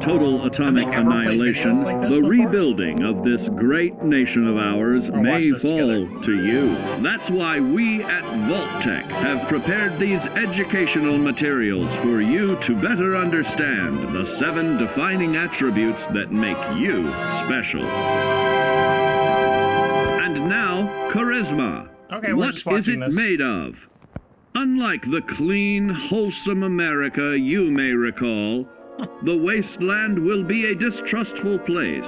total atomic annihilation, like this the before? rebuilding of this great nation of ours Or watch may this fall together. to you. That's why we at Vault-Tec have prepared these educational materials for you to better understand the 7 defining attributes that make you special. And now, charisma. Okay, we're What just is watching it this. made of? Unlike the clean, wholesome America you may recall, the wasteland will be a distrustful place,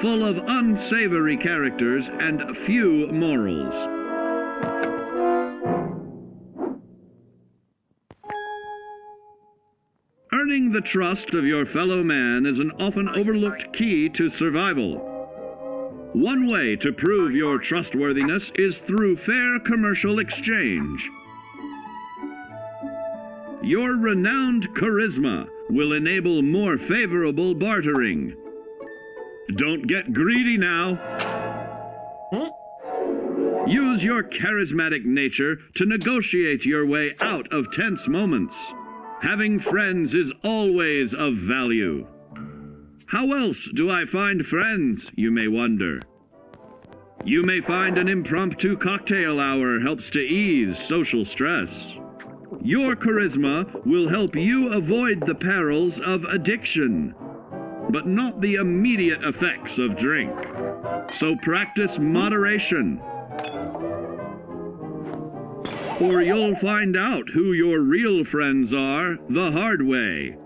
full of unsavory characters and few morals. Earning the trust of your fellow man is an often overlooked key to survival. One way to prove your trustworthiness is through fair commercial exchange. Your renowned charisma will enable more favorable bartering. Don't get greedy now. Use your charismatic nature to negotiate your way out of tense moments. Having friends is always of value. How else do I find friends, you may wonder? You may find an impromptu cocktail hour helps to ease social stress. Your charisma will help you avoid the perils of addiction, but not the immediate effects of drink. So practice moderation, or you'll find out who your real friends are the hard way.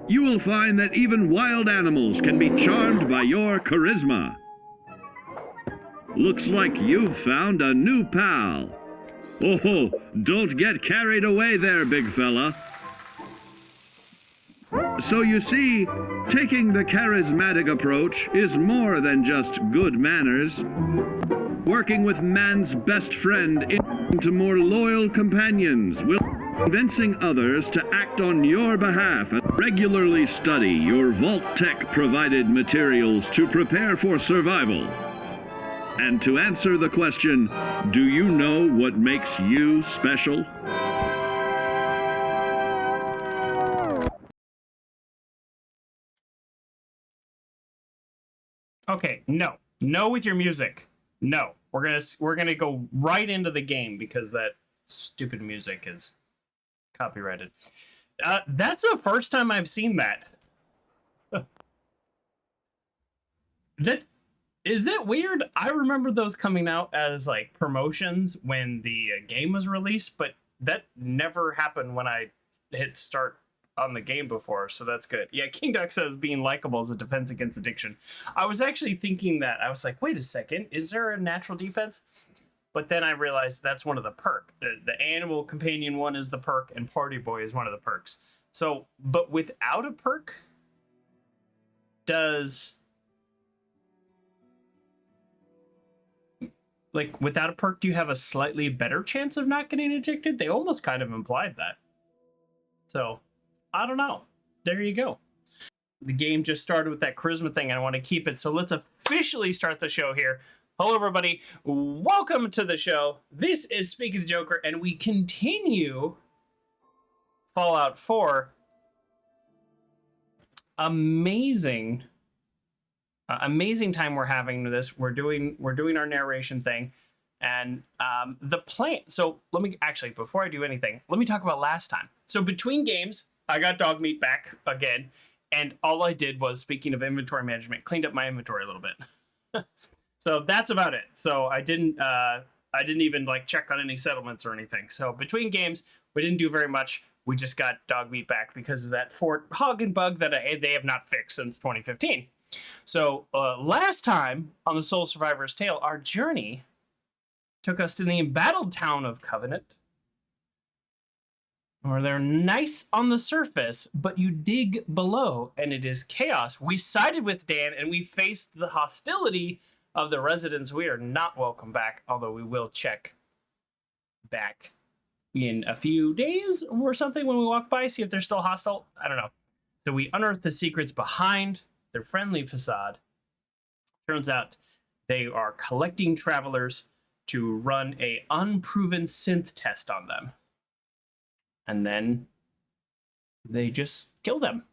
You will find that even wild animals can be charmed by your charisma. Looks like you've found a new pal. Oh, don't get carried away there, big fella. So you see, taking the charismatic approach is more than just good manners. Working with man's best friend into more loyal companions will convincing others to act on your behalf and regularly study your Vault-Tec provided materials to prepare for survival. And to answer the question, do you know what makes you special? Okay, no. No with your music. No. We're gonna go right into the game because that stupid music is copyrighted. That's the first time I've seen that. Is that weird? I remember those coming out as like promotions when the game was released, but that never happened when I hit start on the game before, so that's good. Yeah, King Duck says being likable is a defense against addiction. I was actually thinking that. I was like, wait a second, is there a natural defense? But then I realized that's one of the perk. The animal companion one is the perk, and Party Boy is one of the perks. So, but without a perk, does... Like, without a perk, do you have a slightly better chance of not getting addicted? They almost kind of implied that. So, I don't know. There you go. The game just started with that charisma thing, and I want to keep it. So let's officially start the show here. Hello, everybody. Welcome to the show. This is Speak of the Joker, and we continue Fallout 4. Amazing time we're having with this. We're doing our narration thing, and the plan. So let me actually, before I do anything, let me talk about last time. So between games, I got dog meat back again, and all I did was, speaking of inventory management, cleaned up my inventory a little bit. So that's about it. So I didn't even like check on any settlements or anything. So between games, we didn't do very much. We just got dog meat back because of that Fort Hog and bug that they have not fixed since 2015. So last time on the Soul Survivor's Tale, our journey took us to the embattled town of Covenant, where they're nice on the surface, but you dig below and it is chaos. We sided with Dan and we faced the hostility of the residents. We are not welcome back, although we will check back in a few days or something when we walk by, see if they're still hostile. I don't know. So we unearthed the secrets behind their friendly facade. Turns out they are collecting travelers to run a unproven synth test on them. And then they just kill them.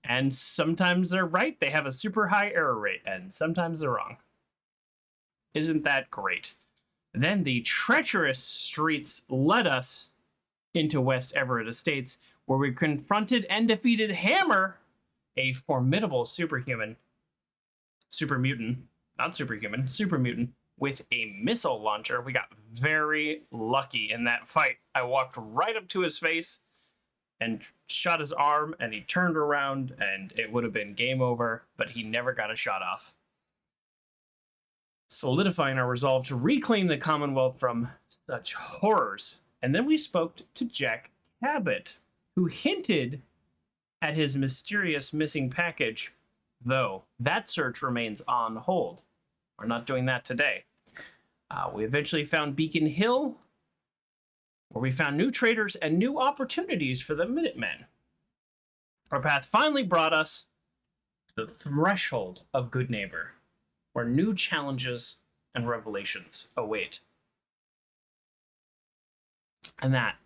And sometimes they're right. They have a super high error rate, and sometimes they're wrong. Isn't that great? Then the treacherous streets led us into West Everett Estates, where we confronted and defeated Hammer, a formidable super mutant, with a missile launcher. We got very lucky in that fight. I walked right up to his face and shot his arm, and he turned around, and it would have been game over, but he never got a shot off. Solidifying our resolve to reclaim the Commonwealth from such horrors. And then we spoke to Jack Cabot, who hinted at his mysterious missing package, though that search remains on hold. We're not doing that today. We eventually found Beacon Hill, where we found new traders and new opportunities for the Minutemen. Our path finally brought us to the threshold of Goodneighbor, where new challenges and revelations await. And that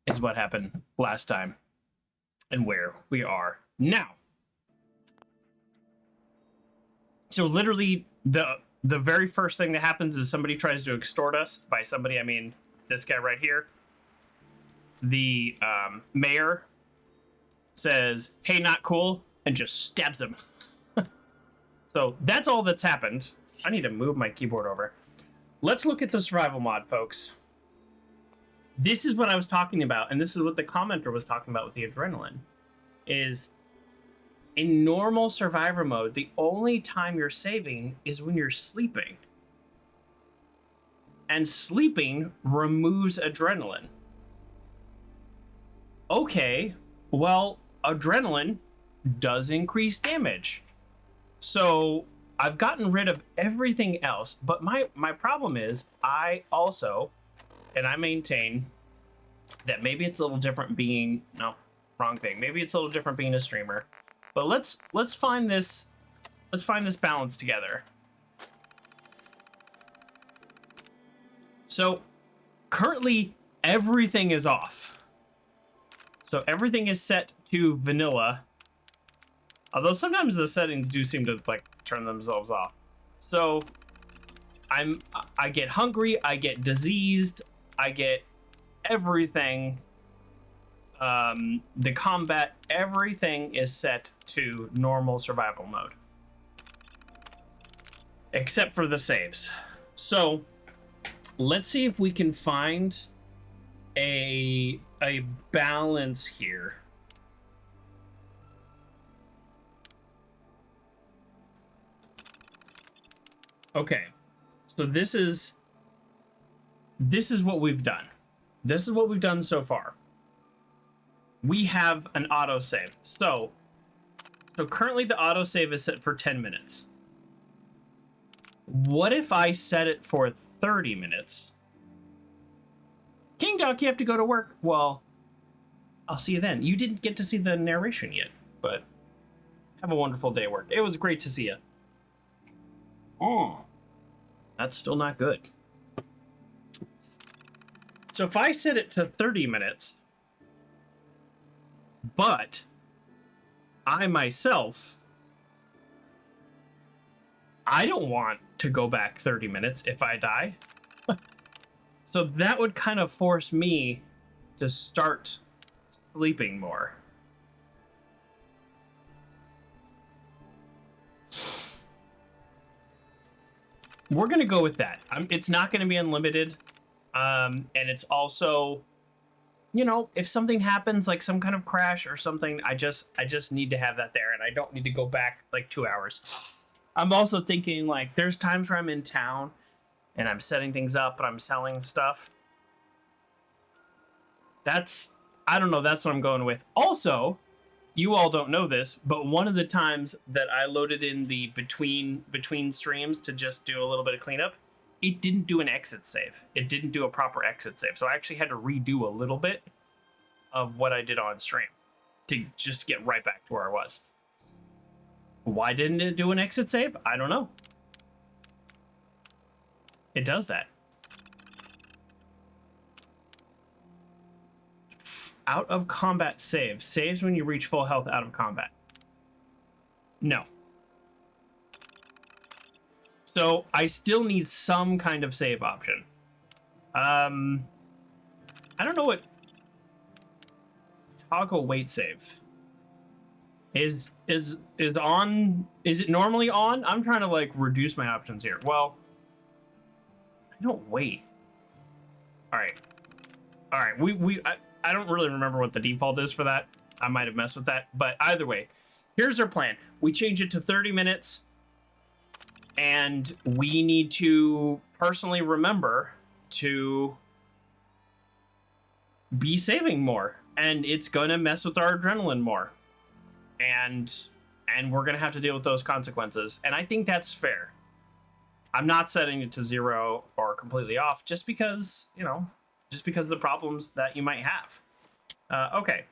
is what happened last time and where we are now. So literally the very first thing that happens is somebody tries to extort us. By somebody, I mean this guy right here. The mayor says, "Hey, not cool," and just stabs him. So that's all that's happened. I need to move my keyboard over. Let's look at the survival mod, folks. This is what I was talking about, and this is what the commenter was talking about with the adrenaline. Is in normal survivor mode, the only time you're saving is when you're sleeping. And sleeping removes adrenaline. Okay, well, adrenaline does increase damage. So I've gotten rid of everything else, but my problem is I also, and I maintain that maybe it's a little different being, no, wrong thing. Maybe it's a little different being a streamer. But let's find this balance together. So currently everything is off. So everything is set to vanilla. Although sometimes the settings do seem to like turn themselves off. So I get hungry, I get diseased, I get everything. The combat, everything is set to normal survival mode. Except for the saves. So let's see if we can find a balance here. Okay, so this is what we've done. This is what we've done so far. We have an autosave. So currently the autosave is set for 10 minutes. What if I set it for 30 minutes? King Doc, you have to go to work. Well, I'll see you then. You didn't get to see the narration yet, but have a wonderful day at work. It was great to see you. Oh, that's still not good. So if I set it to 30 minutes, but I myself, I don't want to go back 30 minutes if I die. So that would kind of force me to start sleeping more. We're going to go with that. It's not going to be unlimited. And it's also, you know, if something happens, like some kind of crash or something, I just need to have that there, and I don't need to go back like 2 hours. I'm also thinking, like, there's times where I'm in town and I'm setting things up and I'm selling stuff. I don't know, that's what I'm going with. Also, you all don't know this, but one of the times that I loaded in the between streams to just do a little bit of cleanup, it didn't do an exit save. It didn't do a proper exit save. So I actually had to redo a little bit of what I did on stream to just get right back to where I was. Why didn't it do an exit save? I don't know. It does that. out of combat save. Saves when you reach full health out of combat. No. So I still need some kind of save option. I don't know what toggle weight save is on. Is it normally on? I'm trying to like reduce my options here. Well, I don't wait. All right. I don't really remember what the default is for that. I might have messed with that, but either way, here's our plan. We change it to 30 minutes, and we need to personally remember to be saving more, and it's gonna mess with our adrenaline more, and we're gonna have to deal with those consequences, and I think that's fair. I'm not setting it to 0 or completely off just because, you know, just because of the problems that you might have. Okay.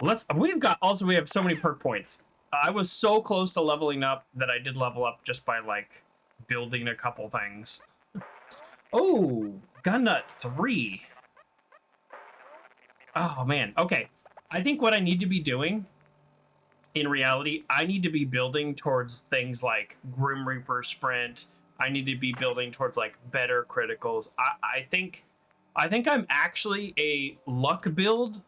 We have so many perk points. I was so close to leveling up that I did level up just by like building a couple things. Oh, gun nut 3. Oh man. Okay. I think what I need to be doing in reality, I need to be building towards things like Grim Reaper Sprint. I need to be building towards like better criticals. I think I'm actually a luck build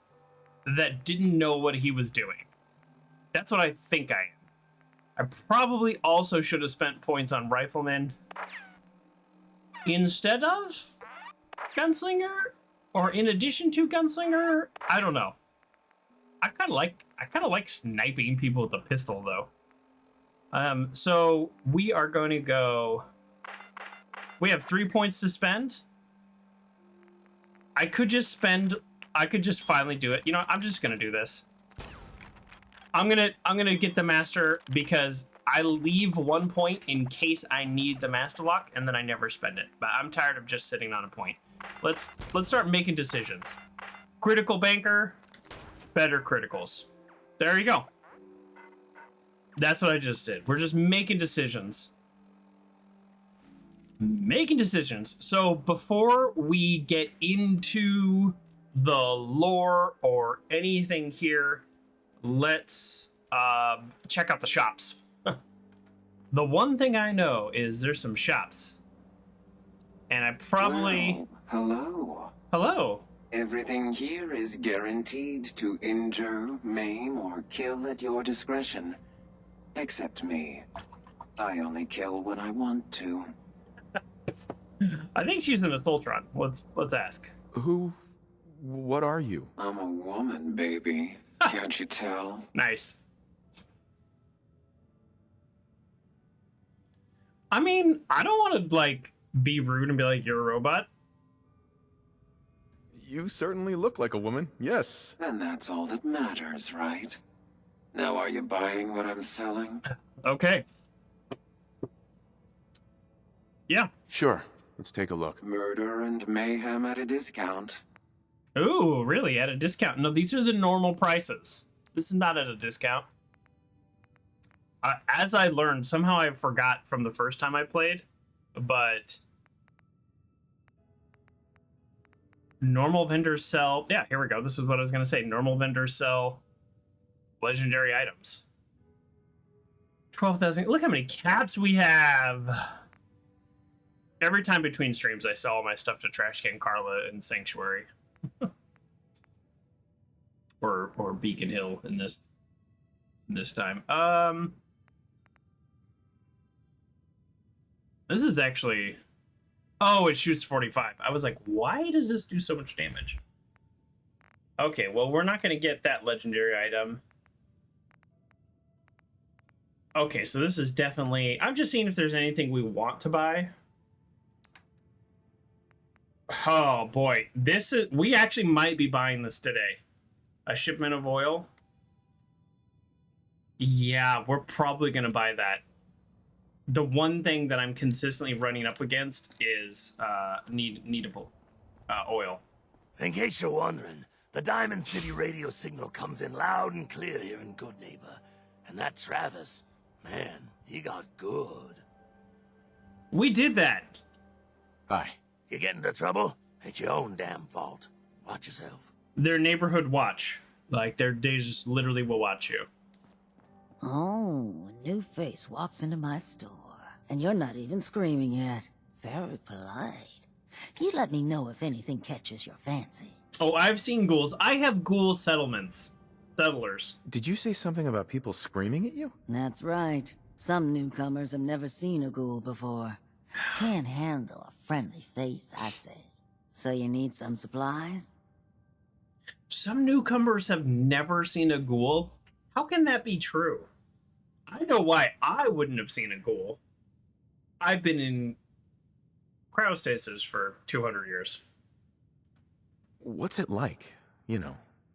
that didn't know what he was doing. That's what I think I am. I probably also should have spent points on Rifleman instead of Gunslinger, or in addition to Gunslinger. I don't know. I kind of like sniping people with a pistol though. So we are going to go. We have 3 points to spend. I could just finally do it. You know, I'm just gonna do this. I'm gonna get the master because I leave 1 point in case I need the master lock, and then I never spend it. But I'm tired of just sitting on a point. Let's start making decisions. Critical banker, better criticals. There you go. That's what I just did. We're just making decisions. So before we get into the lore or anything here, let's check out the shops. The one thing I know is there's some shops, and I probably... Well, Hello. Everything here is guaranteed to injure, maim, or kill at your discretion. Except me. I only kill when I want to. I think she's an Assaultron. Let's ask. What are you? I'm a woman, baby. Can't you tell? Nice. I mean, I don't want to, like, be rude and be like, you're a robot. You certainly look like a woman, yes. And that's all that matters, right? Now are you buying what I'm selling? Okay. Yeah. Sure, let's take a look. Murder and mayhem at a discount. Ooh, really? At a discount? No, these are the normal prices. This is not at a discount. As I learned, somehow I forgot from the first time I played, but normal vendors sell... Yeah, here we go. This is what I was going to say. Normal vendors sell legendary items. 12,000. Look how many caps we have. Every time between streams, I sell all my stuff to Trash Can Carla and Sanctuary. or Beacon Hill in this time. This is actually... Oh, it shoots 45. I was like, why does this do so much damage? Okay, well, we're not going to get that legendary item. Okay, so this is definitely... I'm just seeing if there's anything we want to buy. Oh, boy. This is... We actually might be buying this today. A shipment of oil. Yeah, we're probably going to buy that. The one thing that I'm consistently running up against is needable oil. In case you're wondering, the Diamond City radio signal comes in loud and clear here in Goodneighbor. And that Travis, man, he got good. We did that. Hi. You get into trouble? It's your own damn fault. Watch yourself. Their neighborhood watch. Like, they just literally will watch you. Oh, a new face walks into my store, and you're not even screaming yet. Very polite. You let me know if anything catches your fancy. Oh, I've seen ghouls. I have ghoul settlers. Did you say something about people screaming at you? That's right. Some newcomers have never seen a ghoul before. Can't handle a friendly face, I say. So you need some supplies? Some newcomers have never seen a ghoul. How can that be true? I know why I wouldn't have seen a ghoul. I've been in cryostasis for 200 years. What's it like,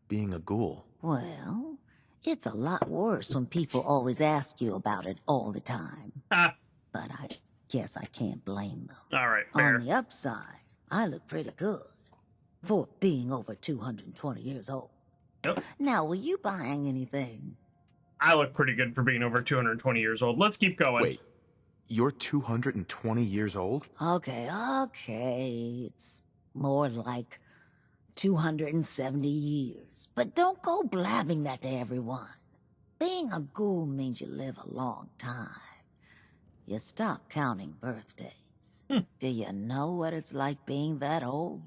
being a ghoul? Well, it's a lot worse when people always ask you about it all the time. Ah, But I guess I can't blame them. all right, fair. On the upside, I look pretty good for being over 220 years old. Yep. Now, were you buying anything? I look pretty good for being over 220 years old. Let's keep going. Wait, you're 220 years old? Okay. It's more like 270 years. But don't go blabbing that to everyone. Being a ghoul means you live a long time. You stop counting birthdays. Do you know what it's like being that old?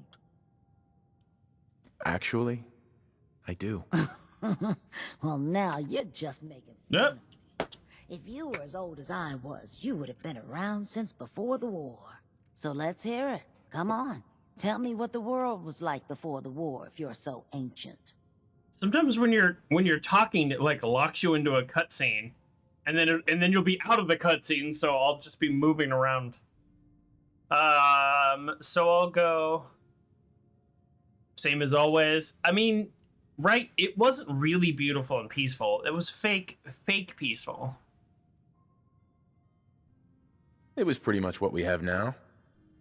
Actually, I do. Well, now you're just making fun Yep. of me. If you were as old as I was, you would have been around since before the war. So let's hear it. Come on. Tell me what the world was like before the war if you're so ancient. Sometimes when you're talking, it like locks you into a cutscene, and then you'll be out of the cutscene. So I'll just be moving around. So I'll go same as always. I mean, right? It wasn't really beautiful and peaceful. It was fake peaceful. It was pretty much what we have now,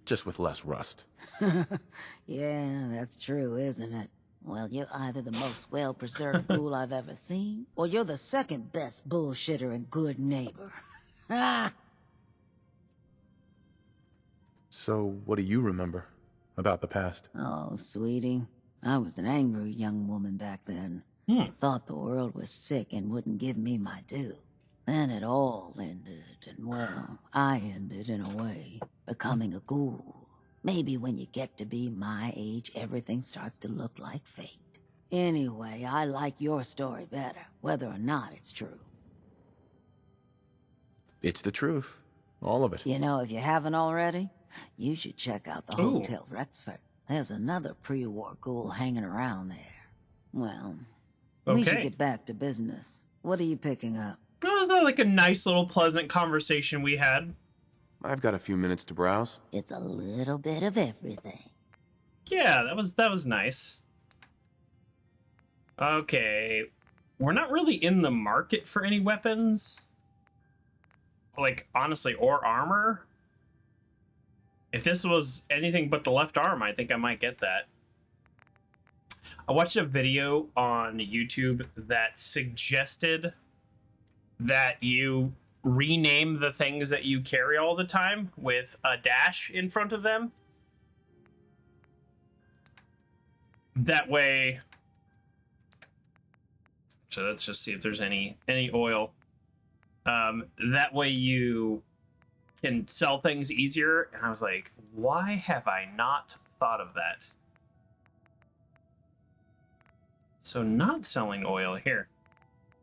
just with less rust. Yeah, that's true, isn't it? Well, you're either the most well-preserved ghoul I've ever seen, or you're the second best bullshitter and Goodneighbor. Ah! So, what do you remember about the past? Oh, sweetie, I was an angry young woman back then. Thought the world was sick and wouldn't give me my due. Then it all ended, and well, I ended in a way, becoming a ghoul. Maybe when you get to be my age, everything starts to look like fate. Anyway, I like your story better, whether or not it's true. It's the truth. All of it. You know, if you haven't already, you should check out the Ooh. Hotel Rexford. There's another pre-war ghoul hanging around there. Well, we should Okay. get back to business. What are you picking up? It was like a nice little pleasant conversation we had. I've got a few minutes to browse. It's a little bit of everything. Yeah, that was nice. Okay, we're not really in the market for any weapons. Like, honestly, or armor. If this was anything but the left arm, I think I might get that. I watched a video on YouTube that suggested that you rename the things that you carry all the time with a dash in front of them. That way... So let's just see if there's any oil. That way you can sell things easier. And I was like, why have I not thought of that? So not selling oil here.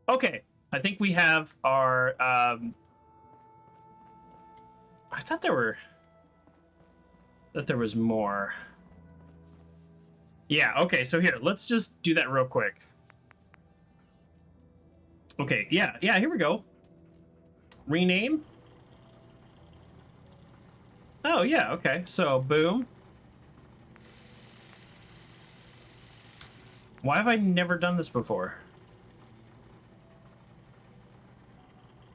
Okay, I think we have our... I thought there was more. Yeah, okay, so here, let's just do that real quick. Okay, yeah, here we go. Rename. Oh, yeah, okay, so boom. Why have I never done this before?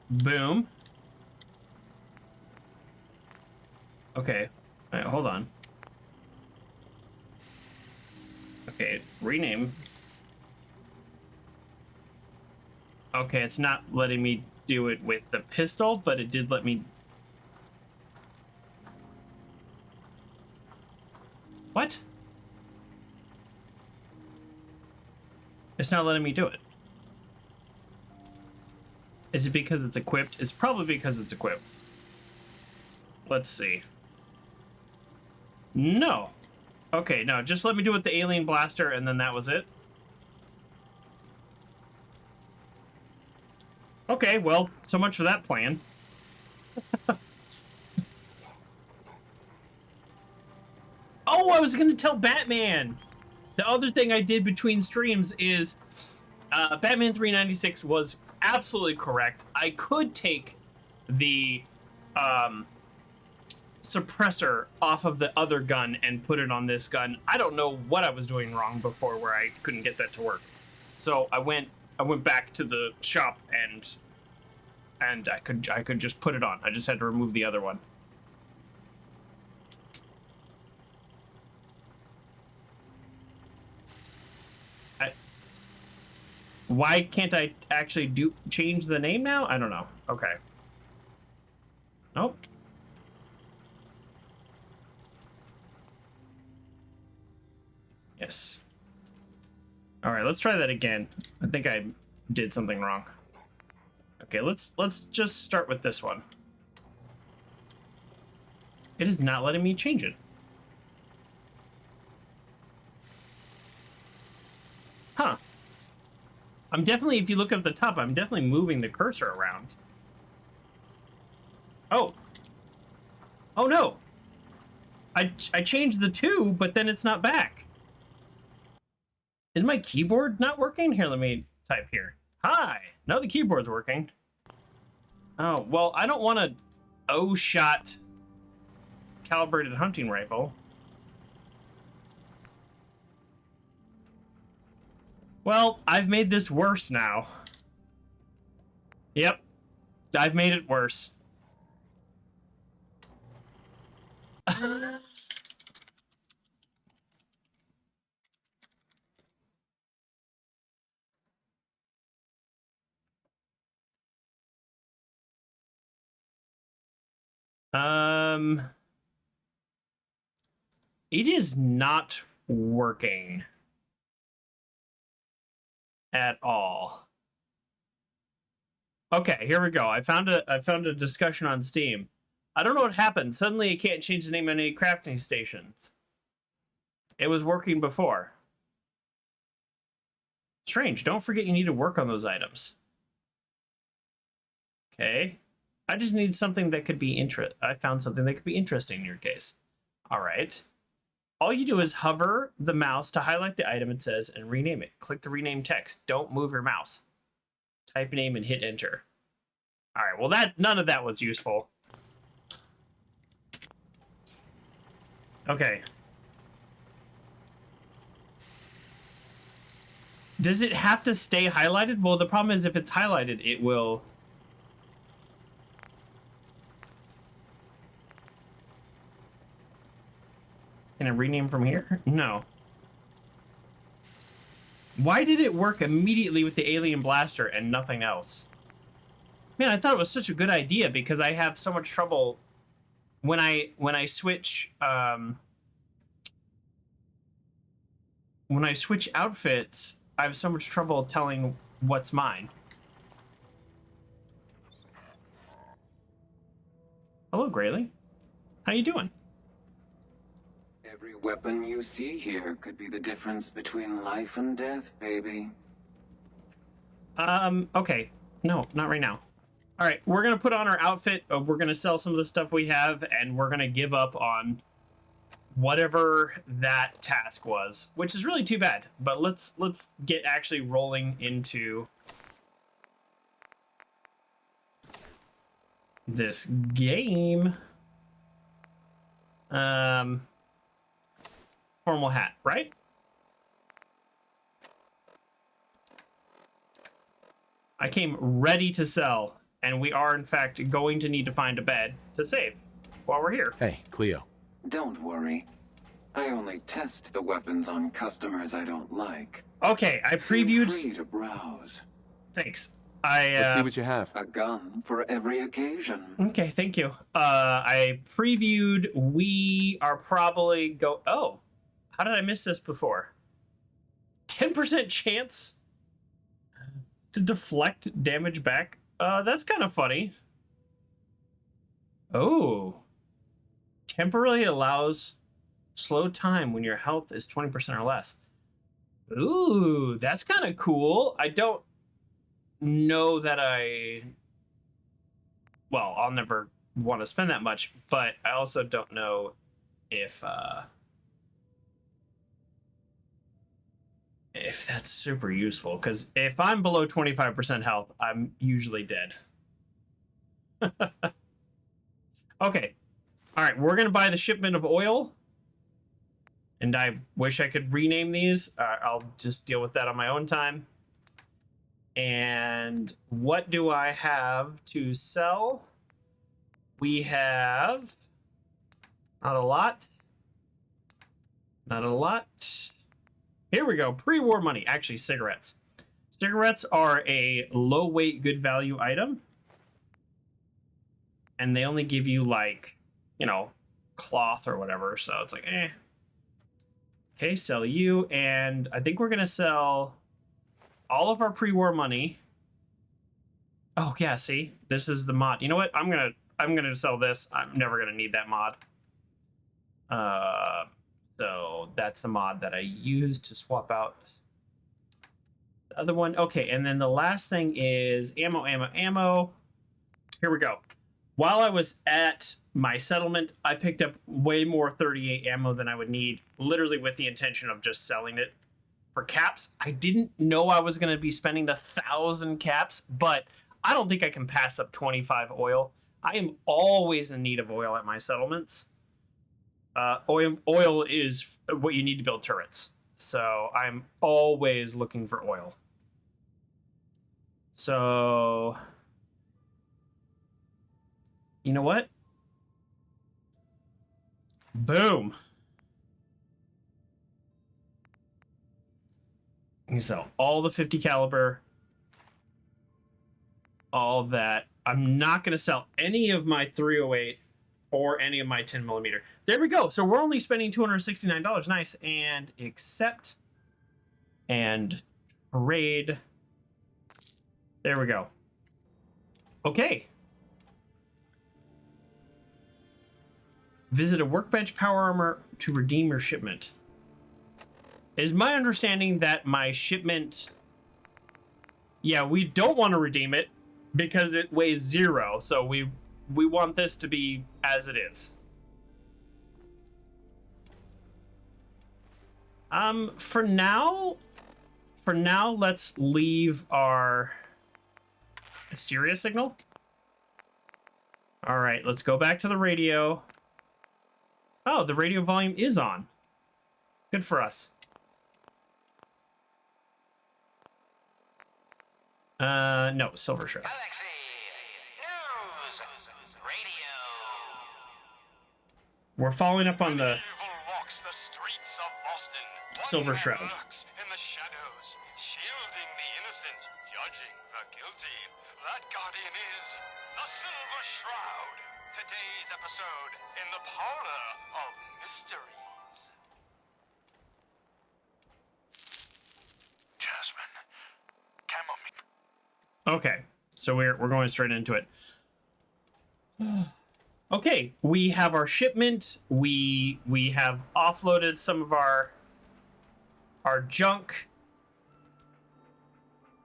Boom. Okay, all right, hold on. Okay, rename. Okay, it's not letting me do it with the pistol, but it did let me... What? It's not letting me do it. Is it because it's equipped? It's probably because it's equipped. Let's see. No. Okay, no, just let me do it with the alien blaster, and then that was it. Okay, well, so much for that plan. Oh, I was gonna tell Batman! The other thing I did between streams is Batman 396 was absolutely correct. I could take the suppressor off of the other gun and put it on this gun. I don't know what I was doing wrong before where I couldn't get that to work. So I went back to the shop and I could just put it on. I just had to remove the other one. Why can't I actually change the name now? I don't know. Okay. Nope. Yes. All right, let's try that again. I think I did something wrong. Okay, let's just start with this one. It is not letting me change it. Huh. I'm definitely, if you look up at the top, I'm definitely moving the cursor around. Oh. Oh no. I changed the 2, but then it's not back. Is my keyboard not working? Here, let me type here. Hi. No, the keyboard's working. Oh, well, I don't want a O-shot calibrated hunting rifle. Well, I've made this worse now. Yep. I've made it worse. It is not working at all. Okay, here we go. I found a discussion on Steam. I don't know what happened. Suddenly, I can't change the name of any crafting stations. It was working before. Strange. Don't forget you need to work on those items. Okay. I just need something that could be I found something that could be interesting in your case. All right. All you do is hover the mouse to highlight the item it says and rename it. Click the rename text. Don't move your mouse. Type name and hit enter. All right. Well, none of that was useful. Okay. Does it have to stay highlighted? Well, the problem is if it's highlighted, it will... Can I rename from here? No. Why did it work immediately with the alien blaster and nothing else? Man, I thought it was such a good idea because I have so much trouble when I switch outfits. I have so much trouble telling what's mine. Hello, Grayley. How you doing? Every weapon you see here could be the difference between life and death, baby. Okay. No, not right now. All right, we're going to put on our outfit. We're going to sell some of the stuff we have, and we're going to give up on whatever that task was, which is really too bad. But let's get actually rolling into this game. Formal hat, right? I came ready to sell, and we are in fact going to need to find a bed to save while we're here. Hey, Cleo. Don't worry. I only test the weapons on customers I don't like. Okay, I previewed... Feel free to browse. Thanks. Let's see what you have. A gun for every occasion. Okay, thank you. I previewed we are probably Oh, how did I miss this before? 10% chance to deflect damage back. That's kind of funny. Oh. Temporarily allows slow time when your health is 20% or less. Ooh, that's kind of cool. I don't know that well, I'll never want to spend that much, but I also don't know if that's super useful, because if I'm below 25% health, I'm usually dead. Okay. All right, we're going to buy the shipment of oil. And I wish I could rename these. I'll just deal with that on my own time. And what do I have to sell? We have not a lot. Not a lot. Here we go. Pre-war money. Actually, cigarettes. Cigarettes are a low-weight, good value item. And they only give you, like, you know, cloth or whatever. So it's like, eh. Okay, sell you. And I think we're going to sell all of our pre-war money. Oh, yeah, see? This is the mod. You know what? I'm going to sell this. I'm never going to need that mod. So that's the mod that I used to swap out the other one. Okay, and then the last thing is ammo. Here we go. While I was at my settlement, I picked up way more 38 ammo than I would need, literally with the intention of just selling it for caps. I didn't know I was going to be spending 1,000 caps, but I don't think I can pass up 25 oil. I am always in need of oil at my settlements. Oil is what you need to build turrets. So I'm always looking for oil. So, you know what? Boom. You can sell all the 50 caliber, all that. I'm not going to sell any of my 308 or any of my 10 millimeter. There we go. So we're only spending $269. Nice. And accept and trade. There we go. Okay. Visit a workbench power armor to redeem your shipment. It is my understanding that my shipment... Yeah, we don't want to redeem it because it weighs 0. So we want this to be as it is. For now, let's leave our Hysteria signal. All right, let's go back to the radio. Oh, the radio volume is on. Good for us. No, Silver Shroud. Galaxy News Radio. We're following up on the Evil walks the streets of Boston. Silver One man Shroud. lurks in the shadows, shielding the innocent, judging the guilty. That guardian is the Silver Shroud. Today's episode in the parlor of mysteries. Jasmine, chamomile. Okay, so we're going straight into it. Okay, we have our shipment. We have offloaded some of our junk.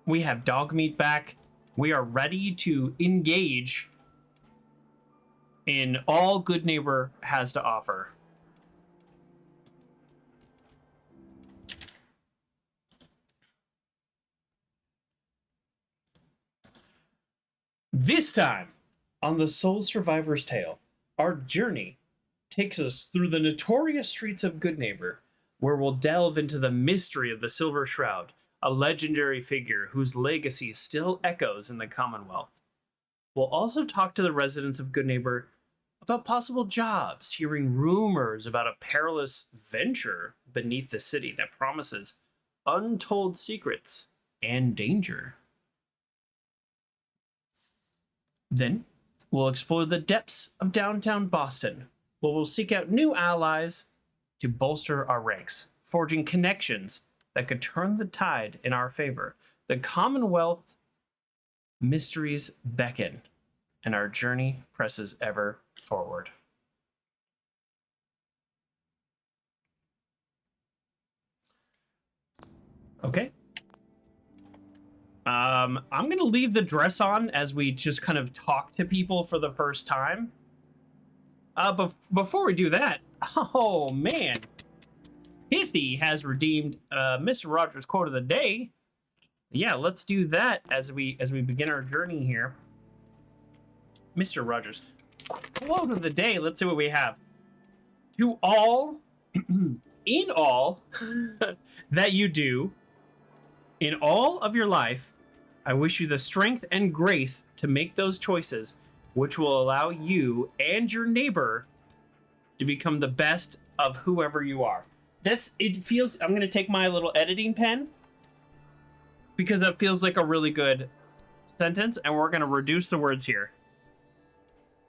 We have dog meat back. We are ready to engage in all Goodneighbor has to offer. This time, on the Soul Survivor's Tale, our journey takes us through the notorious streets of Goodneighbor, where we'll delve into the mystery of the Silver Shroud, a legendary figure whose legacy still echoes in the Commonwealth. We'll also talk to the residents of Goodneighbor about possible jobs, hearing rumors about a perilous venture beneath the city that promises untold secrets and danger. Then, we'll explore the depths of downtown Boston, where we'll seek out new allies to bolster our ranks, forging connections that could turn the tide in our favor. The Commonwealth Mysteries beckon, and our journey presses ever forward. Okay. I'm going to leave the dress on as we just kind of talk to people for the first time. But before we do that, oh man, Pithy has redeemed Mr. Rogers' quote of the day. Yeah, let's do that as we begin our journey here. Mr. Rogers, quote of the day. Let's see what we have. To all, in all that you do, in all of your life, I wish you the strength and grace to make those choices which will allow you and your neighbor to become the best of whoever you are. It feels, I'm going to take my little editing pen because that feels like a really good sentence, and we're going to reduce the words here.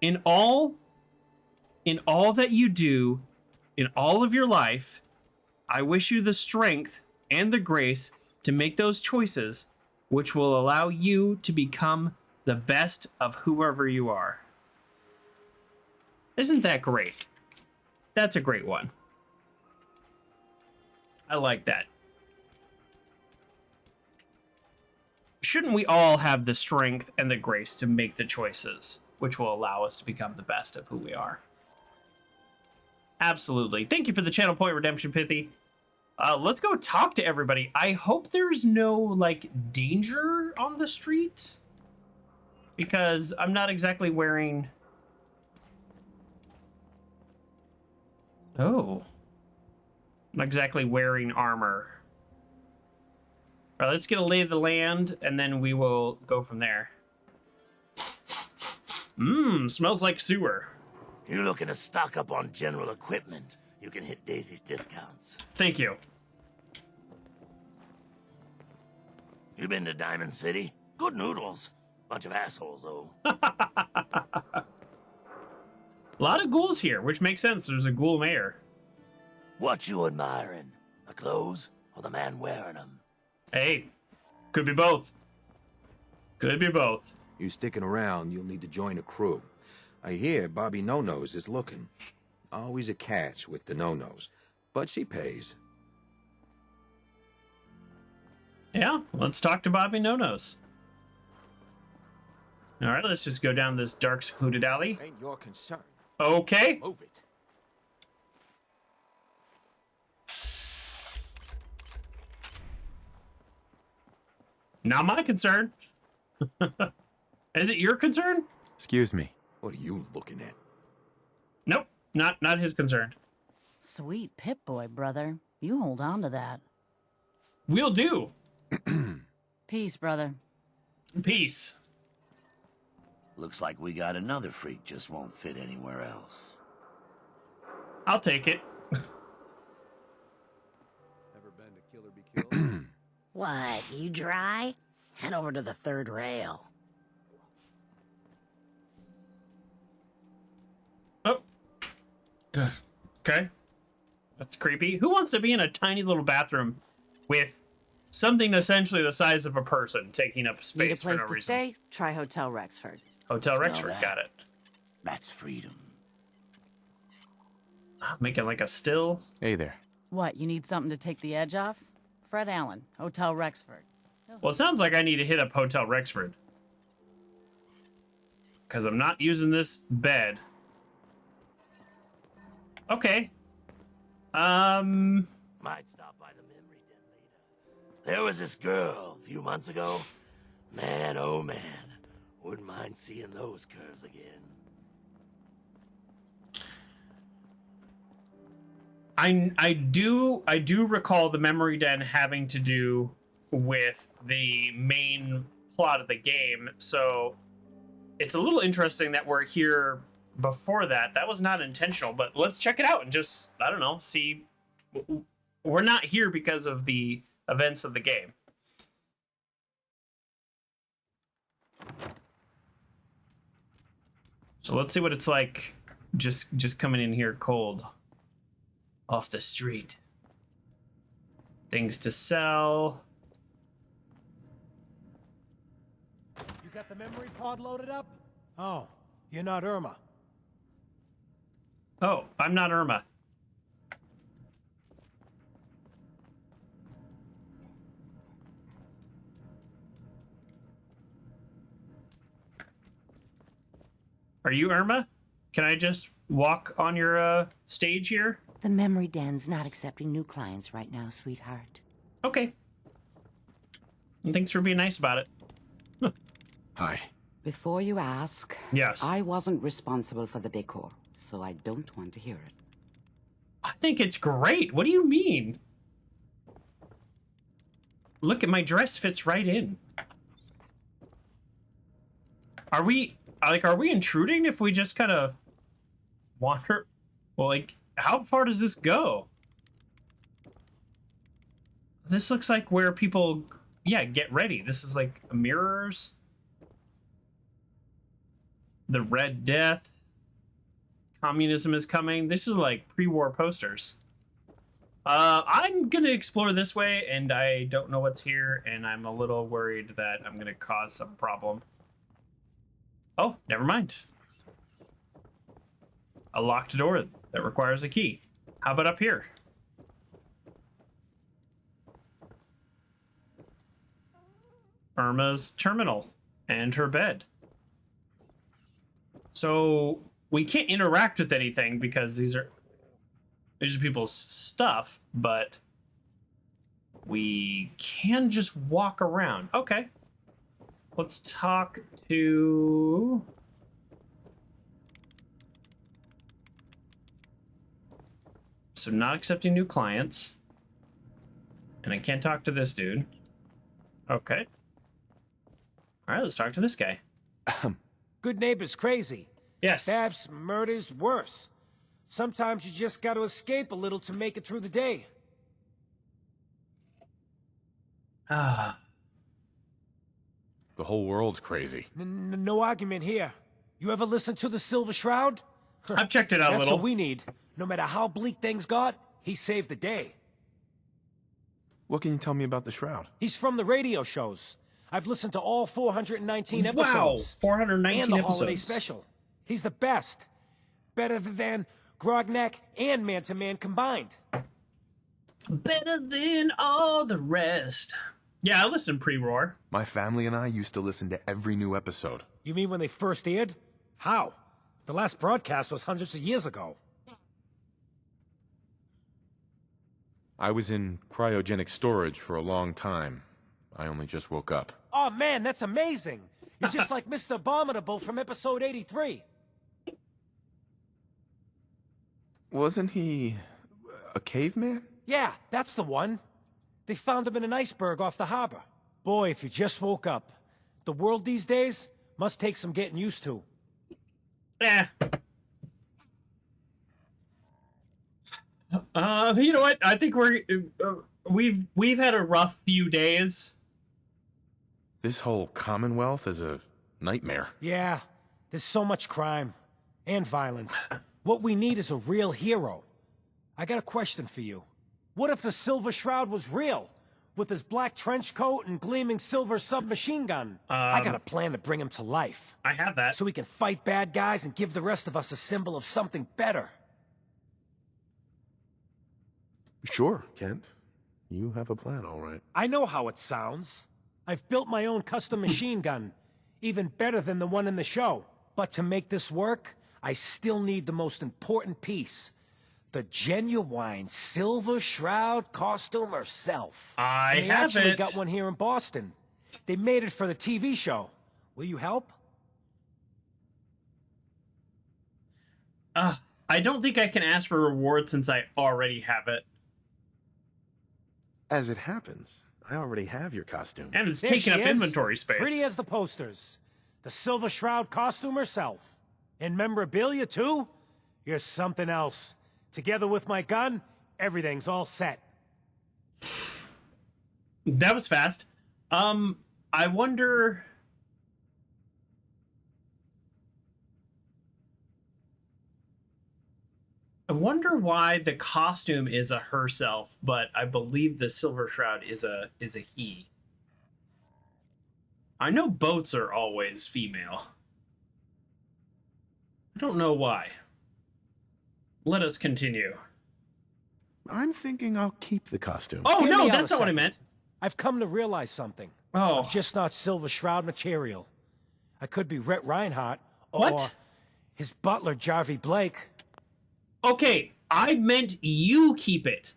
In all that you do, in all of your life, I wish you the strength and the grace to make those choices which will allow you to become the best of whoever you are. Isn't that great? That's a great one. I like that. Shouldn't we all have the strength and the grace to make the choices which will allow us to become the best of who we are? Absolutely. Thank you for the channel point redemption, Pithy. Let's go talk to everybody. I hope there's no, like, danger on the street, because I'm not exactly wearing... Oh. I'm not exactly wearing armor. All right, let's get a lay of the land, and then we will go from there. Smells like sewer. You're looking to stock up on general equipment. You can hit Daisy's discounts. Thank you. You been to Diamond City? Good noodles. Bunch of assholes, though. A lot of ghouls here, which makes sense. There's a ghoul mayor. What you admiring? The clothes or the man wearing them? Hey, could be both. Could be both. You sticking around, you'll need to join a crew. I hear Bobbi No-Nose is looking. Always a catch with the No-Nose, but she pays. Yeah, let's talk to Bobbi No-Nose. All right, let's just go down this dark, secluded alley. Ain't your concern. Okay. Move it. Not my concern. Is it your concern? Excuse me. What are you looking at? Nope, not his concern. Sweet Pip-Boy, brother. You hold on to that. We'll do. Peace, brother. Peace. Looks like we got another freak, just won't fit anywhere else. I'll take it. Ever been to Kill or Be Killed? What, you dry? Head over to the third rail. Oh. Okay. That's creepy. Who wants to be in a tiny little bathroom with something essentially the size of a person taking up Need a space for place no to reason? stay? Try Hotel Rexford. Hotel Smell Rexford, that? got it. That's freedom. Making like a still. Hey there. What, you need something to take the edge off? Fred Allen, Hotel Rexford. Well, it sounds like I need to hit up Hotel Rexford. Because I'm not using this bed. Okay. Might stop by the memory den later. There was this girl a few months ago. Man, oh man. Wouldn't mind seeing those curves again. I do recall the memory den having to do with the main plot of the game, so it's a little interesting that we're here before that. That was not intentional, but let's check it out and just, I don't know, see. We're not here because of the events of the game. So let's see what it's like just coming in here cold. Off the street. Things to sell. got the memory pod loaded up? Oh, you're not Irma. Oh, I'm not Irma. Are you Irma? Can I just walk on your stage here? The memory den's not accepting new clients right now, sweetheart. Okay. And thanks for being nice about it. Hi. Before you ask, yes, I wasn't responsible for the decor, so I don't want to hear it. I think it's great. What do you mean? Look at my dress fits right in. Are we intruding if we just kind of wander? Well, like, how far does this go? This looks like where people, yeah, get ready. This is like mirrors. The Red Death. Communism is coming. This is like pre-war posters. I'm gonna explore this way, and I don't know what's here, and I'm a little worried that I'm gonna cause some problem. Oh, never mind. A locked door that requires a key. How about up here? Irma's terminal and her bed. So we can't interact with anything because these are people's stuff, but we can just walk around. Okay. Let's talk to... So not accepting new clients. And I can't talk to this dude. Okay. All right, let's talk to this guy. Goodneighbor's crazy. Yes. Thefts, murders, worse. Sometimes you just gotta escape a little to make it through the day. Ah. The whole world's crazy. No argument here. You ever listen to the Silver Shroud? I've checked it out a little. That's what we need. No matter how bleak things got, he saved the day. What can you tell me about the Shroud? He's from the radio shows. I've listened to all 419 episodes. Wow, 419 and the episodes. holiday special. He's the best. Better than Grognak and Man to Man combined. Better than all the rest. Yeah, I listened pre-roar. My family and I used to listen to every new episode. You mean when they first aired? How? The last broadcast was hundreds of years ago. I was in cryogenic storage for a long time. I only just woke up. Oh man, that's amazing! You're just like Mr. Abominable from episode 83. Wasn't he a caveman? Yeah, that's the one. They found him in an iceberg off the harbor. Boy, if you just woke up. The world these days must take some getting used to. Yeah. You know what? I think we've had a rough few days. This whole Commonwealth is a nightmare. Yeah, there's so much crime and violence. What we need is a real hero. I got a question for you. What if the Silver Shroud was real? With his black trench coat and gleaming silver submachine gun. I got a plan to bring him to life. I have that. So we can fight bad guys and give the rest of us a symbol of something better. Sure, Kent. You have a plan, all right. I know how it sounds. I've built my own custom machine gun. Even better than the one in the show. But to make this work, I still need the most important piece. The genuine Silver Shroud costume herself. They actually got one here in Boston. They made it for the TV show. Will you help? I don't think I can ask for a reward since I already have it. As it happens, I already have your costume. And it's There taking up she is, inventory space. Pretty as the posters. The Silver Shroud costume herself. And memorabilia, too? You're something else. Together with my gun, everything's all set. That was fast. I wonder... I wonder why the costume is a herself, but I believe the Silver Shroud is a he. I know boats are always female. I don't know why. Let us continue. I'm thinking I'll keep the costume. Oh, Hear no, me out that's a not what I second. meant. I've come to realize something. Oh. I'm just not Silver Shroud material. I could be Rhett Reinhardt, or What? his butler, Jarvie Blake. Okay, I meant you keep it.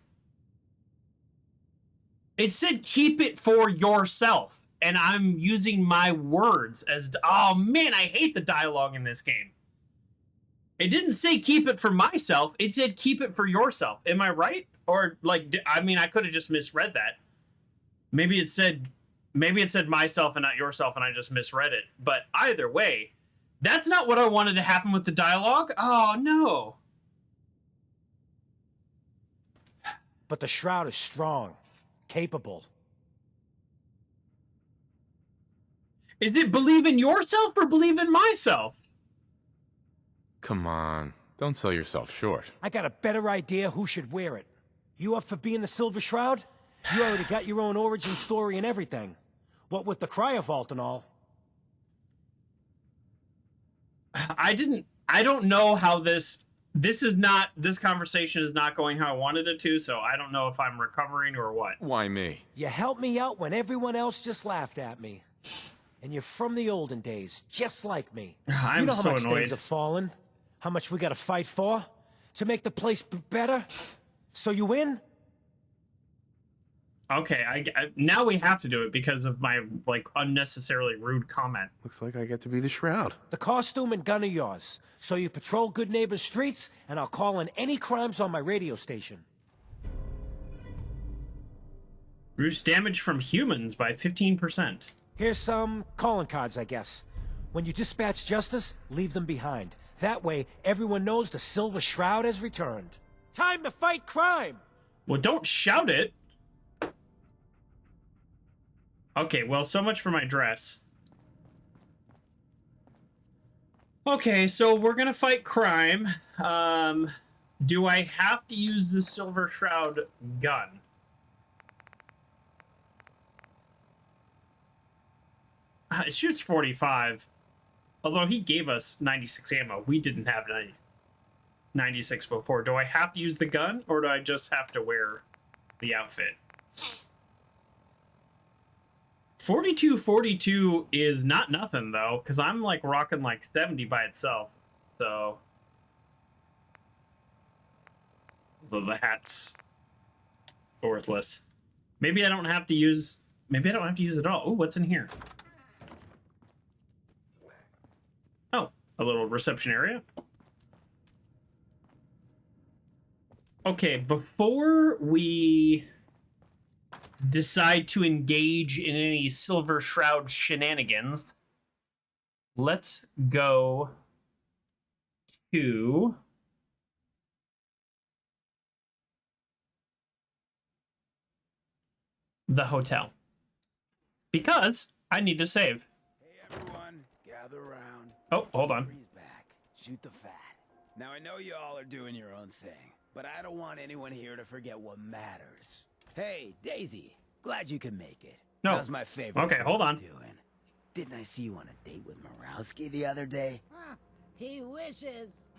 It said keep it for yourself, and I'm using my words as... Oh, man, I hate the dialogue in this game. It didn't say keep it for myself. It said keep it for yourself. Am I right? Or, like, I mean, I could have just misread that. Maybe it said myself and not yourself, and I just misread it. But either way, that's not what I wanted to happen with the dialogue. Oh, no. But the Shroud is strong, capable. Is it believe in yourself or believe in myself? Come on. Don't sell yourself short. I got a better idea who should wear it. You up for being the Silver Shroud? You already got your own origin story and everything. What with the cryo vault and all. I don't know how this conversation is not going how I wanted it to, so I don't know if I'm recovering or what. Why me? You helped me out when everyone else just laughed at me. And you're from the olden days, just like me. I'm you know how so much annoyed. things have fallen? How much we gotta fight for? To make the place better? So you win? Okay, now we have to do it because of my, like, unnecessarily rude comment. Looks like I get to be the Shroud. The costume and gun are yours. So you patrol Goodneighbor's streets, and I'll call in any crimes on my radio station. Reduce damage from humans by 15%. Here's some calling cards, I guess. When you dispatch justice, leave them behind. That way, everyone knows the Silver Shroud has returned. Time to fight crime! Well, don't shout it. Okay, well, so much for my dress. Okay, so we're gonna fight crime. Do I have to use the Silver Shroud gun? It shoots 45. Although he gave us 96 ammo. We didn't have 96 before. Do I have to use the gun, or do I just have to wear the outfit? 4242 is not nothing, though, because I'm, like, rocking, like, 70 by itself. So... the hat's worthless. Maybe I don't have to use... Maybe I don't have to use it all. Ooh, what's in here? Oh, a little reception area. Okay, before we decide to engage in any Silver Shroud shenanigans, let's go to the hotel. Because I need to save. Hey everyone, gather around. Oh, hold on. Back. Shoot the fat. Now I know you all are doing your own thing, but I don't want anyone here to forget what matters. Hey, Daisy, glad you can make it. No. That's my favorite. Okay, thing hold to on. Doing. Didn't I see you on a date with Morowski the other day? He wishes.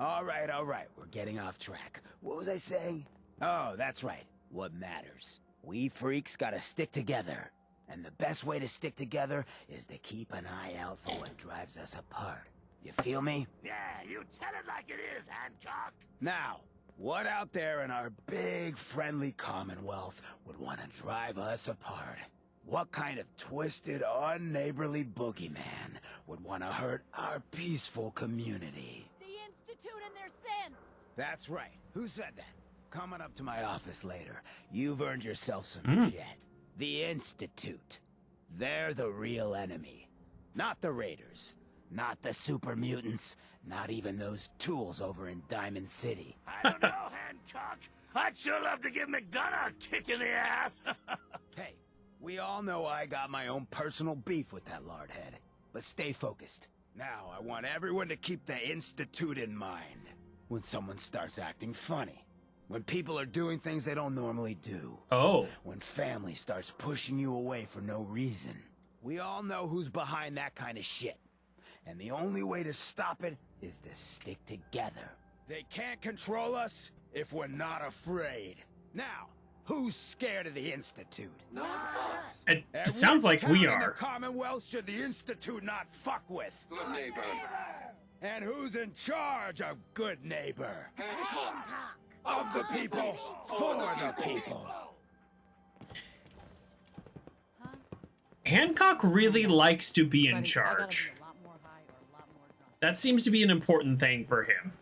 All right, we're getting off track. What was I saying? Oh, that's right. What matters. We freaks gotta stick together. And the best way to stick together is to keep an eye out for what drives us apart. You feel me? Yeah, you tell it like it is, Hancock. Now, what out there in our big, friendly Commonwealth would want to drive us apart? What kind of twisted, unneighborly boogeyman would want to hurt our peaceful community? The Institute and their sins. That's right. Who said that? Coming up to my office later. You've earned yourself some jet. The Institute. They're the real enemy. Not the Raiders. Not the super mutants. Not even those tools over in Diamond City. I don't know, Hancock. I'd sure love to give McDonough a kick in the ass. Hey, we all know I got my own personal beef with that lardhead. But stay focused. Now, I want everyone to keep the Institute in mind when someone starts acting funny. When people are doing things they don't normally do. Oh. When family starts pushing you away for no reason. We all know who's behind that kind of shit. And the only way to stop it is to stick together. They can't control us if we're not afraid. Now, who's scared of the Institute? Not us. It sounds like we In the are. Commonwealth should the Institute not fuck with? Goodneighbor. And who's in charge of Goodneighbor? Hancock. Of the people, for the people. Hancock really likes to be in charge. That seems to be an important thing for him.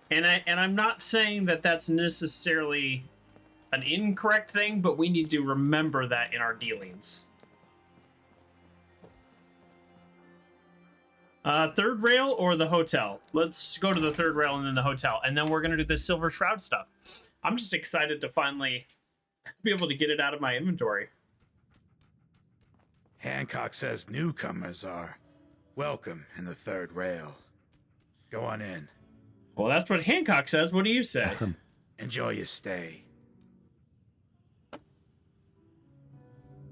And I'm not saying that that's necessarily an incorrect thing, but we need to remember that in our dealings. Third rail or the hotel? Let's go to the third rail and then the hotel. And then we're going to do the Silver Shroud stuff. I'm just excited to finally be able to get it out of my inventory. Hancock says newcomers are welcome in the third rail. Go on in. Well, that's what Hancock says. What do you say? Enjoy your stay.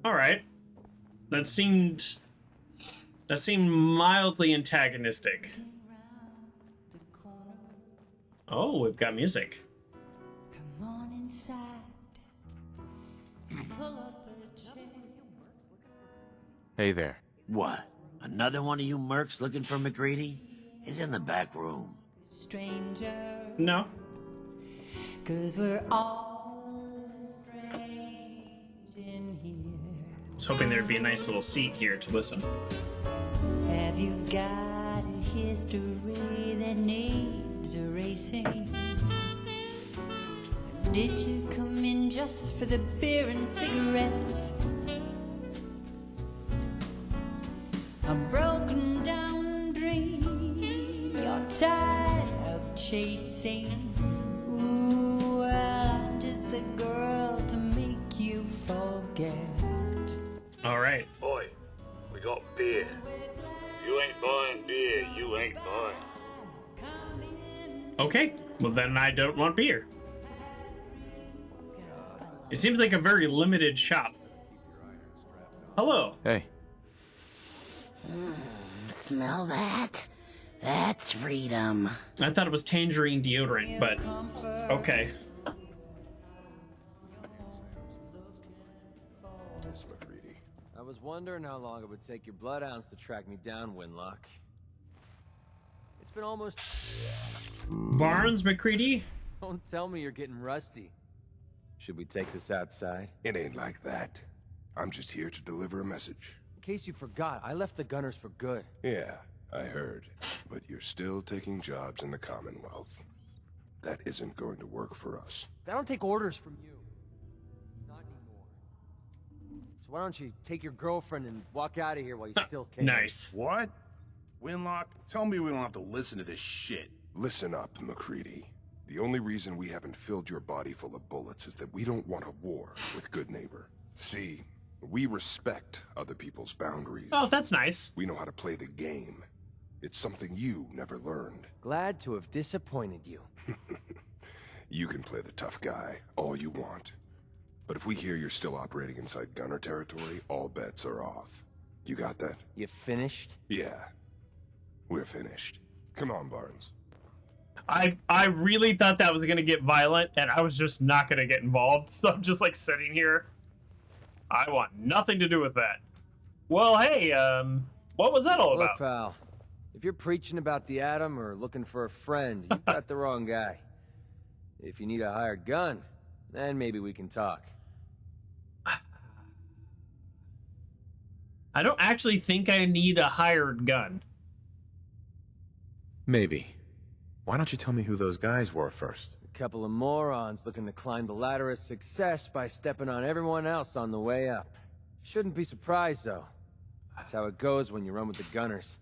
All right. That seemed mildly antagonistic. Oh, we've got music. Come on inside. Pull up a chair. Hey there. What? Another one of you mercs looking for McCready? He's in the back room. Stranger. No. 'Cause we're all strange in here. I was hoping there'd be a nice little seat here to listen. Have you got a history that needs erasing? Did you come in just for the beer and cigarettes? A broken down dream you're tired of chasing. Ooh, I'm just the girl to make you forget. All right. Boy, we got beer. You ain't buying beer, you ain't buying. Okay. Well, then I don't want beer. It seems like a very limited shop. Hello. Hey. Smell that? That's freedom. I thought it was tangerine deodorant, but okay. I was wondering how long it would take your bloodhounds to track me down, Winlock. It's been almost... Barnes, McCready? Don't tell me you're getting rusty. Should we take this outside? It ain't like that. I'm just here to deliver a message. In case you forgot, I left the Gunners for good. Yeah, I heard. But you're still taking jobs in the Commonwealth. That isn't going to work for us. I don't take orders from you. Not anymore. So why don't you take your girlfriend and walk out of here while you still can? Nice. What? Winlock, tell me we don't have to listen to this shit. Listen up, McCready. The only reason we haven't filled your body full of bullets is that we don't want a war with Goodneighbor. See, we respect other people's boundaries. Oh, that's nice. We know how to play the game. It's something you never learned. Glad to have disappointed you. You can play the tough guy all you want. But if we hear you're still operating inside Gunner territory, all bets are off. You got that? You finished? Yeah. We're finished. Come on, Barnes. I really thought that was gonna get violent, and I was just not gonna get involved. So I'm just like sitting here. I want nothing to do with that. Well, hey, what was that all Look, about? pal, if you're preaching about the atom or looking for a friend, you've got the wrong guy. If you need a hired gun, then maybe we can talk. I don't actually think I need a hired gun. Maybe. Why don't you tell me who those guys were first? A couple of morons looking to climb the ladder of success by stepping on everyone else on the way up. Shouldn't be surprised, though. That's how it goes when you run with the Gunners.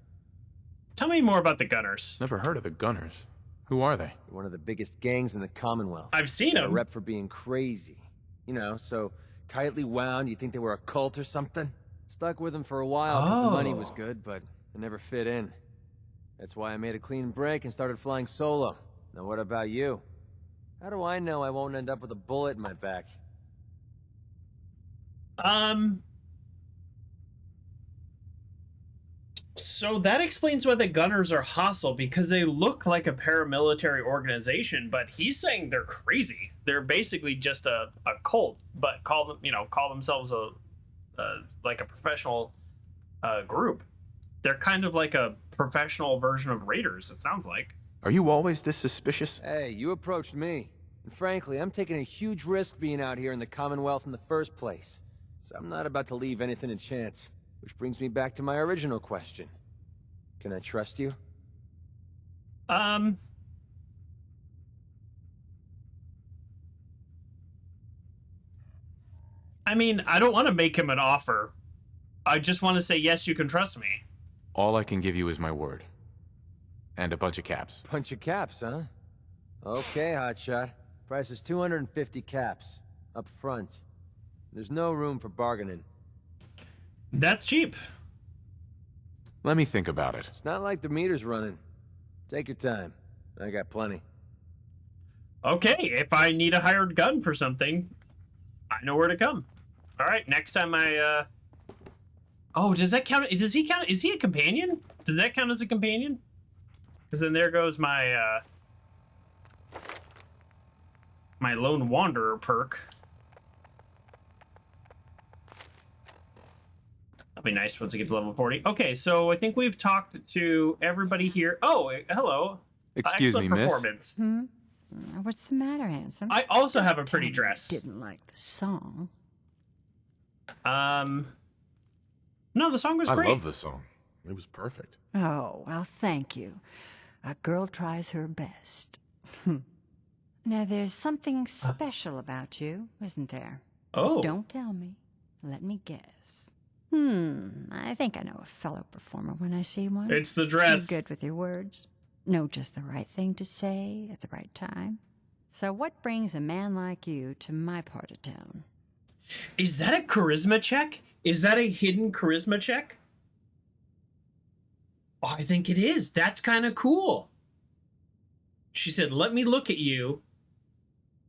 Tell me more about the Gunners. Never heard of the Gunners. Who are they? They're one of the biggest gangs in the Commonwealth. I've seen Got a them. rep for being crazy. You know, so tightly wound, you'd think they were a cult or something. Stuck with them for a while because the money was good, but it never fit in. That's why I made a clean break and started flying solo. Now what about you? How do I know I won't end up with a bullet in my back? So that explains why the Gunners are hostile, because they look like a paramilitary organization, but he's saying they're crazy. They're basically just a cult, but call themselves a like a professional group. They're kind of like a professional version of raiders, it sounds like. Are you always this suspicious? Hey, you approached me. And frankly, I'm taking a huge risk being out here in the Commonwealth in the first place. So I'm not about to leave anything to chance. Which brings me back to my original question. Can I trust you? I mean, I don't want to make him an offer. I just want to say, yes, you can trust me. All I can give you is my word. And a bunch of caps. Bunch of caps, huh? Okay, hotshot. Price is 250 caps. Up front. There's no room for bargaining. That's cheap. Let me think about it. It's not like the meter's running. Take your time. I got plenty. Okay, if I need a hired gun for something, I know where to come. All right, next time I, Oh, does that count? Does he count? Is he a companion? Does that count as a companion? Because then there goes my, my Lone Wanderer perk. That'll be nice once I get to level 40. Okay, so I think we've talked to everybody here. Oh, hello. Excuse me, miss. Performance. What's the matter, handsome? I also have a pretty dress. Didn't like the song. No, the song was great. I love the song. It was perfect. Oh, well, thank you. A girl tries her best. Now, there's something special about you, isn't there? Oh. Don't tell me. Let me guess. I think I know a fellow performer when I see one. It's the dress. You're good with your words. Know just the right thing to say at the right time. So what brings a man like you to my part of town? Is that a charisma check? Is that a hidden charisma check? Oh, I think it is. That's kind of cool. She said, let me look at you.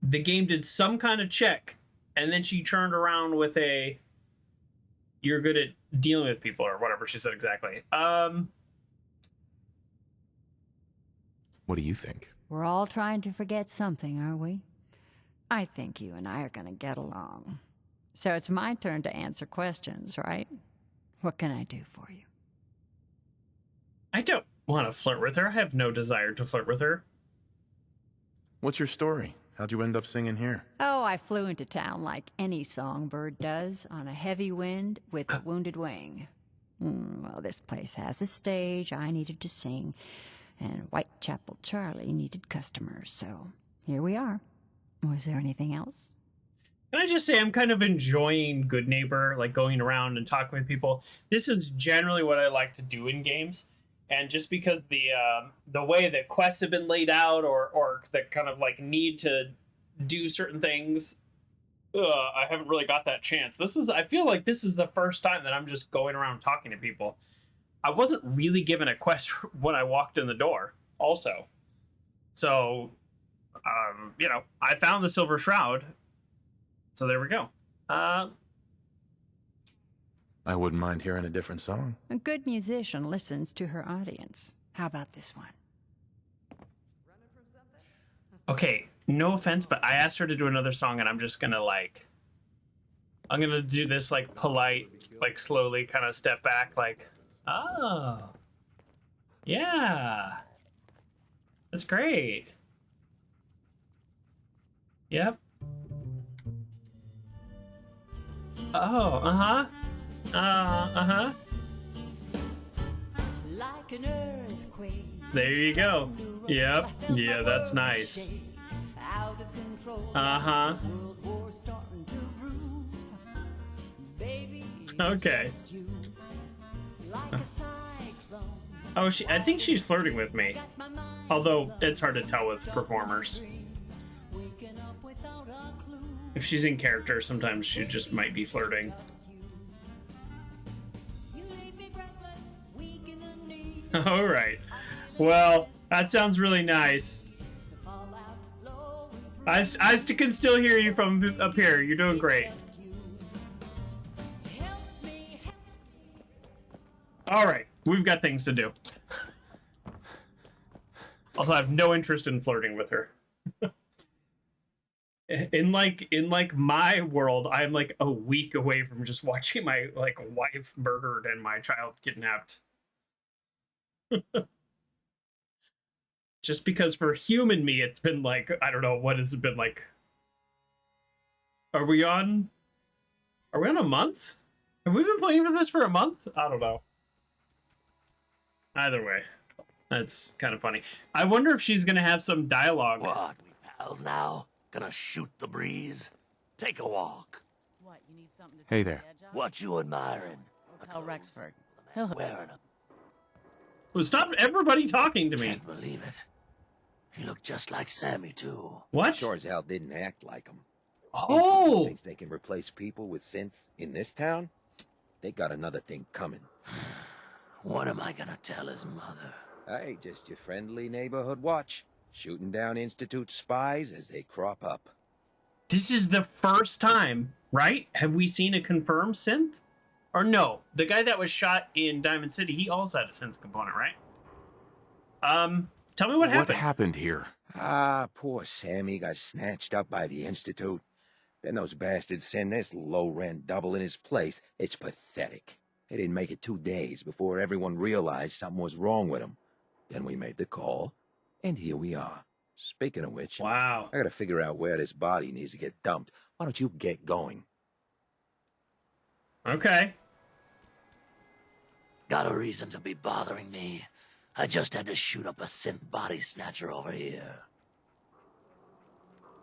The game did some kind of check, and then she turned around with a, you're good at dealing with people, or whatever she said exactly. What do you think? We're all trying to forget something, are we? I think you and I are going to get along. So it's my turn to answer questions, right? What can I do for you? I don't want to flirt with her. I have no desire to flirt with her. What's your story? How'd you end up singing here? Oh, I flew into town like any songbird does, on a heavy wind with a wounded wing. Well, this place has a stage. I needed to sing, and Whitechapel Charlie needed customers, so here we are. Was there anything else? Can I just say I'm kind of enjoying Goodneighbor, like going around and talking with people. This is generally what I like to do in games. And just because the way that quests have been laid out, or the kind of like need to do certain things, I haven't really got that chance. I feel like this is the first time that I'm just going around talking to people. I wasn't really given a quest when I walked in the door also. So, I found the Silver Shroud. So there we go. I wouldn't mind hearing a different song. A good musician listens to her audience. How about this one? Okay, no offense, but I asked her to do another song, and I'm just gonna I'm gonna do this like polite, like slowly kind of step back, like, oh, yeah, that's great. Yep. Oh, Like an earthquake. There you go. Yep. Yeah, that's nice. Okay. Oh, I think she's flirting with me. Although it's hard to tell with performers. If she's in character, sometimes she just might be flirting. All right. Well, that sounds really nice. I can still hear you from up here. You're doing great. All right, we've got things to do. Also, I have no interest in flirting with her. in my world, I'm like a week away from just watching my wife murdered and my child kidnapped. Just because for human me, it's been like, I don't know, what has it been like? Are we on a month? Have we been playing for this for a month? I don't know. Either way, that's kind of funny. I wonder if she's gonna have some dialogue. What, we pals now? Gonna shoot the breeze? Take a walk. What, you need something to Hey there. What you admiring? Hotel Rexford. Wearing a... Well, stop everybody talking to me. Can't believe it. He looked just like Sammy, too. What? Sure as hell didn't act like him. Oh! Thinks they can replace people with synths in this town? They got another thing coming. What am I gonna tell his mother? Hey, just your friendly neighborhood watch. Shooting down Institute spies as they crop up. This is the first time, right? Have we seen a confirmed synth? Or no, the guy that was shot in Diamond City, he also had a synth component, right? Tell me what happened. What happened here? Ah, poor Sammy got snatched up by the Institute. Then those bastards send this low-rent double in his place. It's pathetic. They didn't make it 2 days before everyone realized something was wrong with him. Then we made the call, and here we are. Speaking of which, wow, I gotta figure out where this body needs to get dumped. Why don't you get going? Okay. Got a reason to be bothering me? I just had to shoot up a synth body snatcher over here.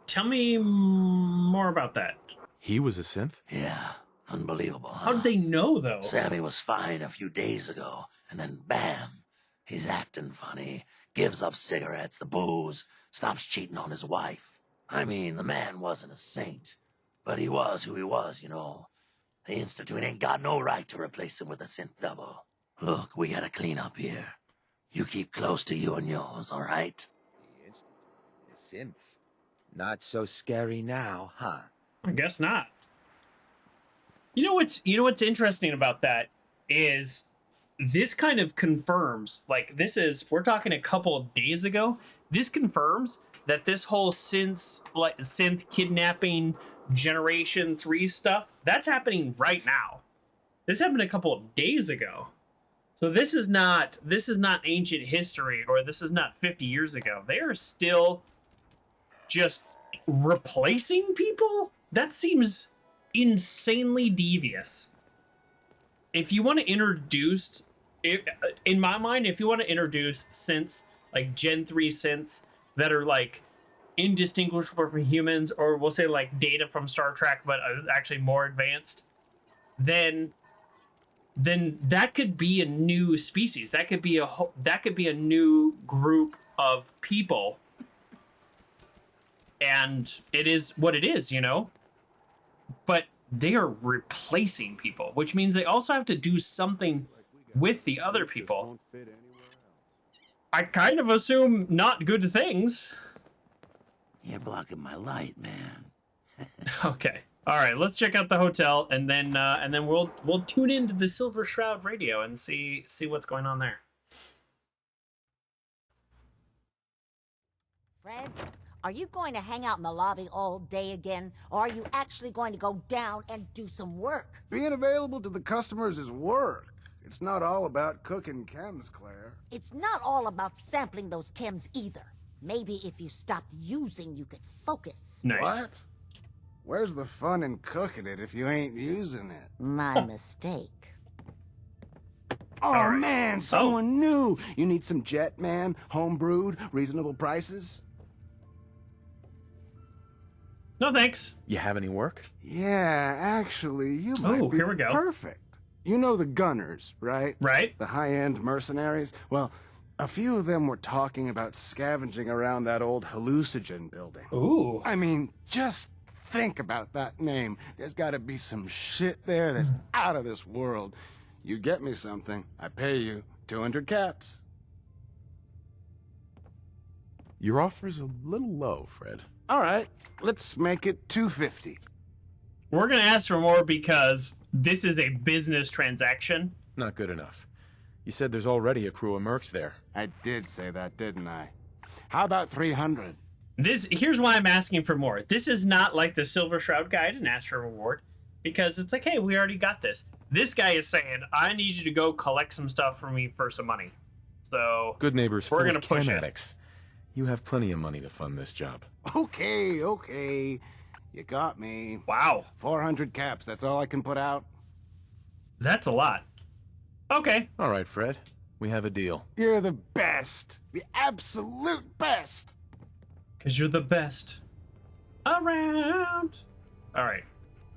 Tell me more about that. He was a synth? Yeah, unbelievable, huh? How did they know, though? Sammy was fine a few days ago, and then bam, he's acting funny, gives up cigarettes, the booze, stops cheating on his wife. I mean, the man wasn't a saint, but he was who he was, you know. The Institute ain't got no right to replace him with a synth double. Look, we gotta clean up here. You keep close to you and yours, all right? The synths. Not so scary now, huh? I guess not. You know what's interesting about that is this kind of confirms, like, we're talking a couple of days ago, this confirms that this whole synth kidnapping Generation 3 stuff, that's happening right now. This happened a couple of days ago. So this is not ancient history, or this is not 50 years ago. They are still just replacing people? That seems insanely devious. If you want to introduce, in my mind, if you want to introduce synths, like Gen 3 synths that are like indistinguishable from humans, or we'll say like Data from Star Trek, but actually more advanced, then that could be a new species. That could be a new group of people. And it is what it is, you know? But they are replacing people, which means they also have to do something with the other people. I kind of assume not good things. You're blocking my light, man. Okay. All right, let's check out the hotel, and then we'll tune into the Silver Shroud radio and see what's going on there. Fred, are you going to hang out in the lobby all day again, or are you actually going to go down and do some work? Being available to the customers is work. It's not all about cooking chems, Claire. It's not all about sampling those chems either. Maybe if you stopped using, you could focus. Nice. What? Where's the fun in cooking it if you ain't using it? My mistake. Oh, man, someone new. You need some Jet, man? Home brewed, reasonable prices? No, thanks. You have any work? Yeah, actually, you might be here we go. perfect. You know the Gunners, right? Right. The high-end mercenaries? Well, a few of them were talking about scavenging around that old hallucinogen building. Ooh. I mean, just think about that name. There's gotta be some shit there that's out of this world. You get me something, I pay you 200 caps. Your offer's a little low, Fred. All right, let's make it 250. We're gonna ask for more because this is a business transaction. Not good enough. You said there's already a crew of mercs there. I did say that, didn't I? How about 300? Here's why I'm asking for more. This is not like the Silver Shroud guy. I didn't ask for a reward because it's like, hey, we already got this. This guy is saying, I need you to go collect some stuff for me for some money. So Goodneighbor's we're full gonna of push chem it. addicts. You have plenty of money to fund this job. Okay, okay. You got me. Wow. 400 caps, that's all I can put out. That's a lot. Okay. All right, Fred. We have a deal. You're the best. The absolute best. Because you're the best around. All right.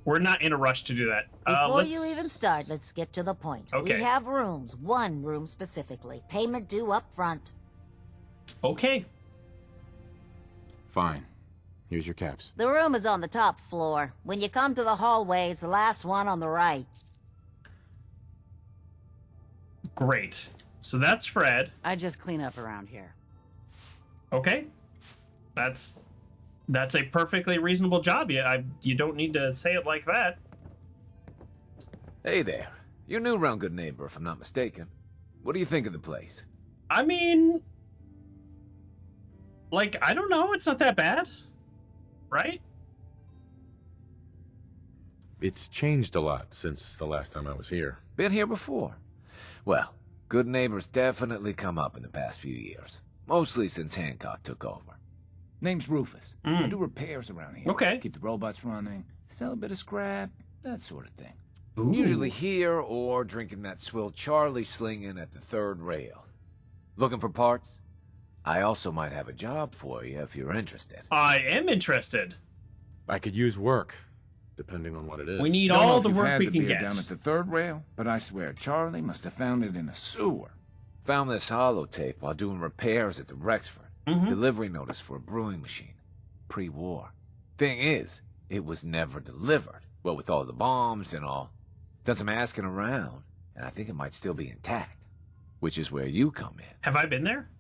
We're not in a rush to do that. Before you even start, let's skip to the point. Okay. We have rooms, one room specifically. Payment due up front. Okay. Fine. Here's your caps. The room is on the top floor. When you come to the hallway, it's the last one on the right. Great. So that's Fred. I just clean up around here. Okay. That's a perfectly reasonable job. You don't need to say it like that. Hey there. You're new around Goodneighbor, if I'm not mistaken. What do you think of the place? I mean, like, I don't know. It's not that bad. Right? It's changed a lot since the last time I was here. Been here before? Well, Goodneighbor's definitely come up in the past few years. Mostly since Hancock took over. Name's Rufus. I do repairs around here. Okay. Keep the robots running, sell a bit of scrap, that sort of thing. Ooh. Usually here or drinking that swill Charlie slinging at the third rail. Looking for parts? I also might have a job for you if you're interested. I am interested. I could use work, depending on what it is. We need Don't know all if the you've work had we the can beer get. down at the third rail, but I swear Charlie must have found it in a sewer. Found this holotape while doing repairs at the Rexford. Delivery notice for a brewing machine. Pre-war. Thing is, it was never delivered. Well, with all the bombs and all. Done some asking around, and I think it might still be intact. Which is where you come in. Have I been there?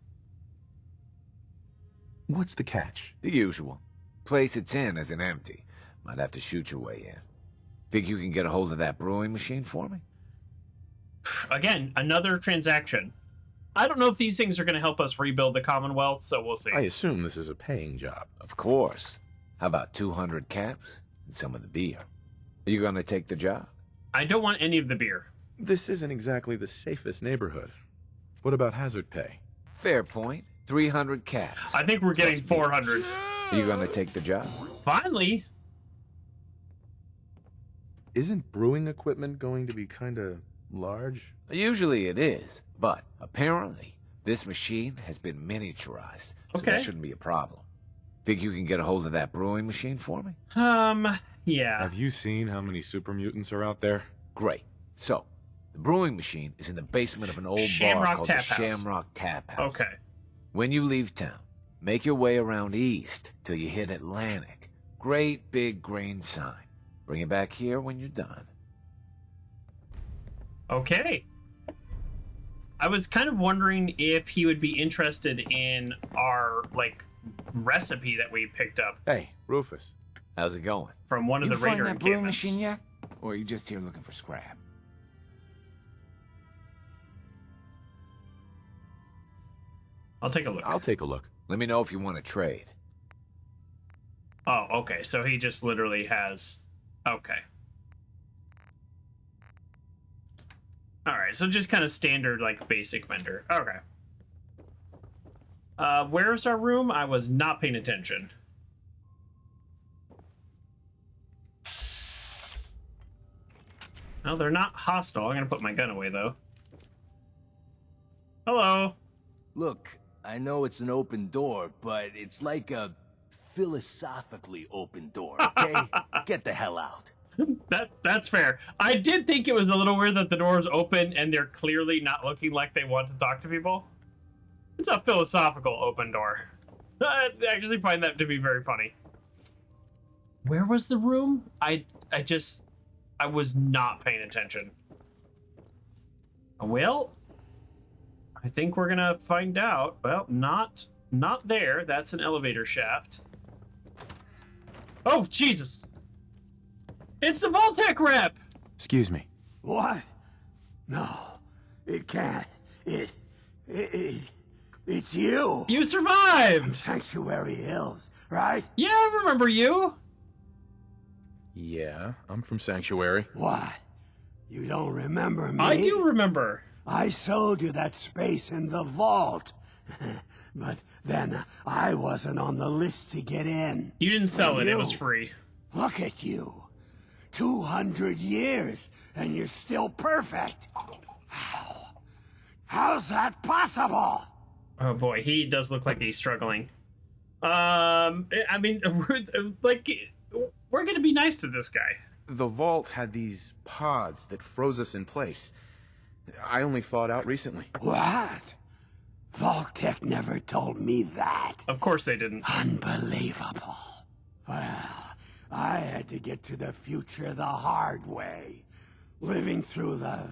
What's the catch? The usual. Place it's in isn't empty. Might have to shoot your way in. Think you can get a hold of that brewing machine for me? Again, another transaction. I don't know if these things are going to help us rebuild the Commonwealth, so we'll see. I assume this is a paying job. Of course. How about 200 caps and some of the beer? Are you gonna take the job? I don't want any of the beer. This isn't exactly the safest neighborhood. What about hazard pay? Fair point. 300 caps. I think we're getting 400. Are you gonna take the job? Finally. Isn't brewing equipment going to be kind of large? Usually it is, but apparently this machine has been miniaturized, so Okay. that shouldn't be a problem. Think you can get a hold of that brewing machine for me? Yeah. Have you seen how many super mutants are out there? Great. So, the brewing machine is in the basement of an old bar Shamrock called Tap the House. Shamrock Tap House. Okay. When you leave town, make your way around east till you hit Atlantic. Great big green sign. Bring it back here when you're done. Okay. I was kind of wondering if he would be interested in our, like, recipe that we picked up Hey, Rufus. How's it going? from one of You the find Raider that brewing encampments. machine yet? Or are you just here looking for scrap? I'll take a look. I'll take a look. Let me know if you want to trade. Oh, okay. So he just literally has... Okay. Alright, so just kind of standard, like, basic vendor. Okay. Where's our room? I was not paying attention. No, they're not hostile. I'm gonna put my gun away, though. Hello. Look, I know it's an open door, but it's like a philosophically open door, okay? Get the hell out. That's fair. I did think it was a little weird that the door's open and they're clearly not looking like they want to talk to people. It's a philosophical open door. I actually find that to be very funny. Where was the room? I was not paying attention. Well, I think we're gonna find out. Well, not there. That's an elevator shaft. Oh, Jesus. It's the Vault-Tec rep! Excuse me. What? No, it can't. It's you. You survived! From Sanctuary Hills, right? Yeah, I remember you. Yeah, I'm from Sanctuary. What? You don't remember me? I do remember. I sold you that space in the vault. But then I wasn't on the list to get in. You didn't sell it, it was free. Look at you. 200 years, and you're still perfect. How's that possible? Oh boy, he does look like he's struggling. I mean, we're gonna be nice to this guy. The vault had these pods that froze us in place. I only thawed out recently. What? Vault-Tec never told me that. Of course they didn't. Unbelievable. Well, I had to get to the future the hard way. Living through the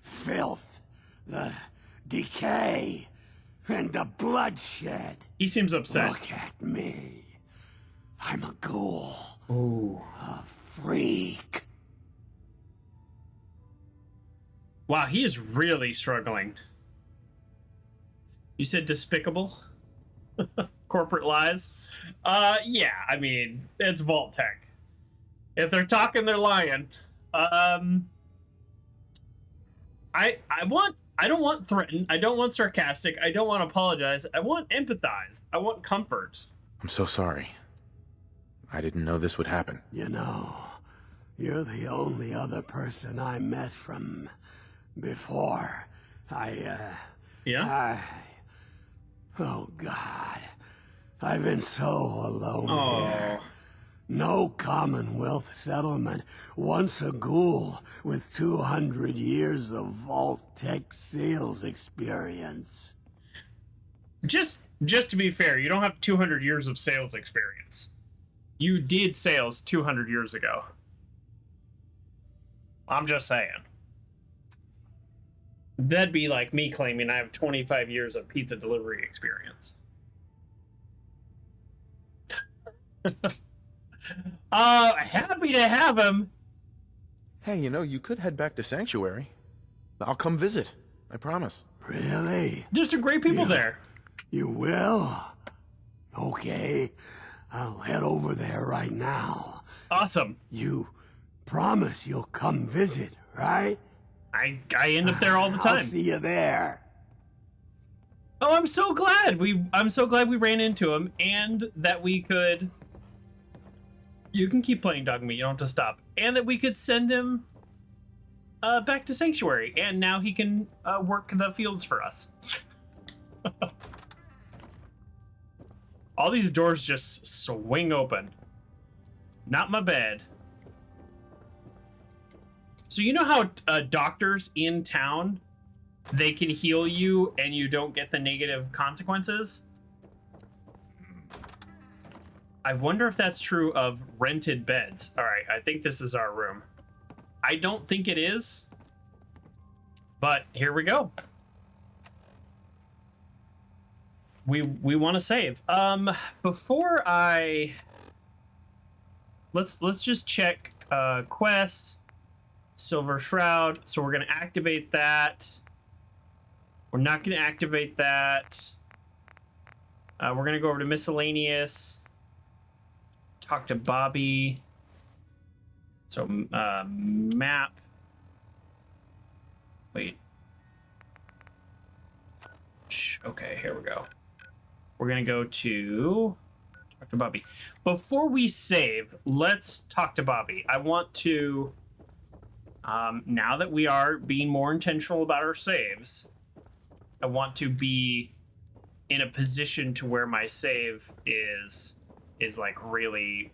filth, the decay, and the bloodshed. He seems upset. Look at me. I'm a ghoul. Ooh. A freak. Wow, he is really struggling. You said despicable? Corporate lies? Yeah, I mean, it's Vault-Tec. If they're talking, they're lying. I don't want threaten. I don't want sarcastic. I don't want apologize. I want empathize. I want comfort. I'm so sorry. I didn't know this would happen. You know, you're the only other person I met from before. Yeah? Oh, God. I've been so alone here. No Commonwealth settlement. Once a ghoul with 200 years of Vault-Tec sales experience. Just to be fair, you don't have 200 years of sales experience. You did sales 200 years ago. I'm just saying. That'd be like me claiming I have 25 years of pizza delivery experience. Happy to have him. Hey, you know, you could head back to Sanctuary. I'll come visit. I promise. Really? There's some great people there. You will? Okay. I'll head over there right now. Awesome. You promise you'll come visit, right? I end up there all the time. I'll see you there. Oh, I'm so glad we ran into him and that we could. You can keep playing Dog Meat, you don't have to stop. And that we could send him back to Sanctuary, and now he can work the fields for us. All these doors just swing open. Not my bed. So you know how doctors in town, they can heal you and you don't get the negative consequences? I wonder if that's true of rented beds. All right, I think this is our room. I don't think it is, but here we go. We want to save. Before I let's just check quests. Silver Shroud. So we're gonna activate that. We're not gonna activate that. We're gonna go over to miscellaneous. Talk to Bobbi. So map. Wait. Okay, here we go. We're gonna go to talk to Bobbi. Before we save, let's talk to Bobbi. I want to now that we are being more intentional about our saves, I want to be in a position to where my save is like really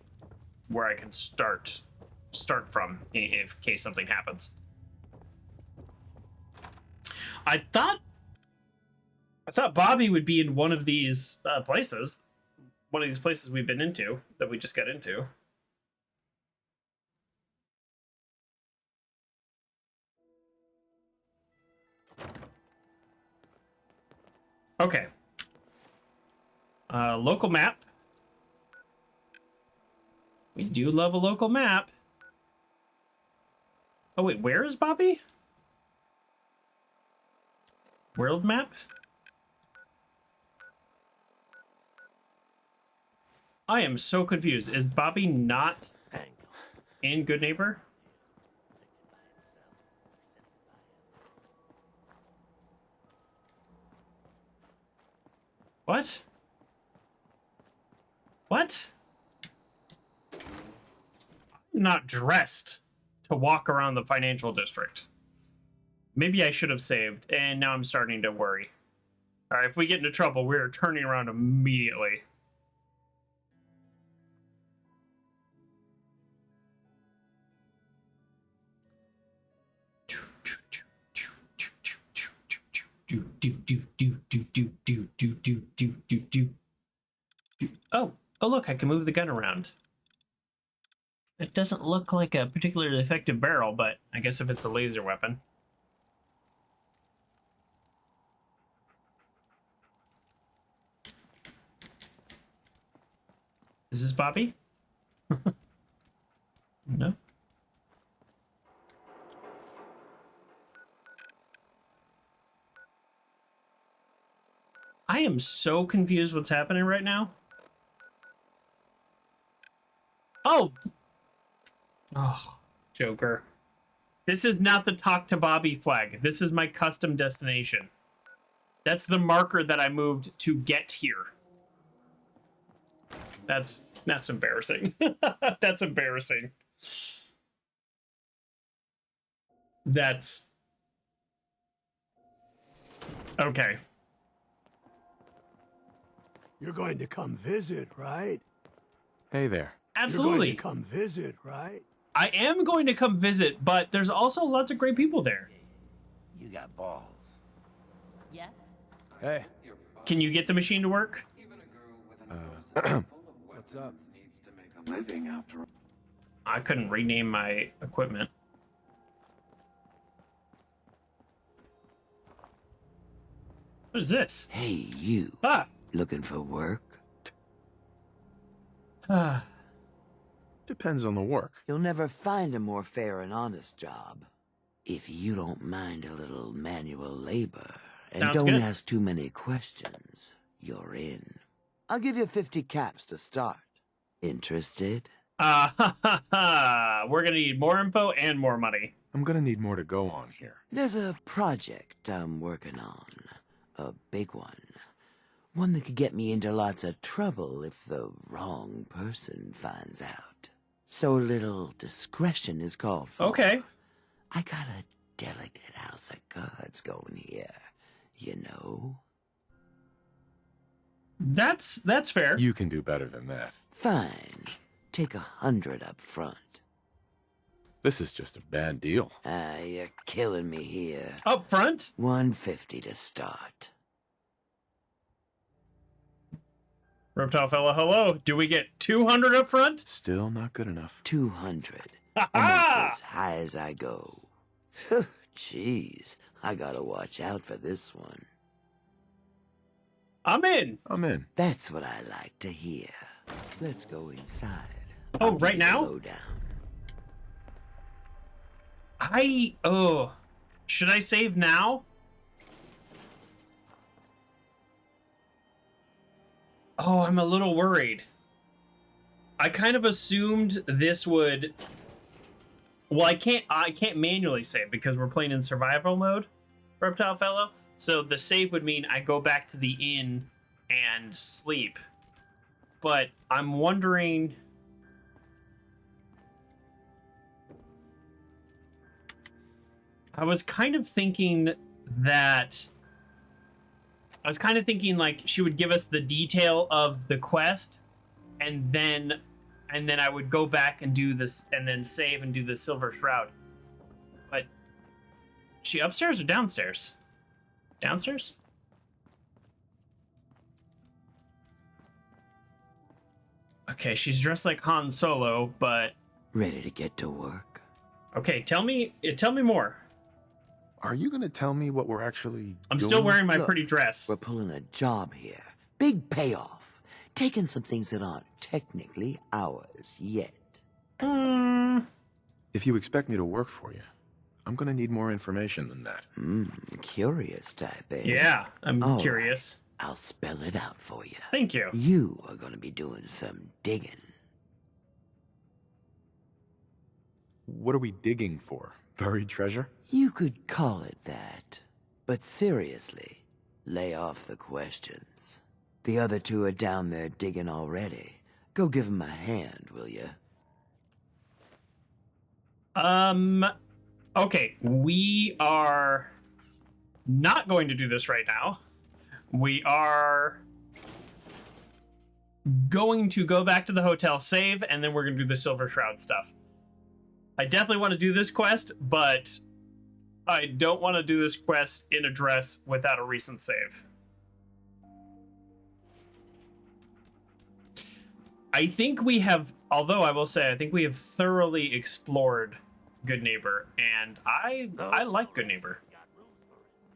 where I can start from in case something happens. I thought Bobbi would be in one of these places. One of these places we've been into that we just got into. Okay. Local map. We do love a local map. Oh wait, where is Bobby? World map? I am so confused. Is Bobby not in Goodneighbor? What? What? I'm not dressed to walk around the financial district. Maybe I should have saved, and now I'm starting to worry. All right, if we get into trouble, we're turning around immediately. Oh, look, I can move the gun around. It doesn't look like a particularly effective barrel, but I guess if it's a laser weapon. Is this Bobby? No. I am so confused what's happening right now. Oh! Oh, Joker. This is not the talk to Bobby flag. This is my custom destination. That's the marker that I moved to get here. That's embarrassing. That's embarrassing. That's... Okay. You're going to come visit, right? Hey there. Absolutely. You're going to come visit, right? I am going to come visit, but there's also lots of great people there. You got balls. Yes? Hey. Can you get the machine to work? What's up? Living after I couldn't rename my equipment. What is this? Hey, you. Ah! Looking for work? Depends on the work. You'll never find a more fair and honest job. If you don't mind a little manual labor, and Sounds don't good. ask too many questions, you're in. I'll give you 50 caps to start. Interested? We're gonna need more info and more money. I'm gonna need more to go on here. There's a project I'm working on. A big one. One that could get me into lots of trouble if the wrong person finds out. So a little discretion is called for. Okay. I got a delicate house of cards going here, you know? That's fair. You can do better than that. Fine. Take 100 up front. This is just a bad deal. You're killing me here. Up front? 150 to start. Reptile fella, hello. Do we get 200 up front? Still not good enough. 200. And that's as high as I go. Jeez, I gotta watch out for this one. I'm in. I'm in. That's what I like to hear. Let's go inside. Oh, right now? Lowdown. Should I save now? Oh, I'm a little worried. I kind of assumed this would... Well, I can't manually save because we're playing in survival mode, Reptile Fellow. So the save would mean I go back to the inn and sleep. But I'm wondering... I was kind of thinking like she would give us the detail of the quest and then I would go back and do this and then save and do the Silver Shroud. But she upstairs or downstairs? Downstairs? Okay, she's dressed like Han Solo, but ready to get to work. Okay, tell me more. Are you gonna tell me what we're actually I'm doing? still wearing my Look, pretty dress. We're pulling a job here. Big payoff. Taking some things that aren't technically ours yet. If you expect me to work for you, I'm gonna need more information than that. Curious type, eh? Yeah, I'm All curious. right, I'll spell it out for you. Thank you. You are gonna be doing some digging. What are we digging for? Buried treasure? You could call it that. But seriously, lay off the questions. The other two are down there digging already. Go give them a hand, will you? Okay, we are not going to do this right now. We are going to go back to the hotel, save, and then we're going to do the Silver Shroud stuff. I definitely want to do this quest, but I don't want to do this quest in a dress without a recent save. I think we have, although I will say, I think we have thoroughly explored Goodneighbor, and I like Goodneighbor.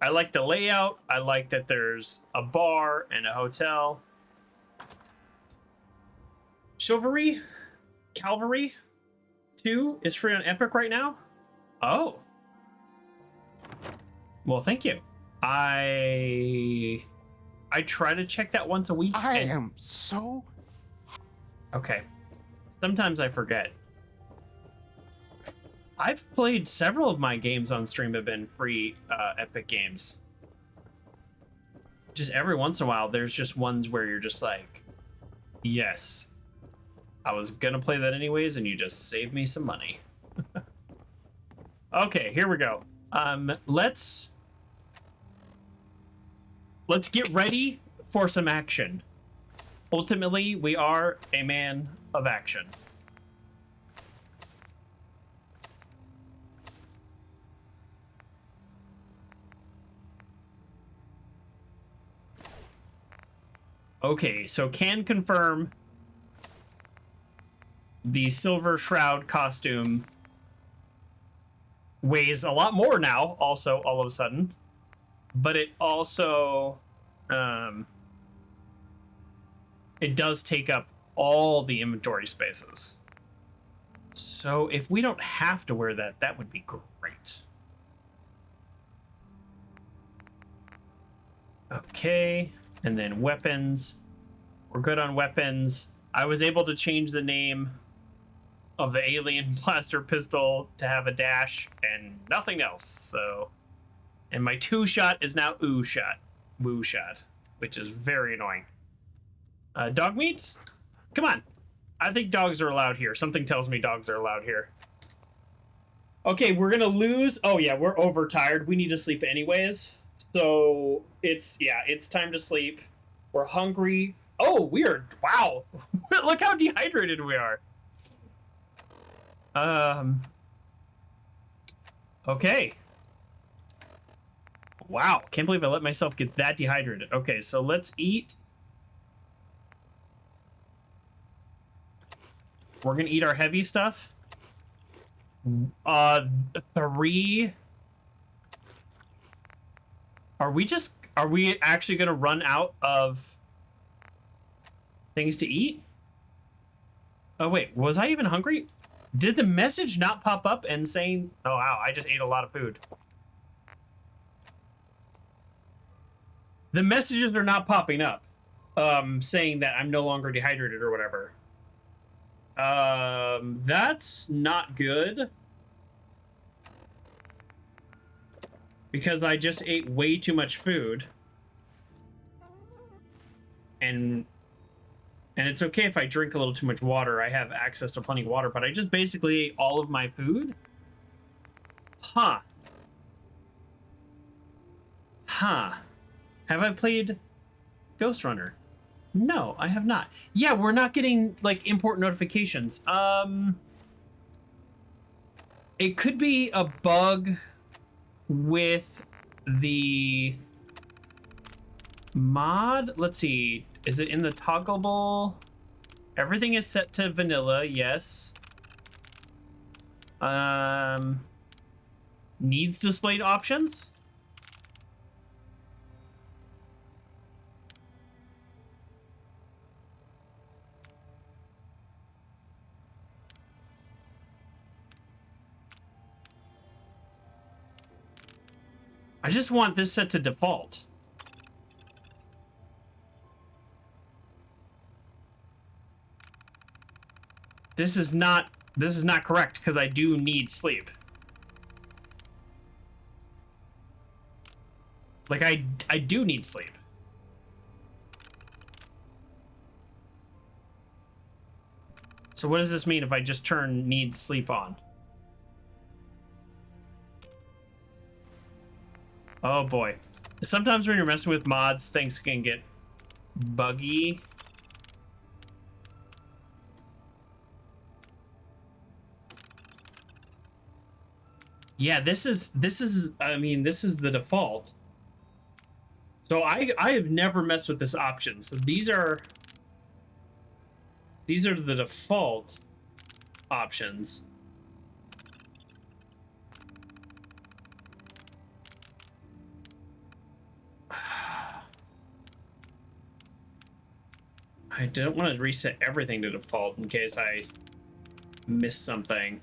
I like the layout. I like that there's a bar and a hotel. Chivalry? Calvary 2 is free on Epic right now? Oh. Well, thank you. I try to check that once a week. I am so... Okay. Sometimes I forget. I've played several of my games on stream have been free Epic games. Just every once in a while, there's just ones where you're just like, yes, I was gonna play that anyways, and you just saved me some money. Okay, here we go. Let's get ready for some action. Ultimately, we are a man of action. Okay, so can confirm the Silver Shroud costume weighs a lot more now, also, all of a sudden. But it also, it does take up all the inventory spaces. So if we don't have to wear that, that would be great. Okay, and then weapons. We're good on weapons. I was able to change the name of the alien blaster pistol to have a dash and nothing else. So, and my 2-shot is now ooh shot, woo shot, which is very annoying. Dog meat? Come on. I think dogs are allowed here. Something tells me dogs are allowed here. Okay, we're gonna lose. Oh yeah, we're overtired. We need to sleep anyways. So it's time to sleep. We're hungry. Oh, weird. Wow. Look how dehydrated we are. Okay. Wow. Can't believe I let myself get that dehydrated. Okay, so let's eat. We're gonna eat our heavy stuff. 3. Are we actually gonna run out of things to eat? Oh wait, was I even hungry? Did the message not pop up and saying, oh wow, I just ate a lot of food. The messages are not popping up, saying that I'm no longer dehydrated or whatever. That's not good. Because I just ate way too much food. And it's okay if I drink a little too much water. I have access to plenty of water, but I just basically ate all of my food? Huh. Huh. Have I played Ghost Runner? No, I have not. Yeah, we're not getting, like, important notifications. It could be a bug with the mod. Let's see. Is it in the toggleable? Everything is set to vanilla, yes. Needs displayed options? I just want this set to default. This is not correct because I do need sleep. Like I do need sleep. So what does this mean if I just turn need sleep on? Oh boy. Sometimes when you're messing with mods, things can get buggy. Yeah, this is I mean, this is the default. So I have never messed with this option. So these are the default options. I don't want to reset everything to default in case I miss something.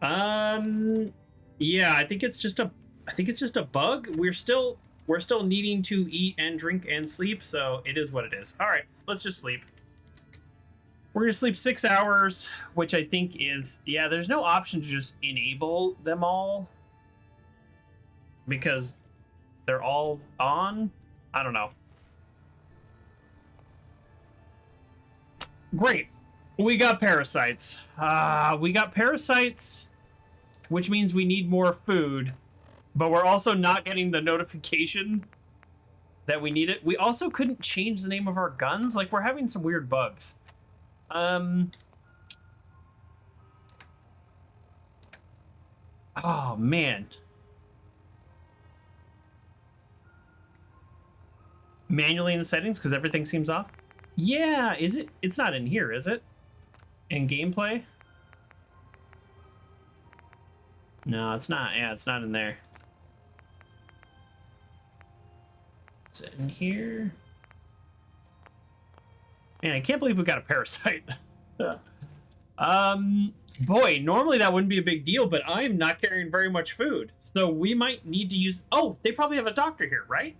Yeah, I think it's just a bug. We're still needing to eat and drink and sleep, so it is what it is. All right, let's just sleep. We're gonna sleep 6 hours, which I think is, yeah, there's no option to just enable them all because they're all on. I don't know. Great. We got parasites. Which means we need more food, but we're also not getting the notification that we need it. We also couldn't change the name of our guns. Like, we're having some weird bugs. Oh, man. Manually in the settings because everything seems off? Yeah, is it? It's not in here, is it? In gameplay? No, it's not. Yeah, it's not in there. Is it in here? Man, I can't believe we got a parasite. Boy, normally that wouldn't be a big deal, but I'm not carrying very much food. So we might need to use... Oh, they probably have a doctor here, right?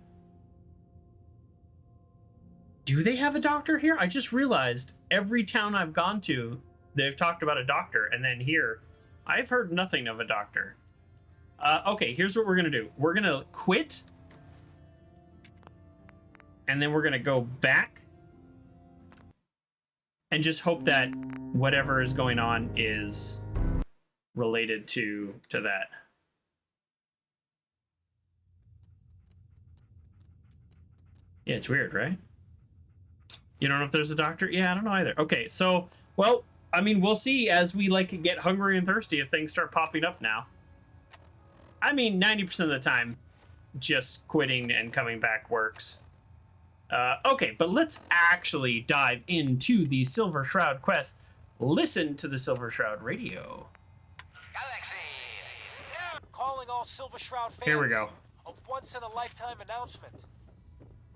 Do they have a doctor here? I just realized every town I've gone to, they've talked about a doctor, and then here, I've heard nothing of a doctor. Okay, here's what we're gonna do. We're gonna quit, and then we're gonna go back, and just hope that whatever is going on is related to that. Yeah, it's weird, right? You don't know if there's a doctor? Yeah, I don't know either. Okay, so, well, I mean, we'll see as we, like, get hungry and thirsty if things start popping up now. I mean, 90% of the time, just quitting and coming back works. Okay, but let's actually dive into the Silver Shroud quest. Listen to the Silver Shroud radio. Galaxy! Calling all Silver Shroud fans. Here we go. A once-in-a-lifetime announcement.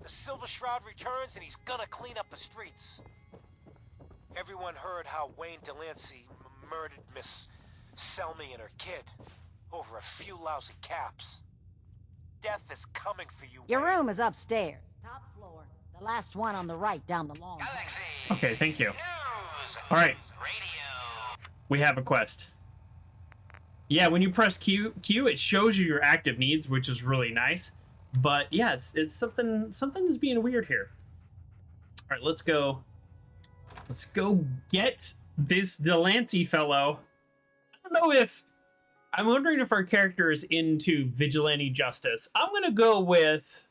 The Silver Shroud returns and he's gonna clean up the streets. Everyone heard how Wayne Delancy murdered Miss Selmy and her kid over a few lousy caps. Death is coming for you, Your Wayne. room is upstairs, top floor. The last one on the right down the long Galaxy. Okay, thank you. All right. We have a quest. Yeah, when you press Q, it shows you your active needs, which is really nice. But yeah, it's something is being weird here. All right, let's go. Let's go get this Delancy fellow. I don't know if... I'm wondering if our character is into vigilante justice. I'm gonna go with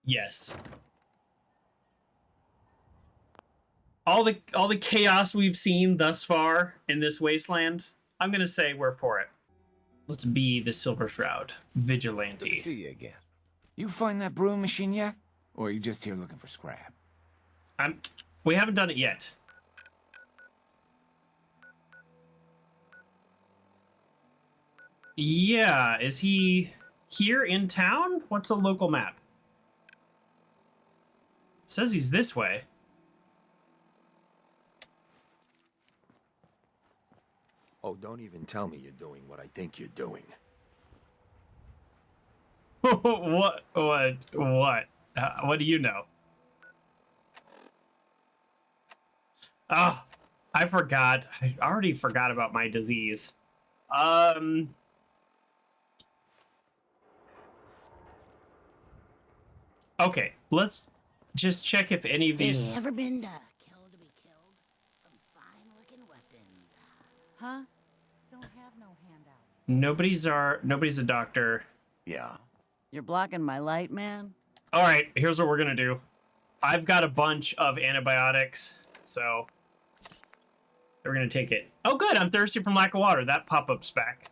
yes. All the chaos we've seen thus far in this wasteland, I'm gonna say we're for it. Let's be the Silver Shroud vigilante. Good to see you again. You find that brewing machine yet? Or are you just here looking for scrap? We haven't done it yet. Yeah, is he here in town? What's a local map? It says he's this way. Oh, don't even tell me you're doing what I think you're doing. What? What do you know? Oh, I forgot. I already forgot about my disease. Okay, let's just check if any of these... Ever been killed to be killed? Some fine-looking weapons. Huh? Don't have no handouts. Nobody's a doctor. Yeah. You're blocking my light, man? All right, here's what we're gonna do. I've got a bunch of antibiotics, so we're gonna take it. Oh, good. I'm thirsty from lack of water. That pop-up's back.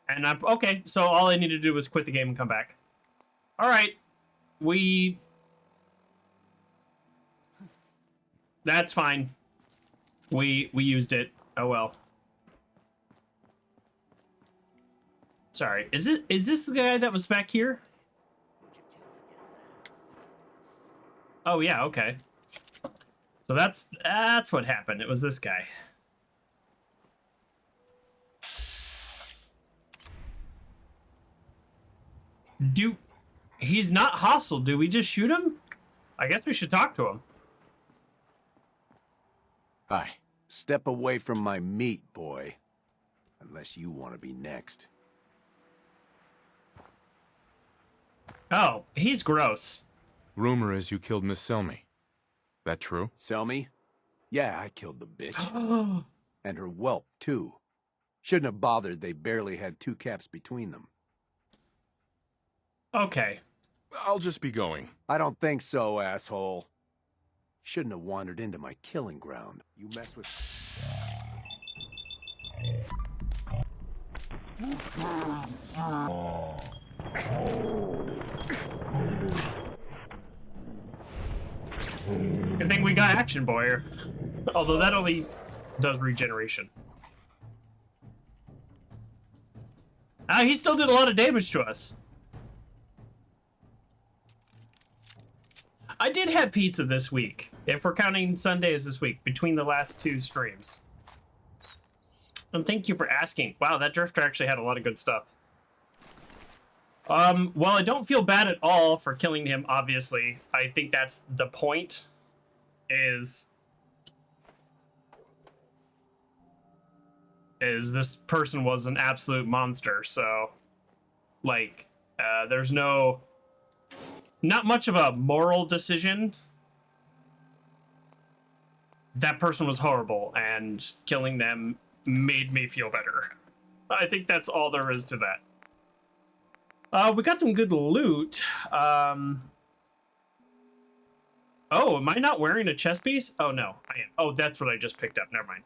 And I'm okay. So all I need to do is quit the game and come back. All right, That's fine. We used it. Oh well. Sorry. Is this the guy that was back here? Oh yeah, okay. So that's what happened. It was this guy. He's not hostile. Do we just shoot him? I guess we should talk to him. Hi. Step away from my meat, boy. Unless you want to be next. Oh, he's gross. Rumor is you killed Miss Selmy. That true? Selmy? Yeah, I killed the bitch. And her whelp, too. Shouldn't have bothered, they barely had 2 caps between them. Okay. I'll just be going. I don't think so, asshole. Shouldn't have wandered into my killing ground. You mess with... I think we got Action Boy here. Although that only does regeneration. He still did a lot of damage to us. I did have pizza this week, if we're counting Sundays this week, between the last 2 streams. And thank you for asking. Wow, that Drifter actually had a lot of good stuff. Well, I don't feel bad at all for killing him, obviously. I think that's the point, is this person was an absolute monster, so, like, there's not much of a moral decision. That person was horrible, and killing them made me feel better. I think that's all there is to that. We got some good loot. Oh, am I not wearing a chest piece? Oh, no, I am. Oh, that's what I just picked up. Never mind.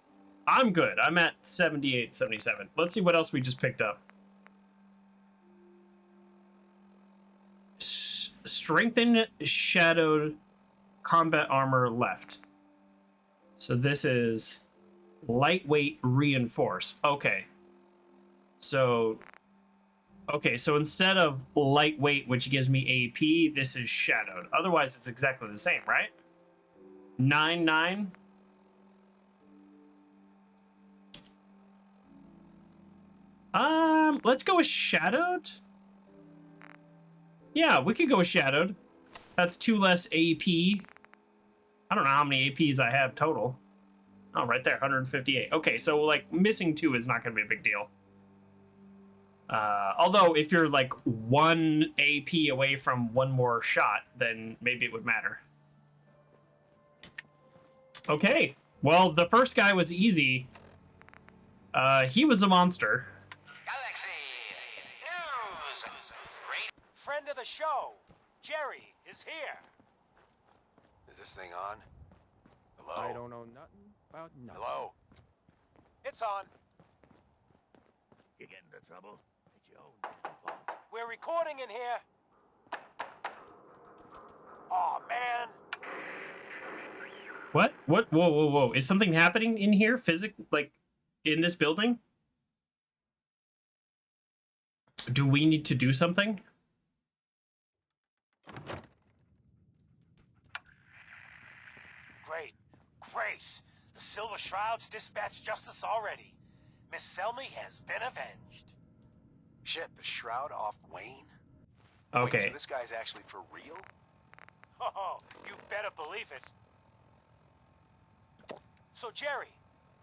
I'm good. I'm at 78, 77. Let's see what else we just picked up. Strengthened shadowed combat armor left. So this is lightweight reinforce. Okay. So instead of lightweight, which gives me AP, this is shadowed. Otherwise, it's exactly the same, right? 9-9. Let's go with shadowed. Yeah, we could go with shadowed. That's 2 less AP. I don't know how many APs I have total. Oh, right there, 158. Okay, so like missing 2 is not going to be a big deal. Although if you're like 1 AP away from 1 more shot, then maybe it would matter. Okay, well, the first guy was easy. He was a monster. Friend of the show, Jerry, is here. Is this thing on? Hello? I don't know nothing about nothing. Hello? It's on. You get into trouble? It's your own damn fault. We're recording in here. Aw, man. What? What? Whoa, whoa, whoa. Is something happening in here? Like, in this building? Do we need to do something? Great. The Silver Shroud's dispatched justice already. Miss Selmy has been avenged. Shit, the Shroud off Wayne? Okay. Wait, so this guy's actually for real? Oh, you better believe it. So, Jerry,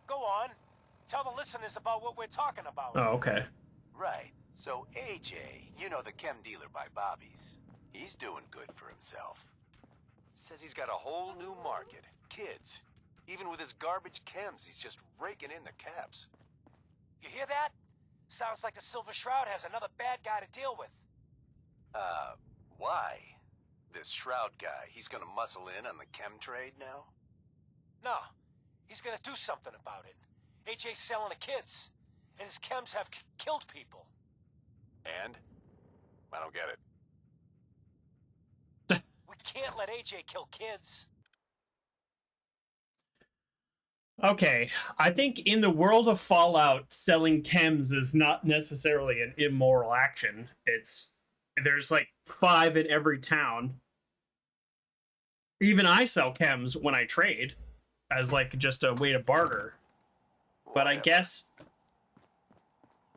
go on. Tell the listeners about what we're talking about. Oh, okay. Right. So AJ, you know the chem dealer by Bobby's. He's doing good for himself. Says he's got a whole new market. Kids. Even with his garbage chems, he's just raking in the caps. You hear that? Sounds like the Silver Shroud has another bad guy to deal with. Why? This Shroud guy, he's gonna muscle in on the chem trade now? No, he's gonna do something about it. AJ's selling the kids, and his chems have killed people. And? I don't get it. We can't let AJ kill kids. Okay, I think in the world of Fallout, selling chems is not necessarily an immoral action. There's like 5 in every town. Even I sell chems when I trade, as like just a way to barter. But I guess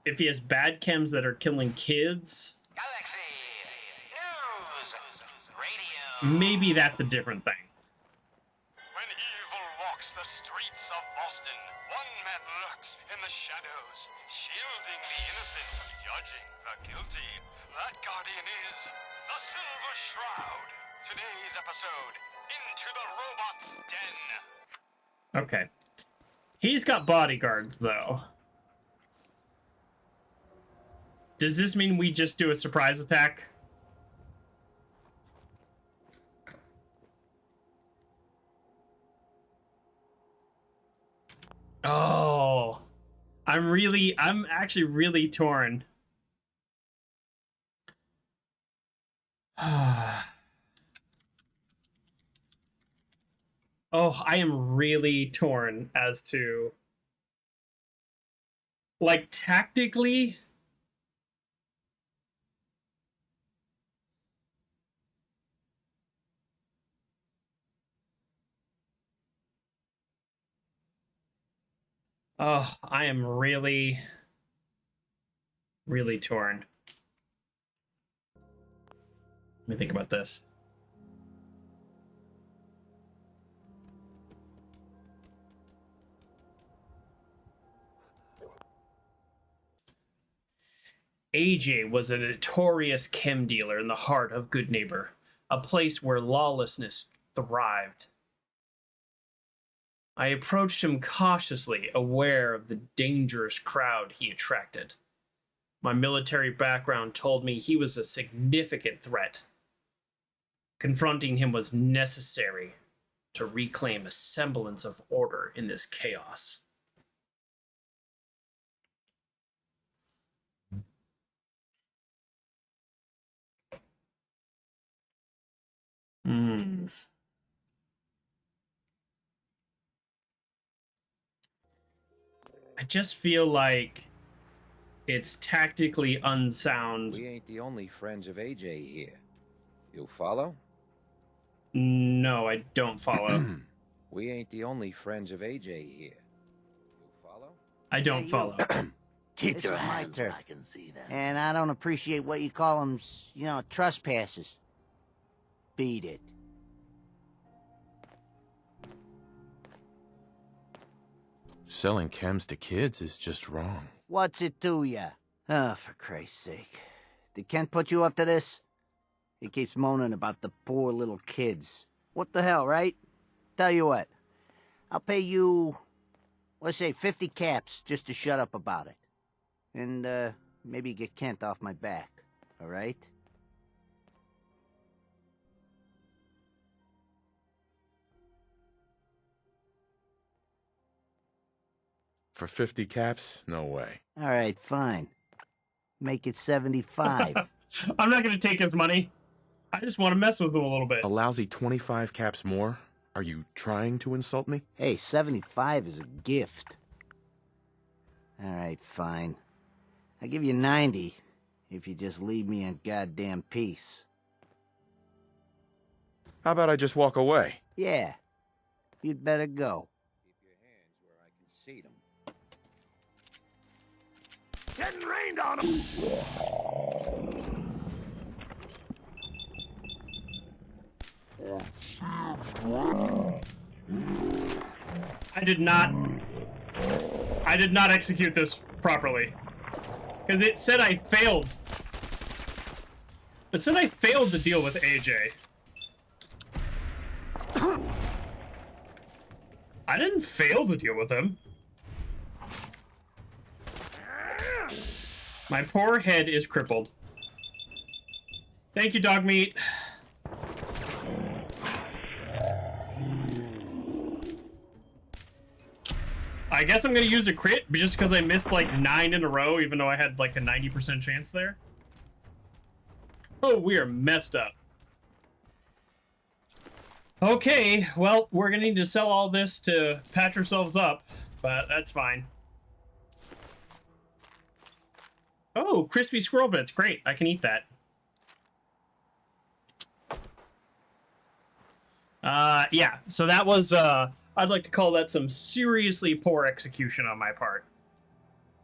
if he has bad chems that are killing kids, maybe that's a different thing. When evil walks the streets of Boston, one man lurks in the shadows, shielding the innocent, judging the guilty. That guardian is the Silver Shroud. Today's episode, Into the Robot's Den. Okay. He's got bodyguards, though. Does this mean we just do a surprise attack? Oh, I'm actually really torn. Oh, I am really torn as to, like, tactically. Oh, I am really, really torn. Let me think about this. AJ was a notorious chem dealer in the heart of Goodneighbor, a place where lawlessness thrived. I approached him cautiously, aware of the dangerous crowd he attracted. My military background told me he was a significant threat. Confronting him was necessary to reclaim a semblance of order in this chaos. I just feel like it's tactically unsound. We ain't the only friends of AJ here. You follow? No, I don't follow. We ain't the only friends of AJ here. You follow? I don't follow. Keep This your is my hands where turf. I can see them. And I don't appreciate what you call them, trespasses. Beat it. Selling chems to kids is just wrong. What's it to ya? Oh, for Christ's sake. Did Kent put you up to this? He keeps moaning about the poor little kids. What the hell, right? Tell you what. I'll pay you, let's say 50 caps just to shut up about it. And, maybe get Kent off my back. All right? For 50 caps? No way. All right, fine. Make it 75. I'm not going to take his money. I just want to mess with him a little bit. A lousy 25 caps more? Are you trying to insult me? Hey, 75 is a gift. All right, fine. I'll give you 90 if you just leave me in goddamn peace. How about I just walk away? Yeah. You'd better go. See them. Getting rained on them! I did not execute this properly. Because it said I failed. It said I failed to deal with AJ. I didn't fail to deal with him. My poor head is crippled. Thank you, dog meat. I guess I'm gonna use a crit just because I missed like 9 in a row, even though I had like a 90% chance there. Oh, we are messed up. Okay, well, we're gonna need to sell all this to patch ourselves up, but that's fine. Oh, crispy squirrel bits. Great, I can eat that. Yeah, so that was, I'd like to call that some seriously poor execution on my part.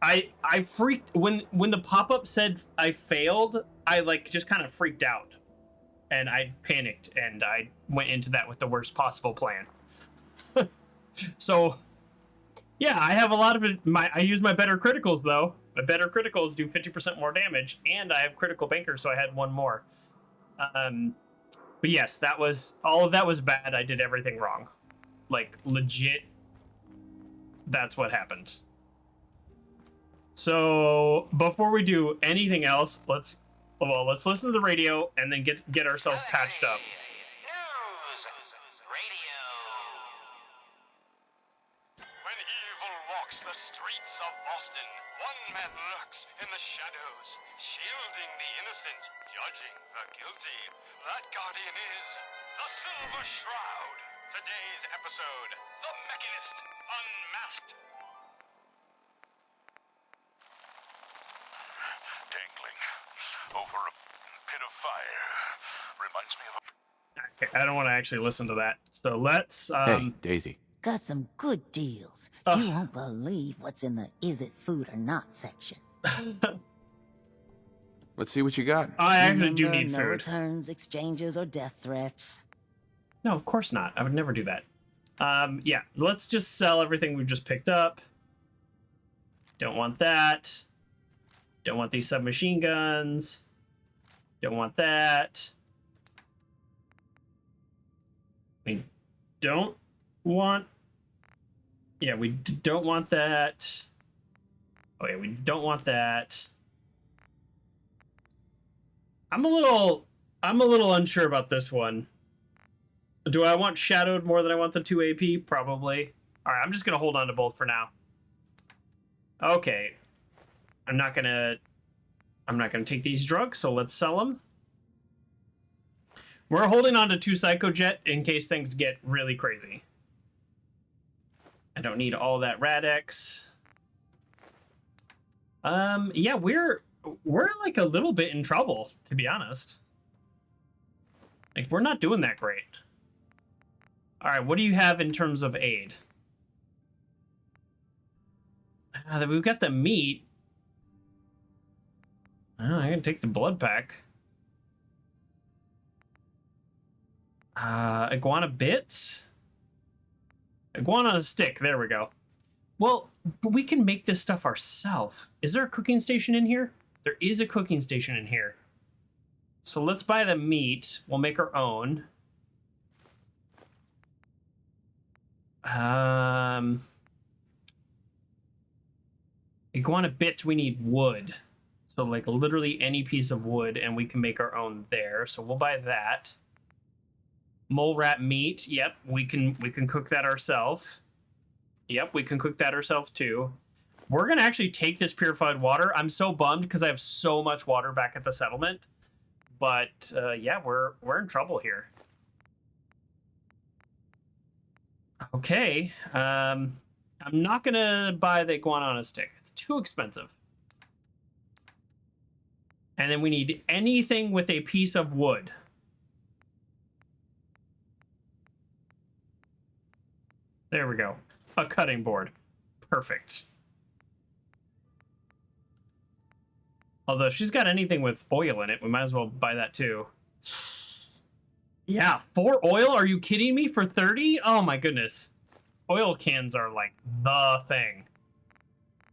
I freaked, when the pop-up said I failed, I, like, just kind of freaked out. And I panicked, and I went into that with the worst possible plan. So, yeah, I have a lot of it. I use my better criticals, though. My better criticals do 50% more damage, and I have critical banker, so I had one more. But yes, that was, all of that was bad. I did everything wrong. Like, legit, that's what happened. So, before we do anything else, let's listen to the radio and then get ourselves patched up. When evil walks the streets of Boston, one man lurks in the shadows, shielding the innocent, judging the guilty. That guardian is the Silver Shroud. Today's episode, The Mechanist Unmasked. Dangling over a pit of fire reminds me of a... Okay, I don't want to actually listen to that. So let's, Hey, Daisy. Got some good deals. You won't believe what's in the is it food or not section. Let's see what you got. I actually do Remember, need no food. returns, exchanges, or death threats. No, of course not. I would never do that. Yeah, let's just sell everything we just picked up. Don't want that. Don't want these submachine guns. Don't want that. We don't want... Yeah, we don't want that. Oh yeah, we don't want that. I'm a little unsure about this one. Do I want shadowed more than I want the 2 AP? Probably. All right, I'm just gonna hold on to both for now. Okay. I'm not gonna take these drugs, so let's sell them. We're holding on to 2 Psychojet in case things get really crazy. I don't need all that Radex. Yeah, we're like a little bit in trouble, to be honest. Like, we're not doing that great. All right, what do you have in terms of aid? We've got the meat. Oh, I can take the blood pack. Iguana bits? Iguana on a stick, there we go. Well, but we can make this stuff ourselves. Is there a cooking station in here? There is a cooking station in here. So let's buy the meat. We'll make our own. Iguana bits, we need wood. So like literally any piece of wood, and we can make our own there. So we'll buy that. Mole rat meat, yep, we can cook that ourselves. Yep, we can cook that ourselves too. We're gonna actually take this purified water. I'm so bummed because I have so much water back at the settlement. But yeah, we're in trouble here. Okay, I'm not gonna buy the iguana on a stick. It's too expensive. And then we need anything with a piece of wood. There we go. A cutting board. Perfect. Although if she's got anything with oil in it, we might as well buy that too. Yeah, 4 oil? Are you kidding me? For 30? Oh my goodness. Oil cans are like the thing.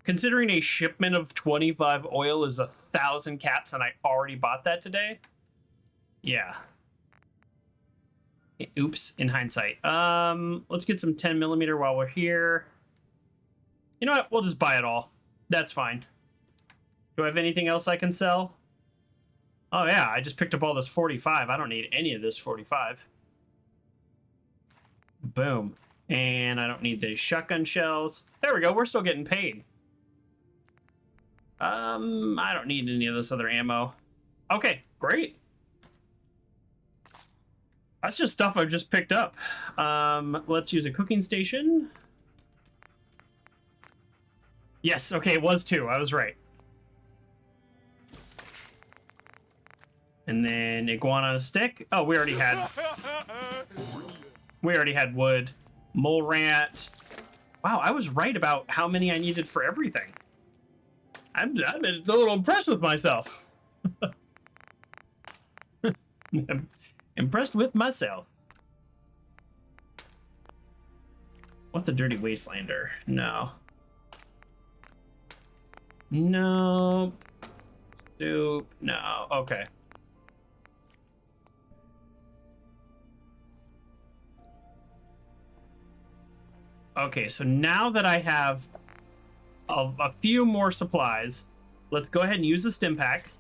Considering a shipment of 25 oil is 1,000 caps and I already bought that today. Yeah. Oops, in hindsight. Let's get some 10mm while we're here. You know what? We'll just buy it all. That's fine. Do I have anything else I can sell? Oh yeah, I just picked up all this 45. I don't need any of this 45. Boom. And I don't need the shotgun shells. There we go, we're still getting paid. I don't need any of this other ammo. Okay, great. That's just stuff I've just picked up. Let's use a cooking station. Yes, okay, it was 2. I was right. And then iguana stick. Oh, we already had wood. Mole rat. Wow, I was right about how many I needed for everything. I'm a little impressed with myself. I'm impressed with myself. What's a dirty wastelander? No. No. Soup. No. Okay. Okay, so now that I have a few more supplies, let's go ahead and use the stim pack.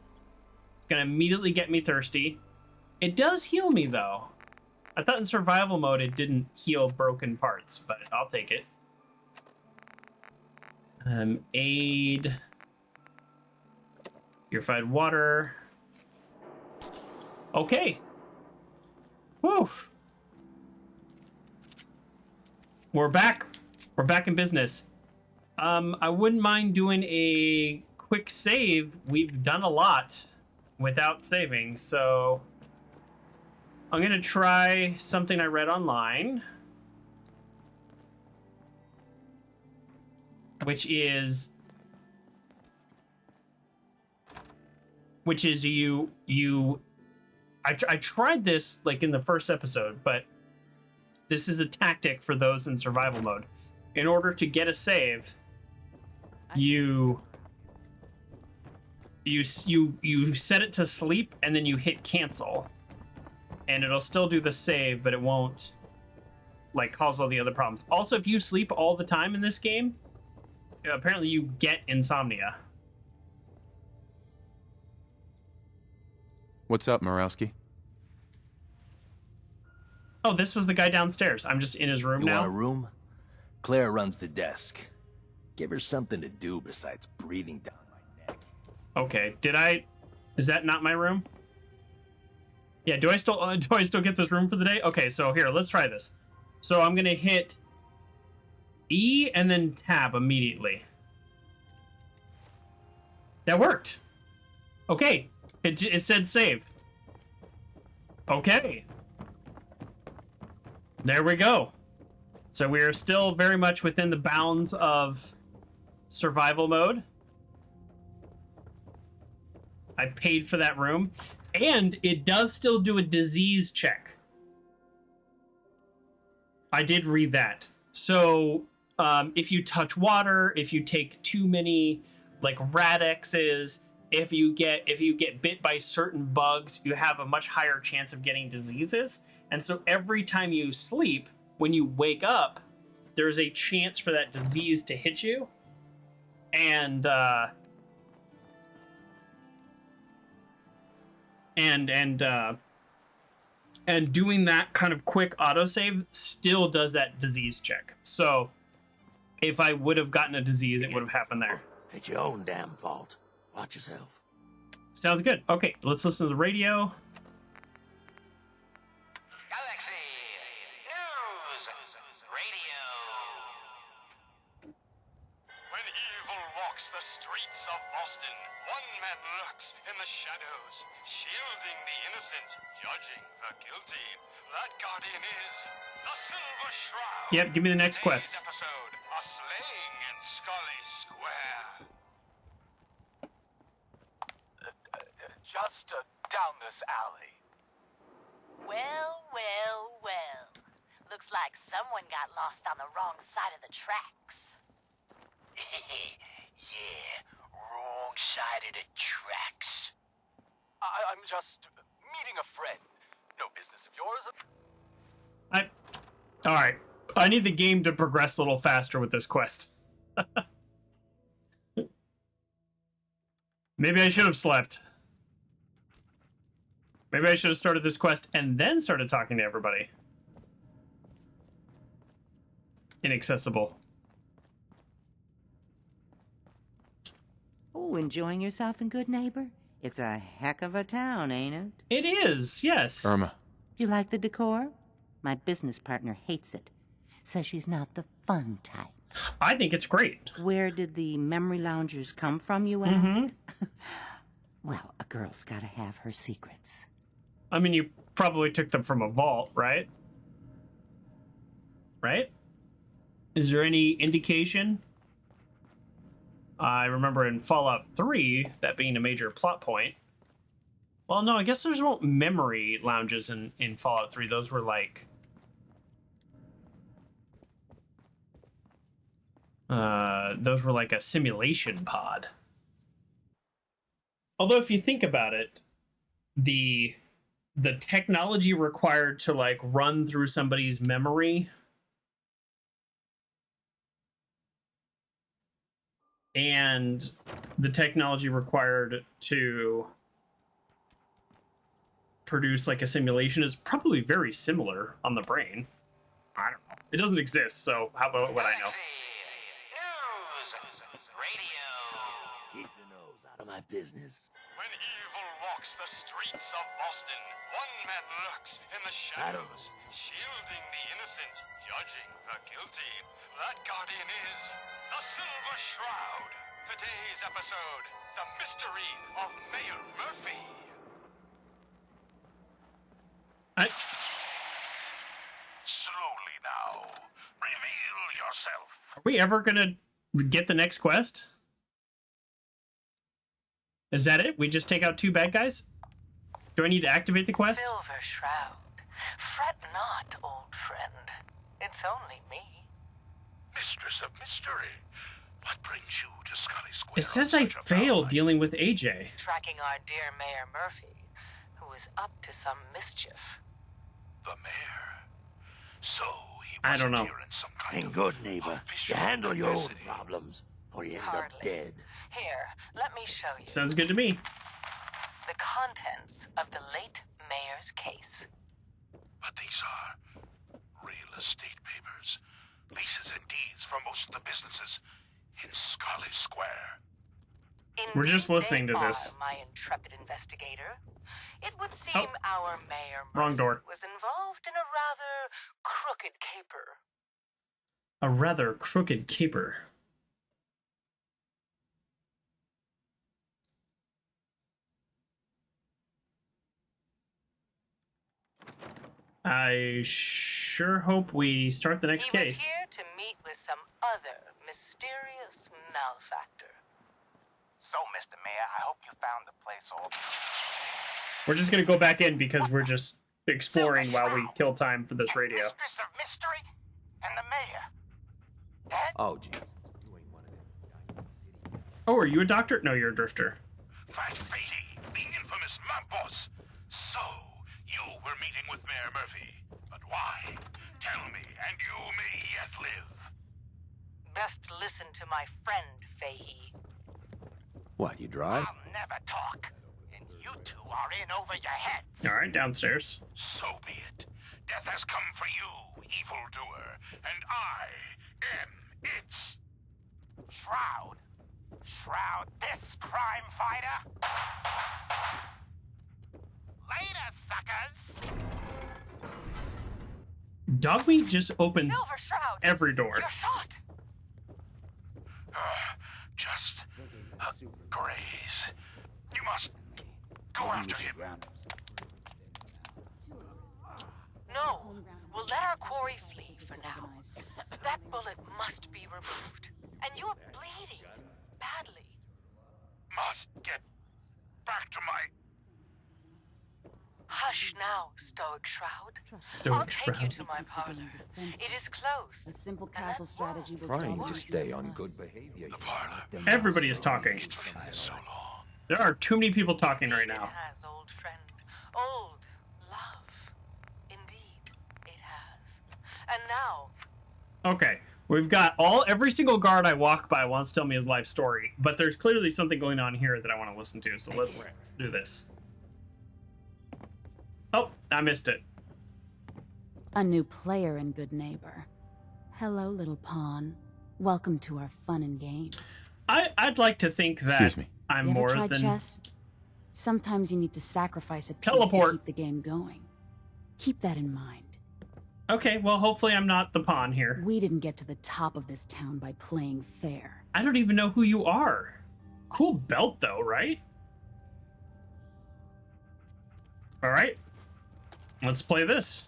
It's gonna immediately get me thirsty. It does heal me though. I thought in survival mode it didn't heal broken parts, but I'll take it. Aid. Purified water. Okay. Whew. We're back. We're back in business. I wouldn't mind doing a quick save. We've done a lot without saving, so I'm gonna try something I read online, which is I tried this like in the first episode, but this is a tactic for those in survival mode. In order to get a save, you set it to sleep and then you hit cancel, and it'll still do the save, but it won't like cause all the other problems. Also, if you sleep all the time in this game, apparently you get insomnia. What's up, Morowski? Oh, this was the guy downstairs. I'm just in his room now. You want a room? Claire runs the desk. Give her something to do besides breathing down my neck. Okay, is that not my room? Yeah, do I still get this room for the day? Okay, so here, let's try this. So I'm gonna hit E and then tab immediately. That worked. Okay, it said save. Okay. There we go. So we are still very much within the bounds of survival mode. I paid for that room. And it does still do a disease check. I did read that. So if you touch water, if you take too many like radexes, if you get bit by certain bugs, you have a much higher chance of getting diseases. And so every time you sleep, when you wake up, there's a chance for that disease to hit you. And doing that kind of quick autosave still does that disease check. So if I would have gotten a disease, it would have happened there. It's your own damn fault. Watch yourself. Sounds good. Okay, let's listen to the radio. When evil walks the streets of Boston, one man lurks in the shadows, shielding the innocent, judging the guilty. That guardian is the Silver Shroud. Yep, give me the next quest. Today's episode, a slaying in Scully Square. Just down this alley. Well, well, well. Looks like someone got lost on the wrong side of the tracks. Yeah, wrong side of the tracks. I'm just meeting a friend. No business of yours. All right. I need the game to progress a little faster with this quest. Maybe I should have slept. Maybe I should have started this quest and then started talking to everybody. Inaccessible. Oh, enjoying yourself in Goodneighbor? It's a heck of a town, ain't it? It is, yes. Irma. You like the decor? My business partner hates it. Says she's not the fun type. I think it's great. Where did the memory loungers come from, you ask? Well, a girl's gotta have her secrets. I mean, you probably took them from a vault, right? Right? Is there any indication? I remember in Fallout 3, that being a major plot point. Well, no, I guess there's no memory lounges in Fallout 3. Those were like... those were like a simulation pod. Although if you think about it, the technology required to like run through somebody's memory and the technology required to produce like a simulation is probably very similar on the brain. I don't know. It doesn't exist, so how about what I know? Keep your nose out of my business. When evil walks the streets of Boston, one man lurks in the shadows, shielding the innocent, judging the guilty. That guardian is the Silver Shroud. Today's episode, the mystery of Mayor Murphy. Slowly now. Reveal yourself. Are we ever gonna get the next quest? Is that it? We just take out 2 bad guys? Do I need to activate the quest? Silver Shroud. Fret not, old friend. It's only me. Mistress of mystery. What brings you to Scully Square? It says I failed dealing with AJ. Tracking our dear Mayor Murphy, who is up to some mischief. The mayor. So he I don't know. here in some kind And Goodneighbor, you handle your own problems, or you end up dead. Here, let me show you. Sounds good to me. The contents of the late mayor's case. But these are real estate papers. Leases and deeds for most of the businesses in Scully Square. We're just listening to this. My intrepid investigator. It would seem our mayor Wrong door. was involved in a rather crooked caper. A rather crooked caper. I sure hope we start the next He case. was here to meet with some other mysterious malefactor. So, Mr. Mayor, I hope you found the place all... We're just gonna go back in because we're just exploring while we kill time for this radio. Mistress of Mystery and the mayor. Dead? Oh, geez. Oh, are you a doctor? No, you're a drifter. That Fahey, the infamous mob boss. So, you were meeting with Mayor Murphy. But why? Tell me, and you may yet live. Best listen to my friend, Fahey. What, you dry? I'll never talk. And you two are in over your head. Alright, downstairs. So be it. Death has come for you, evildoer, and I am its... Shroud. Shroud this crime fighter. Later, suckers. Dogmeat just opens Silver Shroud. every door. You're shot. Just a graze. You must go after him. No, we'll let our quarry flee for now. That bullet must be removed. And you're bleeding badly. Must get back to my... Hush now, Stoic Shroud. Stoic I'll take you Shroud. to my parlor. It is close. A simple castle strategy will Trying draw to weakness stay to on us. good behavior. The parlor. Everybody is talking. There are too many people talking right Indeed now. It has, old friend. Old love. Indeed, it has. And now, Okay, we've got every single guard I walk by wants to tell me his life story, but there's clearly something going on here that I want to listen to, so let's do this. Oh, I missed it. A new player in Goodneighbor. Hello, little pawn. Welcome to our fun and games. I'd like to think that Excuse me. I'm You ever more tried than chess? Sometimes you need to sacrifice a piece Teleport. to keep the game going. Keep that in mind. Okay, well, hopefully I'm not the pawn here. We didn't get to the top of this town by playing fair. I don't even know who you are. Cool belt, though, right? All right. Let's play this.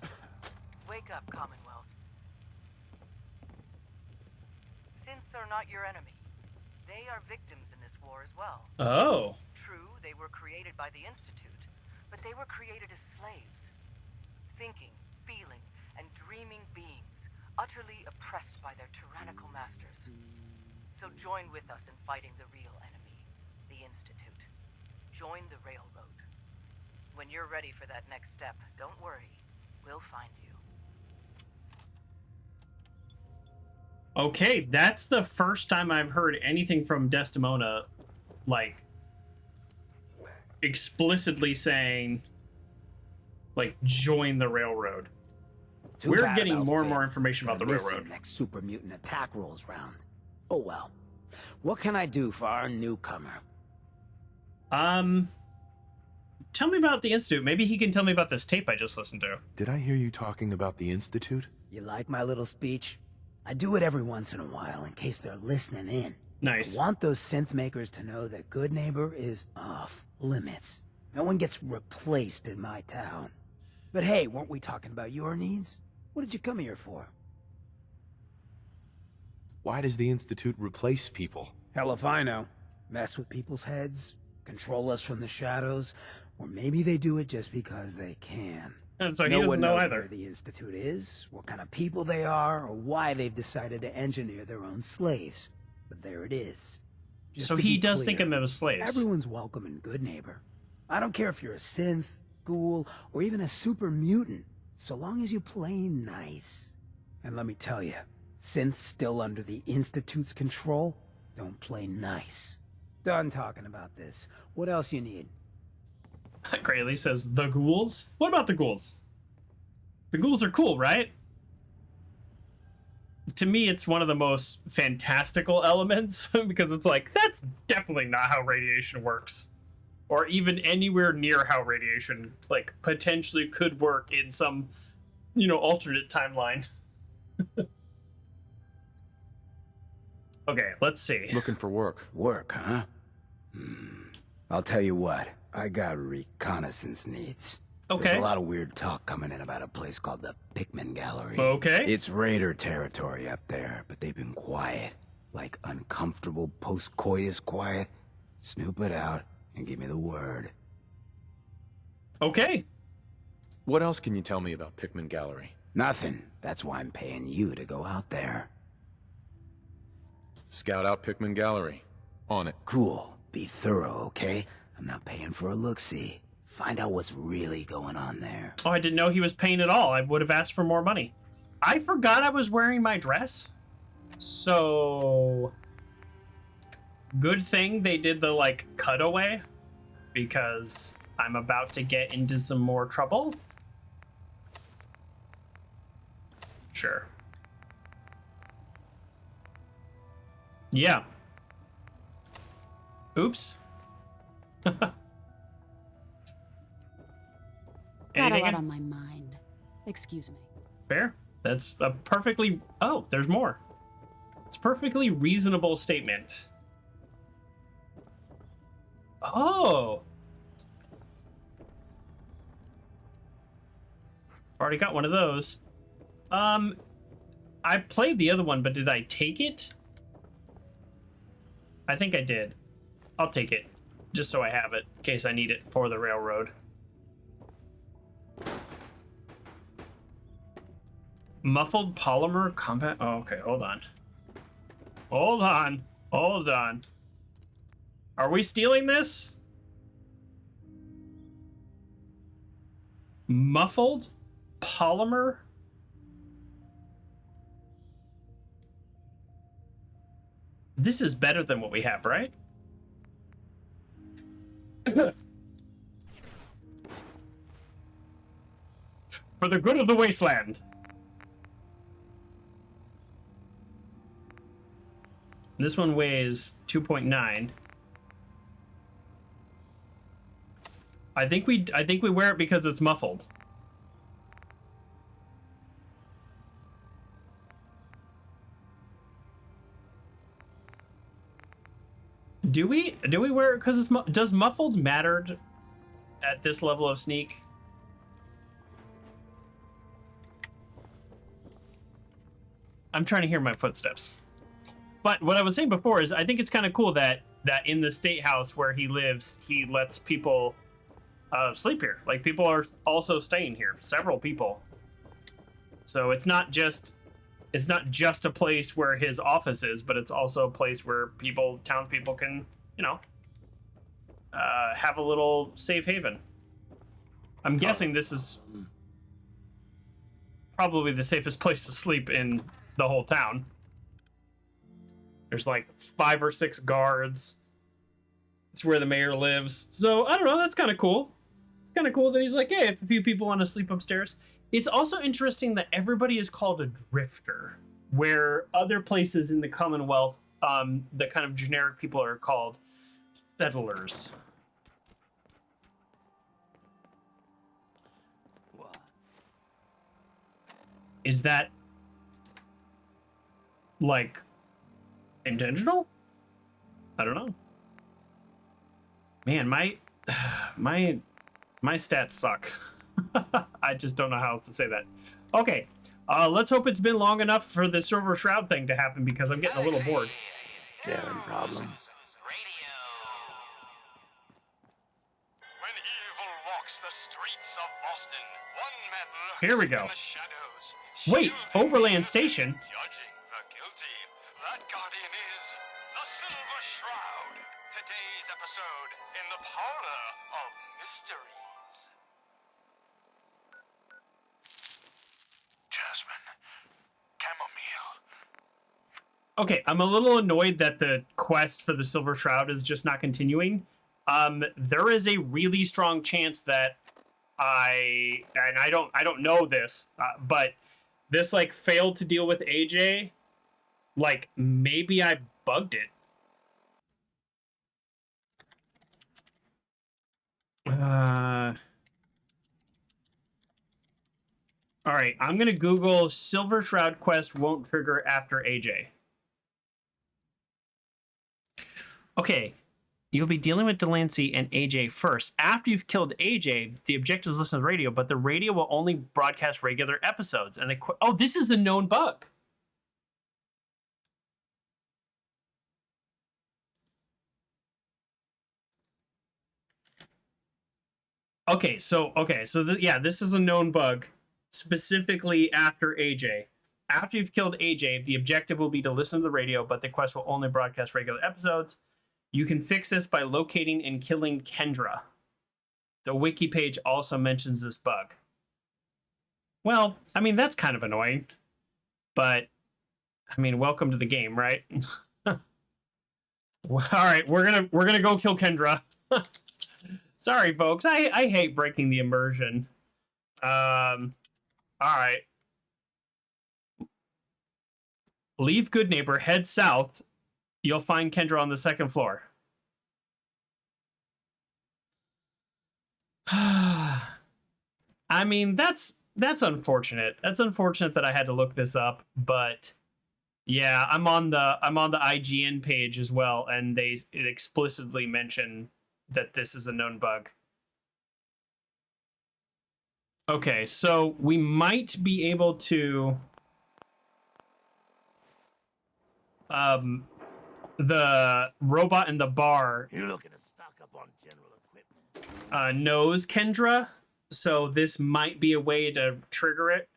wake up, Commonwealth. Since they're not your enemy, they are victims in this war as well. Oh. True, they were created by the Institute, but they were created as slaves. Thinking, feeling, and dreaming beings, utterly oppressed by their tyrannical masters. So join with us in fighting the real enemy, the Institute. Join the Railroad. When you're ready for that next step, don't worry. We'll find you. Okay, that's the first time I've heard anything from Desdemona, like, explicitly saying, like, join the Railroad. Too We're bad getting about more and Finn. more information about the Gonna miss him Railroad. next super mutant attack rolls round. Oh well. What can I do for our newcomer? Tell me about the Institute. Maybe he can tell me about this tape I just listened to. Did I hear you talking about the Institute? You like my little speech? I do it every once in a while in case they're listening in. Nice. I want those synth makers to know that Goodneighbor is off limits. No one gets replaced in my town. But hey, weren't we talking about your needs? What did you come here for? Why does the Institute replace people? Hell if I know. Mess with people's heads, control us from the shadows, or maybe they do it just because they can. And so he No doesn't one know knows either. where the Institute is, what kind of people they are, or why they've decided to engineer their own slaves. But there it is. Just So to he be does clear, think of them as slaves. Everyone's welcome in Goodneighbor. I don't care if you're a synth, ghoul, or even a super mutant, so long as you play nice. And let me tell you, synths still under the Institute's control don't play nice. Done talking about this. What else you need? Grayley says, the ghouls? What about the ghouls? The ghouls are cool, right? To me, it's one of the most fantastical elements, because it's like, that's definitely not how radiation works. Or even anywhere near how radiation, like, potentially could work in some, you know, alternate timeline. Okay, let's see. Looking for work. Work, huh? I'll tell you what, I got reconnaissance needs. Okay. There's a lot of weird talk coming in about a place called the Pikmin Gallery. Okay. It's raider territory up there, but they've been quiet. Like uncomfortable post-coitus quiet. Snoop it out and give me the word. Okay. What else can you tell me about Pikmin Gallery? Nothing. That's why I'm paying you to go out there. Scout out Pikmin Gallery. On it. Cool. Be thorough, okay? I'm not paying for a look-see. Find out what's really going on there. Oh, I didn't know he was paying at all. I would have asked for more money. I forgot I was wearing my dress. So... good thing they did the, like, cutaway. Because I'm about to get into some more trouble. Sure. Yeah. Oops. Got a Anything lot in- on my mind. Excuse me. Fair. That's a perfectly... oh, there's more. It's a perfectly reasonable statement. Oh! Already got one of those. I played the other one, but did I take it? I think I did. I'll take it. Just so I have it, in case I need it for the railroad. Muffled polymer combat. Oh, okay, hold on. Hold on. Hold on. Are we stealing this? Muffled polymer? This is better than what we have, right? For the good of the wasteland. This one weighs 2.9. I think we wear it because it's muffled. Do we wear it because it's does muffled matter at this level of sneak? I'm trying to hear my footsteps. But what I was saying before is I think it's kind of cool that in the state house where he lives, he lets people sleep here. Like, people are also staying here. Several people. So it's not just a place where his office is, but it's also a place where townspeople can, you know, have a little safe haven. I'm guessing this is probably the safest place to sleep in the whole town. There's like 5 or 6 guards. It's where the mayor lives. So, I don't know, that's kind of cool. It's kind of cool that he's like, hey, if a few people want to sleep upstairs. It's also interesting that everybody is called a drifter, where other places in the Commonwealth, the kind of generic people are called settlers. What? Is that, like, intentional? I don't know. Man, my stats suck. I just don't know how else to say that. Okay, let's hope it's been long enough for the Silver Shroud thing to happen, because I'm getting a little bored. Darren problem. When evil walks the streets of Boston, one man lurks Here we go. in the shadows. Wait, shielding Overland the Station? innocent, judging the guilty. That guardian is the Silver Shroud. Today's episode in the parlor of mysteries. Jasmine, chamomile. Okay, I'm a little annoyed that the quest for the Silver Shroud is just not continuing. There is a really strong chance that I don't know this, but this, like, failed to deal with AJ. Like, maybe I bugged it. All right, I'm gonna Google Silver Shroud quest won't trigger after AJ. Okay, you'll be dealing with Delancy and AJ first. After you've killed AJ, the objective is listen to the radio, but the radio will only broadcast regular episodes. And oh, this is a known bug. Okay, so yeah, this is a known bug, specifically after AJ. After you've killed AJ, the objective will be to listen to the radio, but the quest will only broadcast regular episodes. You can fix this by locating and killing Kendra. The wiki page also mentions this bug. Well, I mean, that's kind of annoying, but I mean, welcome to the game, right? All right, we're gonna go kill Kendra. Sorry, folks. I hate breaking the immersion. All right. Leave Goodneighbor, head south. You'll find Kendra on the 2nd floor. I mean, that's unfortunate. That's unfortunate that I had to look this up, but yeah, I'm on the IGN page as well, and it explicitly mention that this is a known bug. Okay, so we might be able to the robot in the bar. You're looking to stock up on general equipment. Knows Kendra, so this might be a way to trigger it.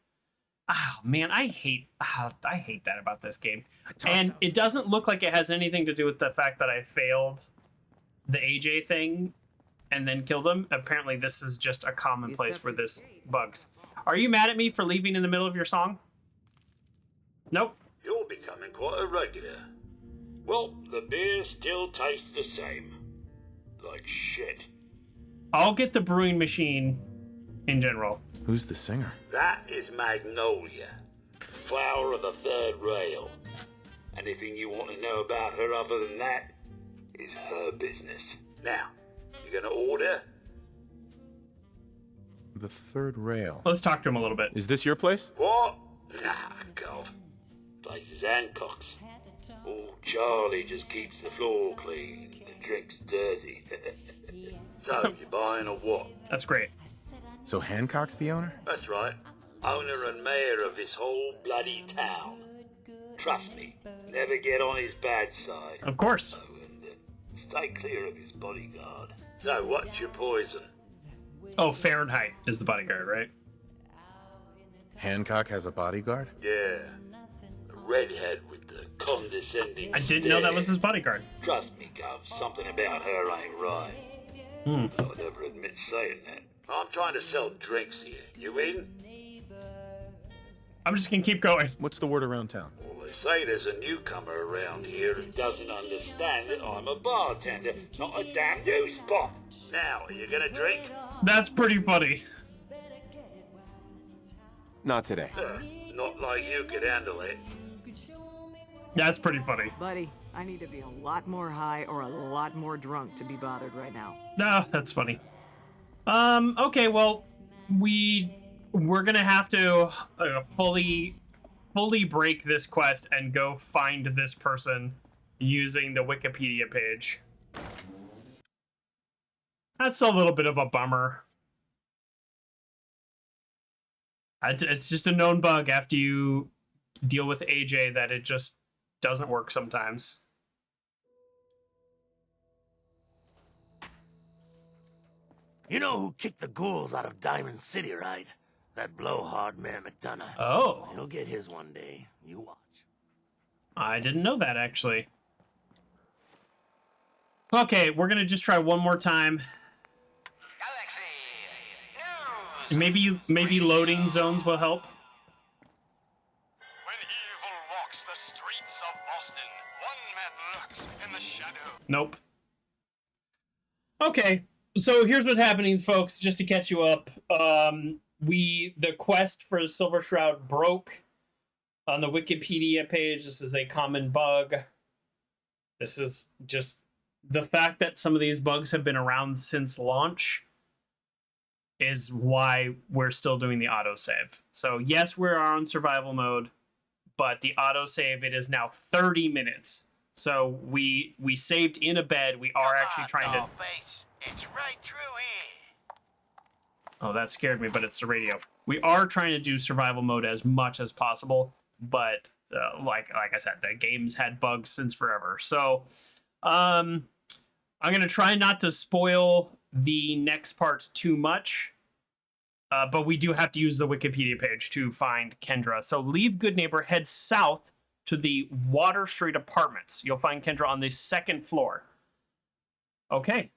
Oh man, I hate that about this game. And it doesn't look like it has anything to do with the fact that I failed the AJ thing and then killed him. Apparently this is just a common place where this bugs. Are you mad at me for leaving in the middle of your song? Nope. You're becoming quite a regular. Well, the beer still tastes the same. Like shit. I'll get the brewing machine in general. Who's the singer? That is Magnolia, flower of the third rail. Anything you want to know about her other than that is her business. Now, you gonna order? The third rail. Let's talk to him a little bit. Is this your place? What? Nah, God. Place is Hancock's. Oh, Charlie just keeps the floor clean. The drink's dirty. So, you buying or what? That's great. So Hancock's the owner? That's right. Owner and mayor of this whole bloody town. Trust me, never get on his bad side. Of course. Oh, and stay clear of his bodyguard. So, what's your poison? Oh, Fahrenheit is the bodyguard, right? Hancock has a bodyguard? Yeah. A redhead with the condescending I didn't know that was his bodyguard. Trust me, Cov, something about her ain't right. I'll never admit saying that. I'm trying to sell drinks here. You in? I'm just gonna keep going. What's the word around town? Well, they say there's a newcomer around here who doesn't understand that I'm a bartender, not a damn news bot. Now, are you gonna drink? That's pretty funny. Not today. Not like you could handle it. That's pretty funny. Buddy, I need to be a lot more high or a lot more drunk to be bothered right now. No, that's funny. Okay, well, we're gonna have to fully break this quest and go find this person using the Wikipedia page. That's a little bit of a bummer. It's just a known bug after you deal with AJ that it just doesn't work sometimes. You know who kicked the ghouls out of Diamond City, right? That blowhard Mayor McDonough. Oh. He'll get his one day. You watch. I didn't know that, actually. Okay, we're gonna just try one more time. Maybe loading zones will help. When evil walks the streets of Boston, one man lurks in the shadow. Nope. Okay, so here's what's happening, folks, just to catch you up. The quest for Silver Shroud broke on the Wikipedia page. This is a common bug. This is just the fact that some of these bugs have been around since launch is why we're still doing the autosave. So yes, we're on survival mode, but the autosave, it is now 30 minutes. So we saved in a bed. We are actually trying to... It's right through here. Oh, that scared me, but it's the radio. We are trying to do survival mode as much as possible, but like I said, the game's had bugs since forever. So I'm going to try not to spoil the next part too much, but we do have to use the Wikipedia page to find Kendra. So leave Goodneighbor, head south to the Water Street Apartments. You'll find Kendra on the 2nd floor. Okay.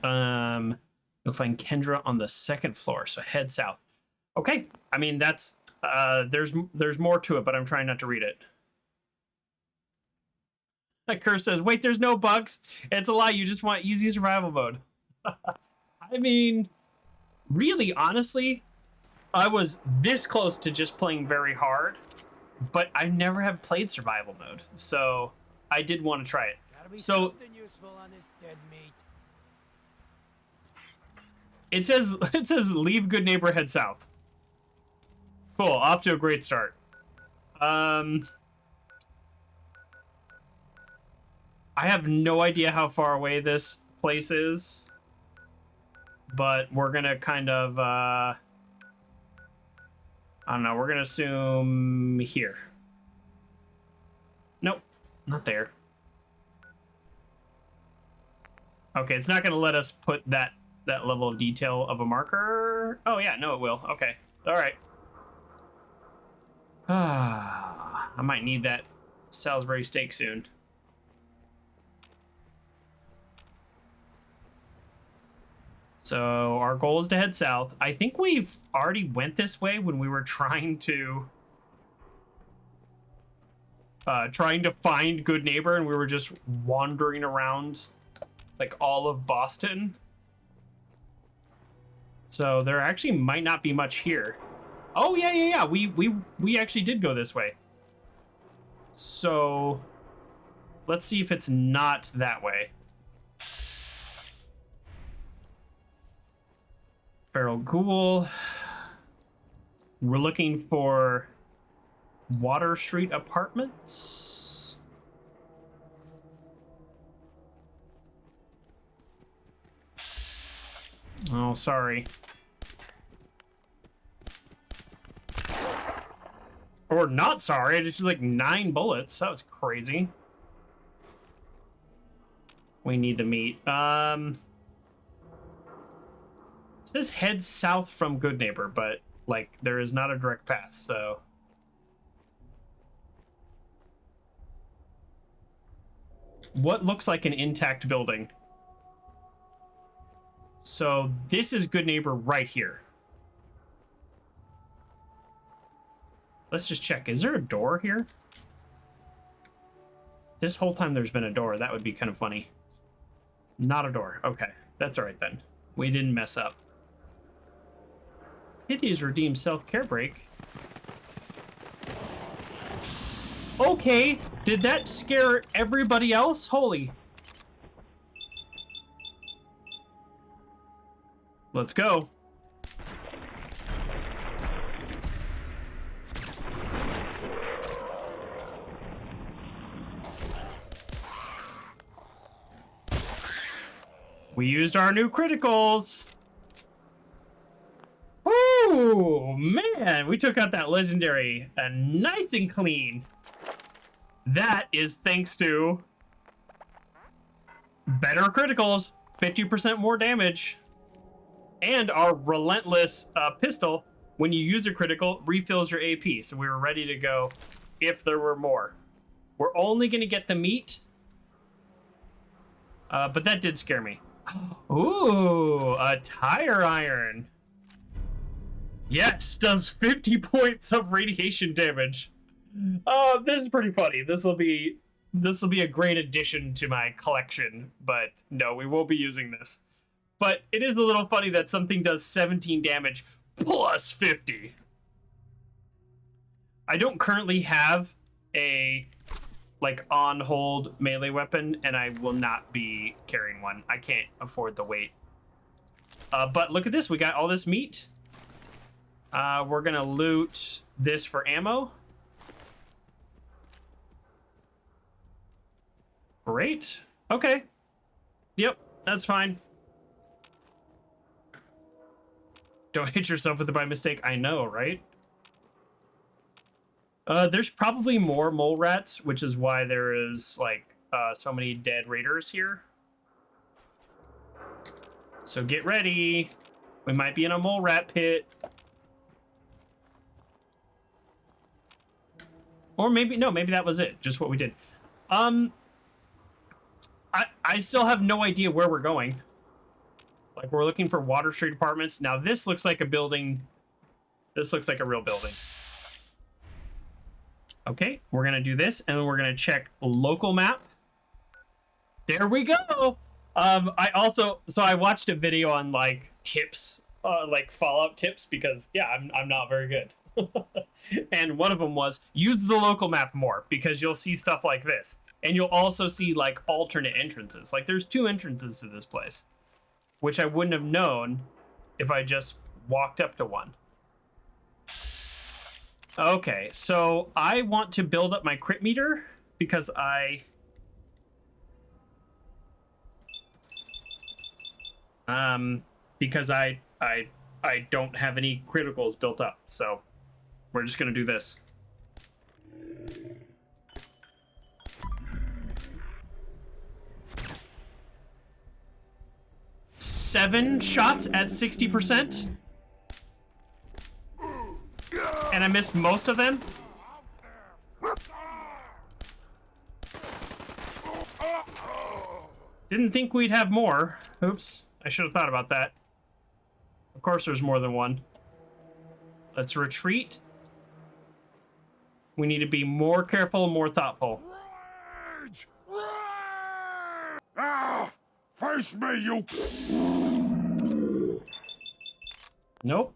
You'll find Kendra on the 2nd floor, so head south. Okay, I mean, that's, there's more to it, but I'm trying not to read it. That curse says, wait, there's no bugs. It's a lie, you just want easy survival mode. I mean, really, honestly, I was this close to just playing very hard, but I never have played survival mode, so I did want to try it. So, it says leave Goodneighbor, head south. Cool, off to a great start. I have no idea how far away this place is, but we're gonna kind of I don't know, we're gonna assume here. Nope, not there. Okay, it's not going to let us put that level of detail of a marker. Oh, yeah, no, it will. Okay. All right. I might need that Salisbury steak soon. So our goal is to head south. I think we've already went this way when we were trying to find Goodneighbor, and we were just wandering around like all of Boston. So there actually might not be much here. Oh yeah. We actually did go this way. So let's see if it's not that way. Feral Ghoul. We're looking for Water Street Apartments. Oh, sorry. Or not sorry, I just used like 9 bullets. That was crazy. We need the meat. It says head south from Goodneighbor, but like there is not a direct path, so. What looks like an intact building? So this is Goodneighbor right here. Let's just check. Is there a door here? This whole time there's been a door. That would be kind of funny. Not a door. Okay, that's all right then. We didn't mess up. Hit these redeemed self-care break. Okay, did that scare everybody else? Holy. Let's go. We used our new criticals. Ooh, man, we took out that legendary nice and clean. That is thanks to better criticals, 50% more damage, and our relentless pistol. When you use a critical, refills your AP, so we were ready to go if there were more. We're only going to get the meat, but that did scare me. Ooh, a tire iron. Yes, does 50 points of radiation damage. This is pretty funny. This will be a great addition to my collection, but no, we won't be using this. But it is a little funny that something does 17 damage plus 50. I don't currently have a like on hold melee weapon, and I will not be carrying one. I can't afford the weight. But look at this, we got all this meat. We're gonna loot this for ammo. Great. Okay. Yep, that's fine. Don't hit yourself with it by mistake. I know, right? There's probably more mole rats, which is why there is like so many dead raiders here. So get ready. We might be in a mole rat pit. Or maybe, no, maybe that was it. Just what we did. I still have no idea where we're going. Like, we're looking for Water Street Apartments. Now, this looks like a building. This looks like a real building. Okay, we're going to do this, and then we're going to check local map. There we go! I watched a video on, like, tips, like, Fallout tips, because, yeah, I'm not very good. And one of them was, use the local map more, because you'll see stuff like this. And you'll also see, like, alternate entrances. Like, there's 2 entrances to this place, which I wouldn't have known if I just walked up to one. Okay, so I want to build up my crit meter because I don't have any criticals built up. So we're just gonna do this. 7 shots at 60%. And I missed most of them. Didn't think we'd have more. Oops, I should have thought about that. Of course there's more than one. Let's retreat. We need to be more careful, more thoughtful. Ah! Face me, you! Nope.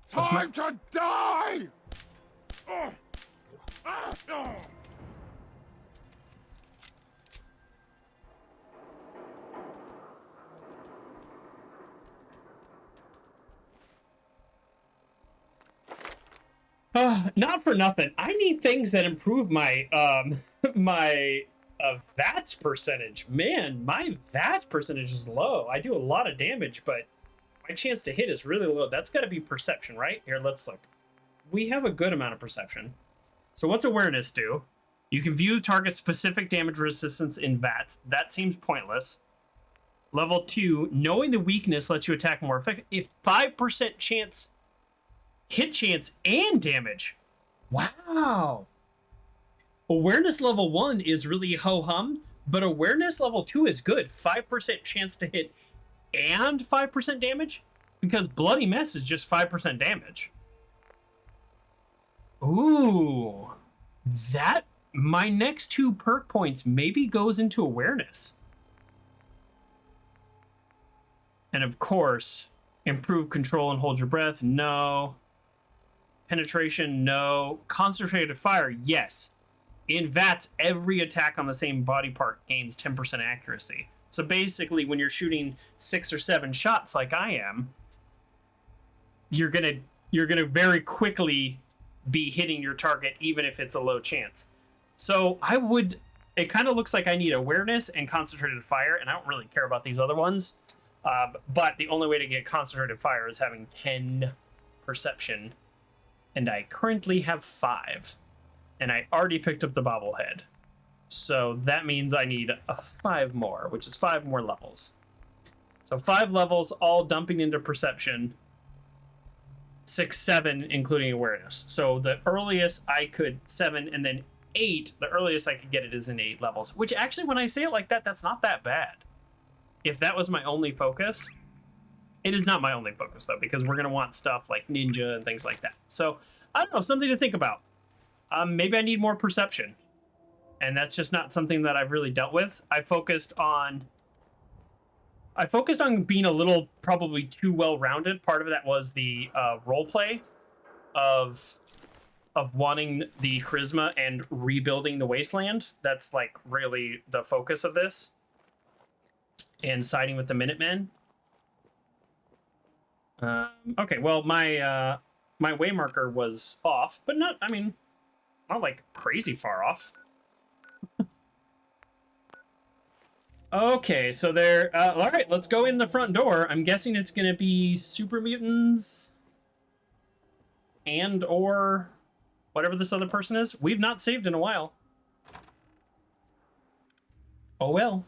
Time to die! Not for nothing. I need things that improve my my VATS percentage. Man, my VATS percentage is low. I do a lot of damage, but my chance to hit is really low. That's got to be perception, right? Here, let's look. We have a good amount of perception. So what's awareness do? You can view the target's specific damage resistance in VATS. That seems pointless. Level 2, knowing the weakness lets you attack more effectively. 5% chance, hit chance, and damage. Wow. Awareness level 1 is really ho-hum, but awareness level 2 is good. 5% chance to hit and 5% damage? Because Bloody Mess is just 5% damage. Ooh. That, my next 2 perk points maybe goes into awareness. And of course, improve control and hold your breath, no. Penetration, no. Concentrated fire, yes. In VATS, every attack on the same body part gains 10% accuracy. So basically, when you're shooting 6 or 7 shots like I am, you're gonna very quickly be hitting your target, even if it's a low chance. So it kind of looks like I need awareness and concentrated fire, and I don't really care about these other ones. But the only way to get concentrated fire is having 10 perception, and I currently have 5. And I already picked up the bobblehead. So that means I need a 5 more, which is 5 more levels. So 5 levels, all dumping into perception. 6, 7, including awareness. So the earliest I could, 7, and then 8, the earliest I could get it is in 8 levels. Which actually, when I say it like that, that's not that bad. If that was my only focus, it is not my only focus, though, because we're going to want stuff like ninja and things like that. So, I don't know, something to think about. Maybe I need more perception. And that's just not something that I've really dealt with. I focused on being a little probably too well-rounded. Part of that was the roleplay of wanting the charisma and rebuilding the wasteland. That's like really the focus of this. And siding with the Minutemen. Okay, well my way marker was off, but not like crazy far off. Okay, so they're all right, let's go in the front door. I'm guessing it's gonna be super mutants and or whatever this other person is. We've not saved in a while. Oh well.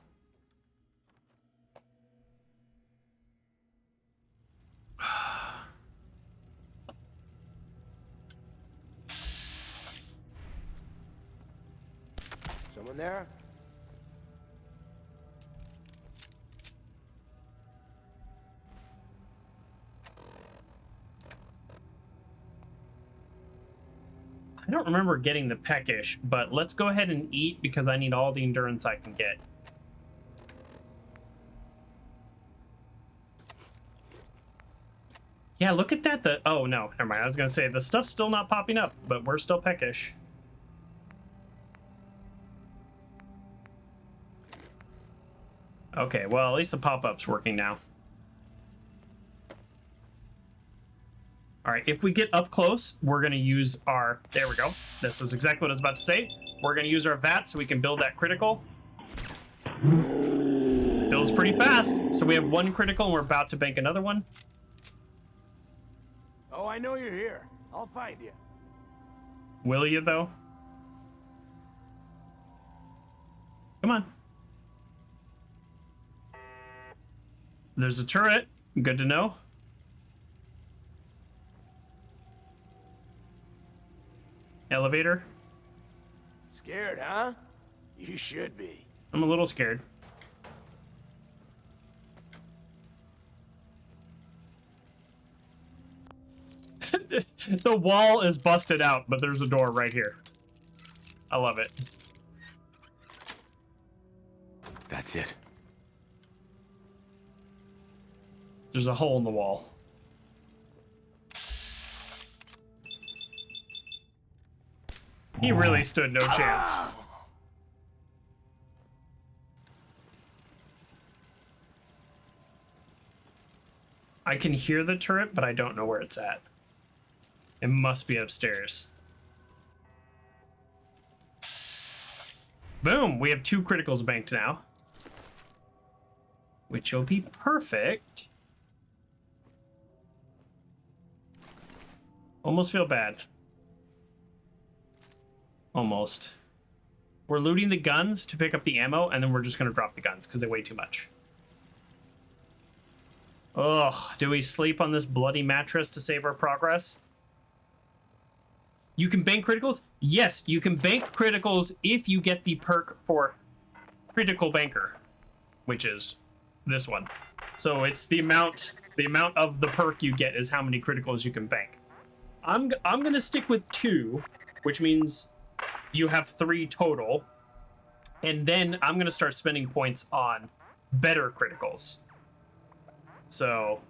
Someone there? I don't remember getting the peckish, but let's go ahead and eat because I need all the endurance I can get. Yeah, look at that. Oh, no, never mind. I was going to say, the stuff's still not popping up, but we're still peckish. Okay, well, at least the pop-up's working now. All right, if we get up close, we're going to use our... There we go. This is exactly what I was about to say. We're going to use our VAT so we can build that critical. Builds pretty fast. So we have 1 critical, and we're about to bank another one. Oh, I know you're here. I'll find you. Will you, though? Come on. There's a turret. Good to know. Elevator. Scared, huh? You should be. I'm a little scared. The wall is busted out, but there's a door right here. I love it. That's it. There's a hole in the wall. He really stood no chance. I can hear the turret, but I don't know where it's at. It must be upstairs. Boom! We have 2 criticals banked now. Which will be perfect. Almost feel bad. Almost. We're looting the guns to pick up the ammo, and then we're just going to drop the guns because they weigh too much. Ugh, do we sleep on this bloody mattress to save our progress? You can bank criticals? Yes, you can bank criticals if you get the perk for critical banker, which is this one. So it's the amount of the perk you get is how many criticals you can bank. I'm gonna stick with 2, which means you have 3 total, and then I'm gonna start spending points on better criticals. So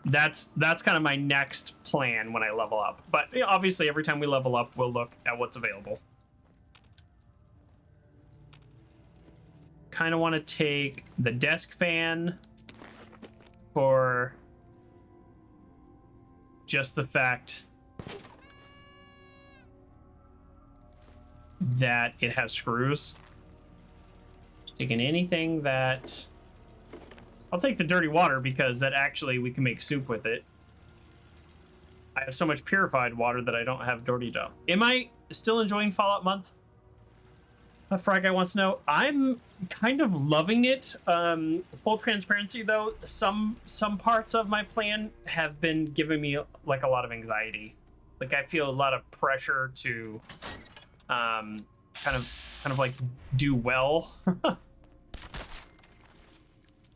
that's kind of my next plan when I level up. But you know, obviously every time we level up, we'll look at what's available. Kind of want to take the desk fan for just the fact that it has screws. Taking anything that... I'll take the dirty water because that actually we can make soup with it. I have so much purified water that I don't have dirty dough. Am I still enjoying Fallout Month? A Fry Guy wants to know. I'm kind of loving it. Full transparency though, some parts of my plan have been giving me like a lot of anxiety. Like I feel a lot of pressure to kind of like do well.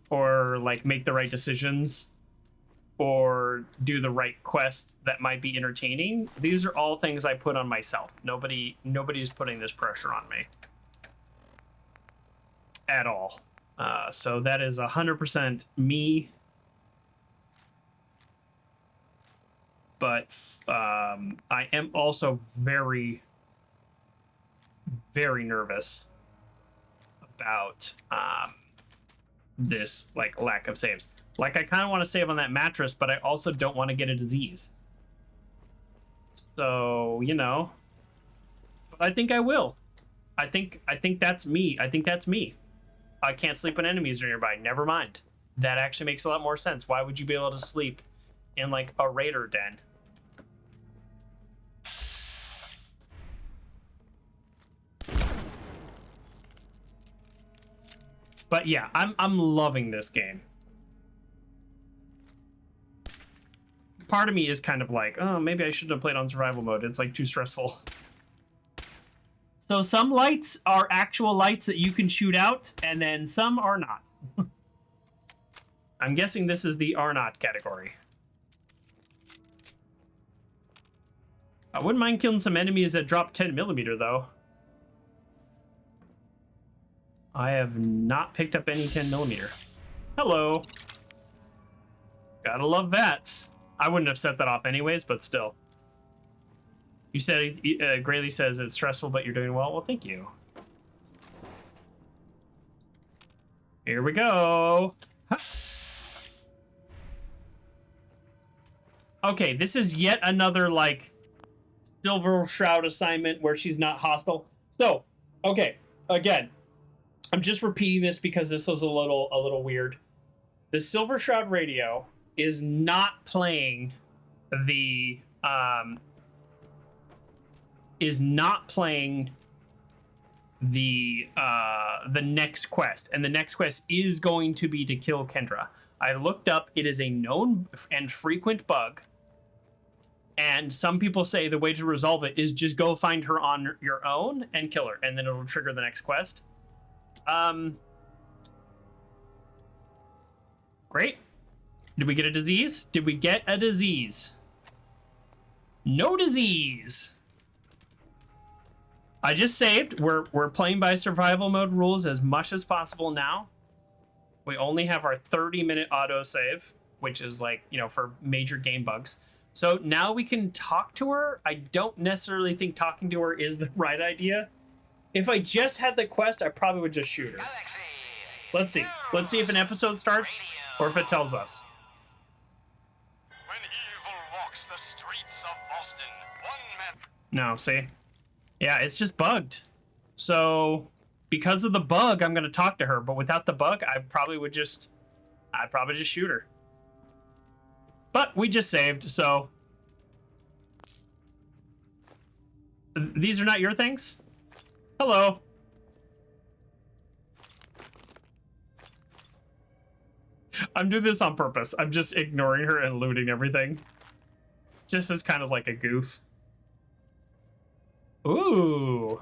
Or like make the right decisions or do the right quest that might be entertaining. These are all things I put on myself. Nobody's putting this pressure on me at all. So that is 100% me. But I am also very, very nervous about this like lack of saves. Like I kind of want to save on that mattress, but I also don't want to get a disease. So, you know, but I think I will. I think that's me. I think that's me. I can't sleep when enemies are nearby. Never mind. That actually makes a lot more sense. Why would you be able to sleep in like a raider den? But yeah, I'm loving this game. Part of me is kind of like, oh, maybe I shouldn't have played on survival mode. It's like too stressful. So some lights are actual lights that you can shoot out, and then some are not. I'm guessing this is the are not category. I wouldn't mind killing some enemies that drop 10mm though. I have not picked up any 10mm. Hello. Gotta love that. I wouldn't have set that off anyways, but still. You said, Grayley says it's stressful, but you're doing well. Well, thank you. Here we go. Okay, this is yet another, like, Silver Shroud assignment where she's not hostile. So, okay, again. I'm just repeating this because this was a little weird. The Silver Shroud radio is not playing the next quest, and the next quest is going to be to kill Kendra. I looked up. It is a known and frequent bug. And some people say the way to resolve it is just go find her on your own and kill her, and then it'll trigger the next quest. Great. Did we get a disease? Did we get a disease? No disease. I just saved. We're playing by survival mode rules as much as possible now. We only have our 30-minute autosave, which is like, you know, for major game bugs. So now we can talk to her. I don't necessarily think talking to her is the right idea. If I just had the quest, I probably would just shoot her. Let's see. Let's see if an episode starts or if it tells us. When evil walks the streets of Boston, one man... No, see? Yeah, it's just bugged. So because of the bug, I'm going to talk to her. But without the bug, I'd probably just shoot her. But we just saved, so... These are not your things? Hello. I'm doing this on purpose. I'm just ignoring her and looting everything. Just as kind of like a goof. Ooh.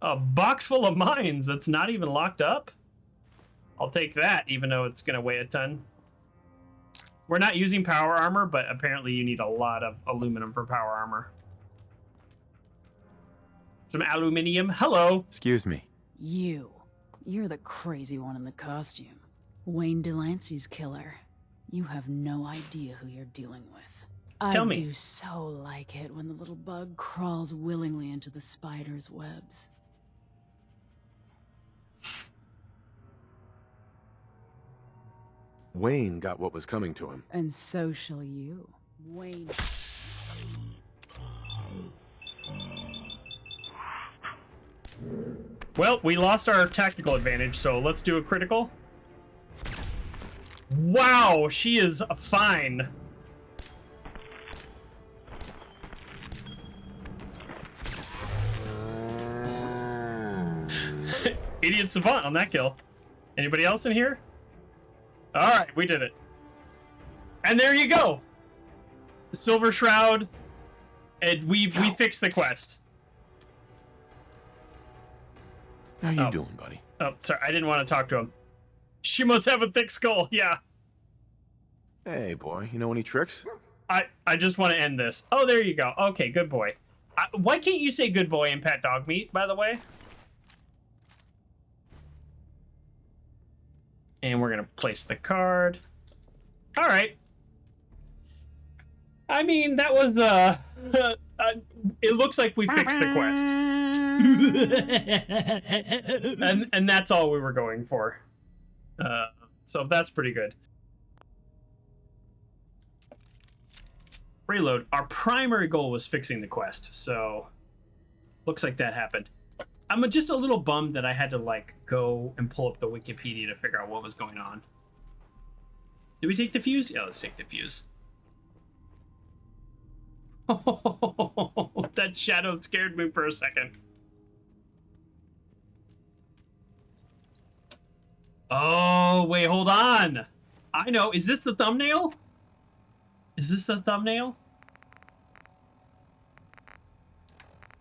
A box full of mines that's not even locked up? I'll take that, even though it's going to weigh a ton. We're not using power armor, but apparently you need a lot of aluminum for power armor. Some aluminium. Hello. Excuse me. You're the crazy one in the costume. Wayne Delancy's killer. You have no idea who you're dealing with. Tell me. I do so like it when the little bug crawls willingly into the spider's webs. Wayne got what was coming to him. And so shall you. Wayne. Well, we lost our tactical advantage, so let's do a critical. Wow, she is fine. Idiot savant on that kill. Anybody else in here? All right, we did it. And there you go. Silver Shroud, and we fixed the quest. How you doing, buddy? Oh, sorry, I didn't want to talk to him. She must have a thick skull, yeah. Hey, boy, you know any tricks? I just want to end this. Oh, there you go. Okay, good boy. Why can't you say good boy in Pet Dog Meat, by the way? And we're going to place the card. All right. I mean, that was, it looks like we fixed the quest. and that's all we were going for. So that's pretty good. Reload. Our primary goal was fixing the quest, so looks like that happened. I'm just a little bummed that I had to, like, go and pull up the Wikipedia to figure out what was going on. Did we take the fuse? Yeah, let's take the fuse. Oh, that shadow scared me for a second. Oh, wait, hold on. I know. Is this the thumbnail? Is this the thumbnail?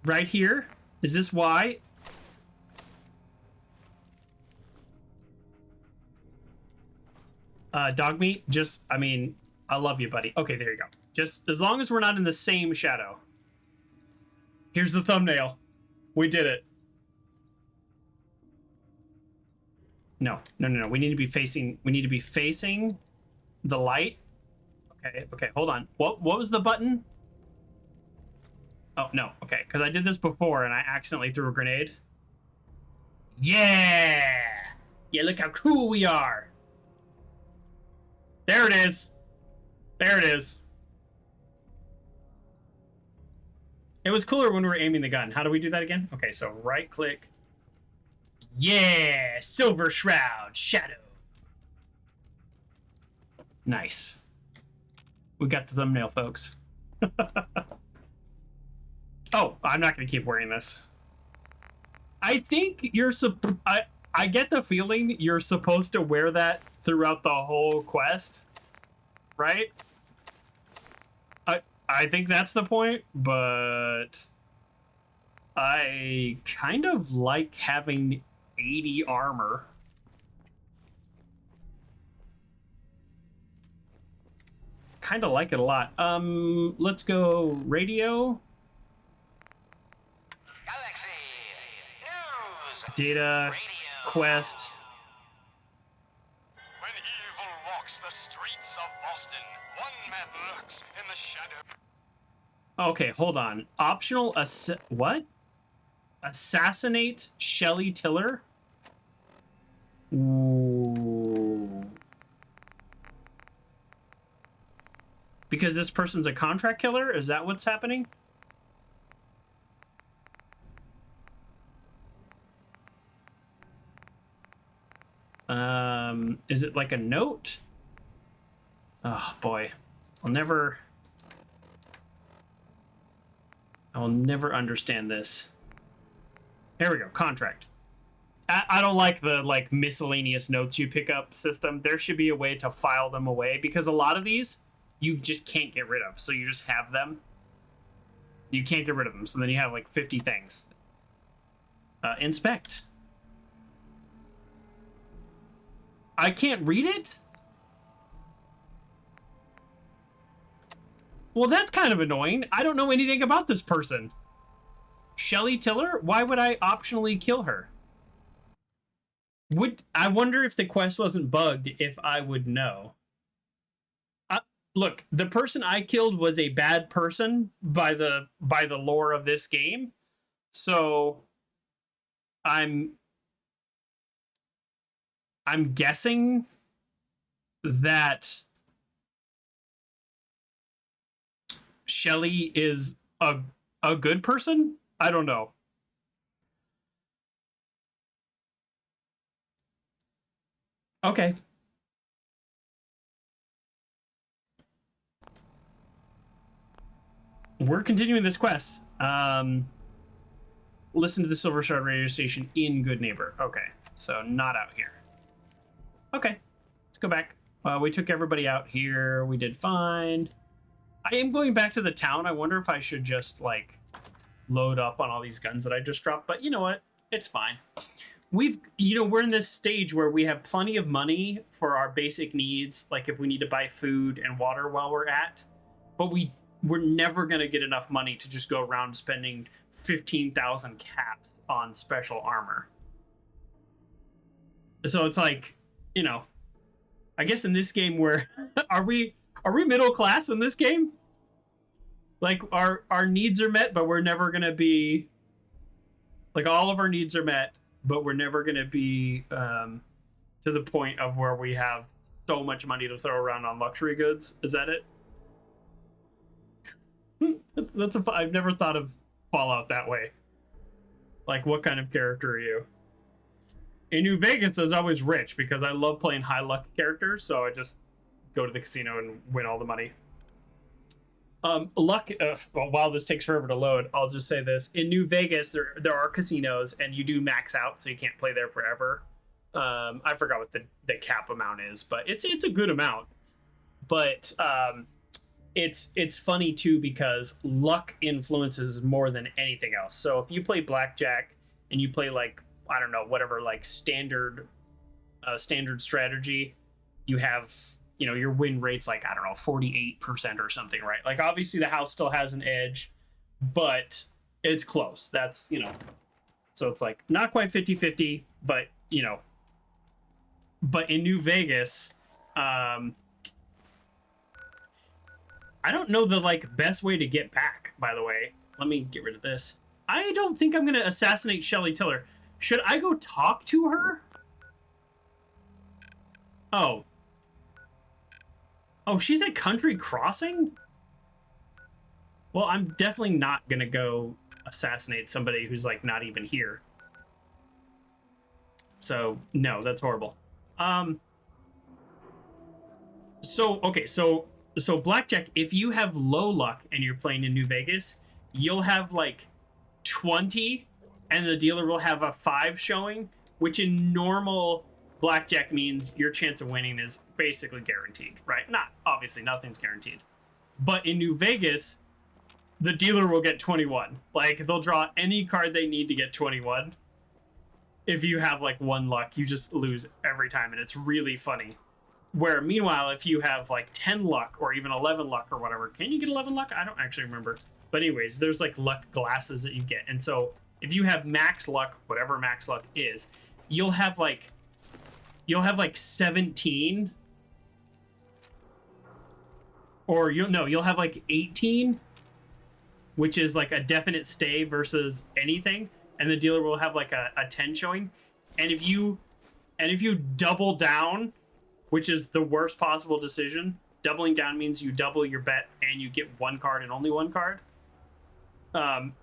Right here? Is this why? Dog meat, just, I mean, I love you, buddy. Okay, there you go. Just as long as we're not in the same shadow. Here's the thumbnail. We did it. No. We need to be facing the light. Okay, hold on. What was the button? Oh, no. Okay, because I did this before and I accidentally threw a grenade. Yeah! Yeah, look how cool we are. There it is. There it is. It was cooler when we were aiming the gun. How do we do that again? Okay, so right click. Yeah! Silver Shroud. Shadow. Nice. We got the thumbnail, folks. Oh, I'm not going to keep wearing this. I think you're I get the feeling you're supposed to wear that throughout the whole quest, right? I think that's the point, but I kind of like having 80 armor. Kind of like it a lot. Let's go radio. Galaxy News. Data quest. When evil walks the streets of Boston, one man lurks in the shadow. Okay, hold on. Optional what? Assassinate Shelley Tiller? Ooh. Because this person's a contract killer? Is that what's happening? Is it like a note? Oh boy. I'll never understand this. Here we go, contract. I don't like the like miscellaneous notes you pick up system. There should be a way to file them away because a lot of these you just can't get rid of. So you just have them. You can't get rid of them. So then you have like 50 things. Inspect. I can't read it? Well, that's kind of annoying. I don't know anything about this person. Shelley Tiller? Why would I optionally kill her? I wonder if the quest wasn't bugged, if I would know. Look, the person I killed was a bad person by the lore of this game. So I'm guessing that Shelley is a good person? I don't know. Okay. We're continuing this quest. Listen to the Silver Shroud radio station in Goodneighbor. Okay, so not out here. Okay, let's go back. We took everybody out here. We did fine. I am going back to the town. I wonder if I should just, like, load up on all these guns that I just dropped. But you know what? It's fine. We're in this stage where we have plenty of money for our basic needs, like if we need to buy food and water while we're at. But we're never going to get enough money to just go around spending 15,000 caps on special armor. So it's like, I guess in this game are we middle class in this game? Like our needs are met, but we're never going to be, like, all of our needs are met, but we're never going to be to the point of where we have so much money to throw around on luxury goods. Is that it? I've never thought of Fallout that way. Like, what kind of character are you? In New Vegas, I was always rich because I love playing high luck characters, so I just go to the casino and win all the money. While this takes forever to load, I'll just say this. In New Vegas, there are casinos, and you do max out, so you can't play there forever. I forgot what the cap amount is, but it's a good amount. But it's funny, too, because luck influences more than anything else. So if you play blackjack and you play, like, I don't know, whatever, like, standard strategy, you have... your win rate's like, I don't know, 48% or something, right? Like, obviously the house still has an edge, but it's close. That's, so it's like not quite 50-50, but, but in New Vegas, I don't know the, like, best way to get back, by the way. Let me get rid of this. I don't think I'm going to assassinate Shelley Tiller. Should I go talk to her? Oh, she's at Country Crossing? Well, I'm definitely not gonna go assassinate somebody who's, like, not even here. So, no, that's horrible. So blackjack, if you have low luck and you're playing in New Vegas, you'll have, like, 20, and the dealer will have a 5 showing, which in normal blackjack means your chance of winning is basically guaranteed, right? Not obviously, nothing's guaranteed, but in New Vegas, the dealer will get 21. Like, they'll draw any card they need to get 21. If you have like 1 luck, you just lose every time, and it's really funny. Where meanwhile, if you have like 10 luck or even 11 luck or whatever, can you get 11 luck? I don't actually remember. But anyways, there's like luck glasses that you get, and so if you have max luck, whatever max luck is, you'll have like 17, or you'll have like 18, which is like a definite stay versus anything, and the dealer will have like a 10 showing. And if you double down, which is the worst possible decision, doubling down means you double your bet and you get 1 card and only 1 card,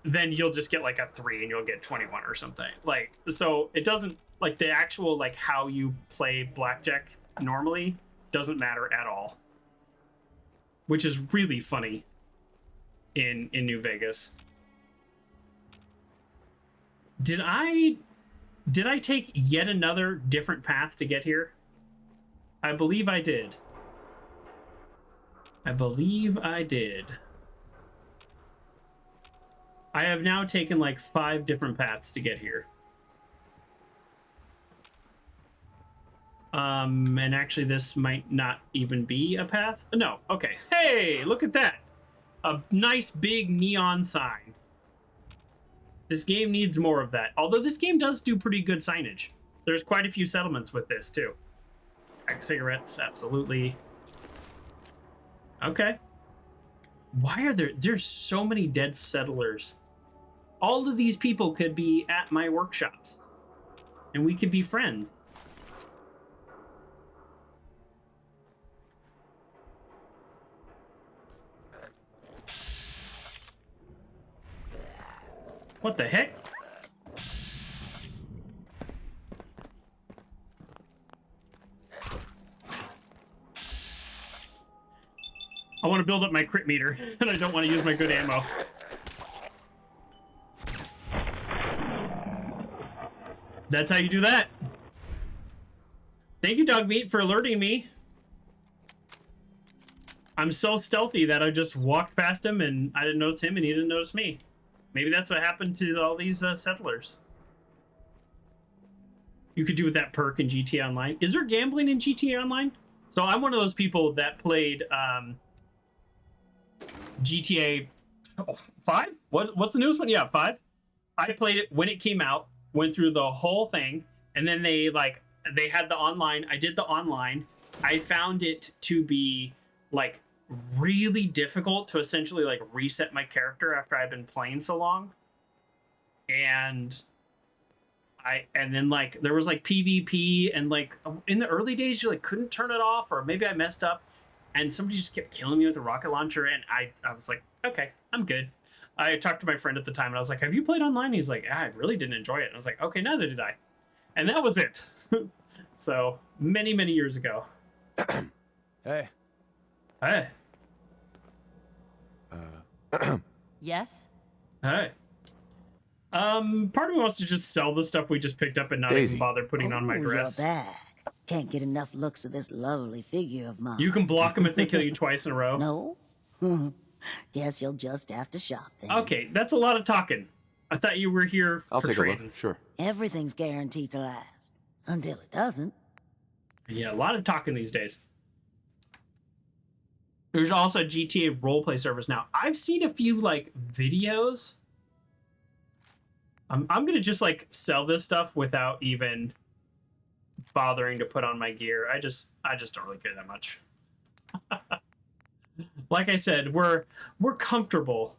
then you'll just get like a 3 and you'll get 21 or something. Like, so it doesn't, like, the actual like how you play blackjack normally doesn't matter at all, which is really funny in New Vegas. Did I take yet another different path to get here? I believe I did. I have now taken like 5 different paths to get here. And actually this might not even be a path. No, okay. Hey, look at that. A nice big neon sign. This game needs more of that. Although this game does do pretty good signage. There's quite a few settlements with this too. Cigarettes, absolutely. Okay. Why are there's so many dead settlers? All of these people could be at my workshops, and we could be friends. What the heck? I want to build up my crit meter, and I don't want to use my good ammo. That's how you do that. Thank you, Dog Meat, for alerting me. I'm so stealthy that I just walked past him, and I didn't notice him, and he didn't notice me. Maybe that's what happened to all these settlers. You could do with that perk in GTA Online. Is there gambling in GTA Online? So I'm one of those people that played GTA 5? What's the newest one? Yeah, 5. I played it when it came out, went through the whole thing, and then they had the online. I did the online. I found it to be like really difficult to essentially like reset my character after I've been playing so long. And then like there was like PvP, and like in the early days you like couldn't turn it off, or maybe I messed up and somebody just kept killing me with a rocket launcher, and I was like, okay, I'm good. I talked to my friend at the time and I was like, have you played online? He's like, I really didn't enjoy it. And I was like, okay, neither did I. And that was it. So many years ago. Hey. Hey. Yes? Hey. Part of me wants to just sell the stuff we just picked up and not even bother putting on my dress. You're back. Can't get enough looks of this lovely figure of mine. You can block them if they kill you twice in a row. No? Guess you'll just have to shop then. Okay, that's a lot of talking. I thought you were here for trading. A look. Sure. Everything's guaranteed to last. Until it doesn't. Yeah, a lot of talking these days. There's also GTA roleplay servers now. I've seen a few like videos. I'm gonna just like sell this stuff without even bothering to put on my gear. I just don't really care that much. Like I said, we're comfortable.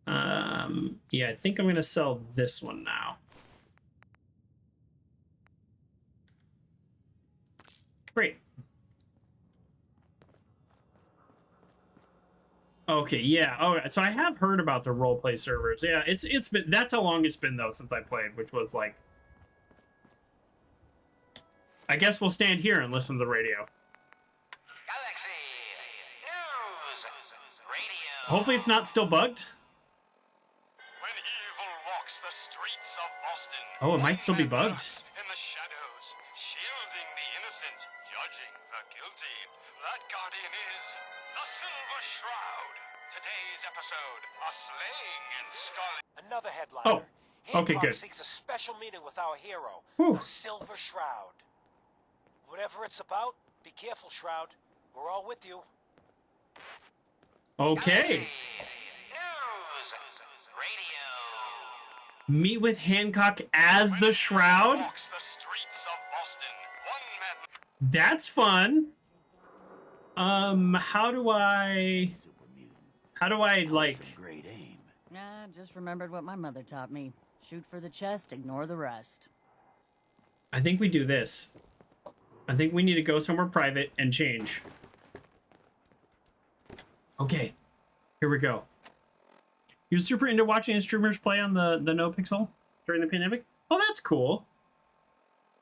Yeah, I think I'm gonna sell this one now. Great. Okay, yeah. Oh, so I have heard about the roleplay servers. Yeah, it's been, that's how long it's been though since I played, which was like, I guess we'll stand here and listen to the radio. Galaxy News Radio. Hopefully it's not still bugged. When evil walks the streets of Boston. Oh, it might still be One man bugged. lurks in the shadows, shielding the innocent, judging the guilty. That guardian is the Silver Shroud. Today's episode, a slaying in Scarlet. Another headline. Oh, okay, Hancock good. seeks a special meeting with our hero, Whew. the Silver Shroud. Whatever it's about, be careful, Shroud. We're all with you. Okay. News. Radio. Meet with Hancock as the Shroud. Walks the streets of Boston. One man. That's fun. How do I like? Great aim. I just remembered what my mother taught me. Shoot for the chest, ignore the rest. I think we do this. I think we need to go somewhere private and change. Okay, here we go. You're super into watching streamers play on the NoPixel during the pandemic? Oh, that's cool.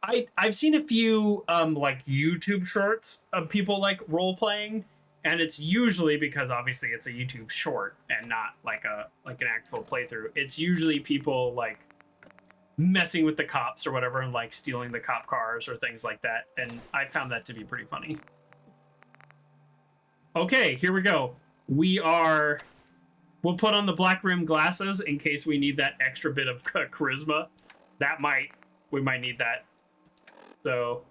I've seen a few like YouTube shorts of people like role playing, and it's usually because obviously it's a YouTube short and not like an actual playthrough. It's usually people like messing with the cops or whatever and like stealing the cop cars or things like that, and I found that to be pretty funny. Okay, here we go. We'll put on the black rim glasses in case we need that extra bit of charisma. We might need that. So,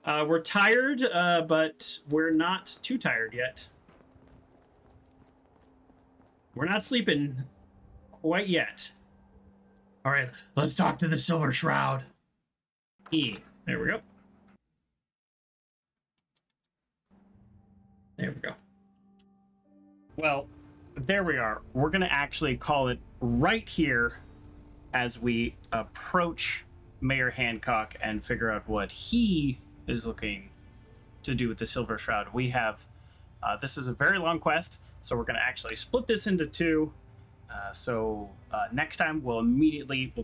we're tired, but we're not too tired yet. We're not sleeping quite yet. All right, let's talk to the Silver Shroud. There we go. There we go. Well, there we are. We're going to actually call it right here as we approach Mayor Hancock and figure out what he is looking to do with the Silver Shroud. We have, this is a very long quest, so we're going to actually split this into two. So next time we'll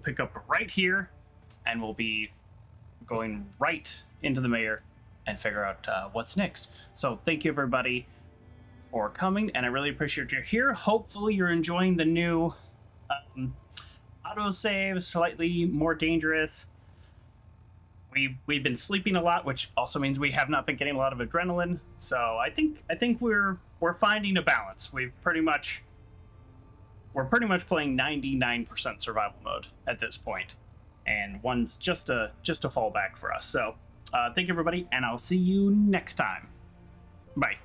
pick up right here and we'll be going right into the mayor and figure out what's next. So thank you everybody for coming, and I really appreciate you here. Hopefully you're enjoying the new autosave, slightly more dangerous. We've been sleeping a lot, which also means we have not been getting a lot of adrenaline. So I think we're finding a balance. We're pretty much playing 99% survival mode at this point, and one's just a fallback for us. So thank you everybody, and I'll see you next time. Bye.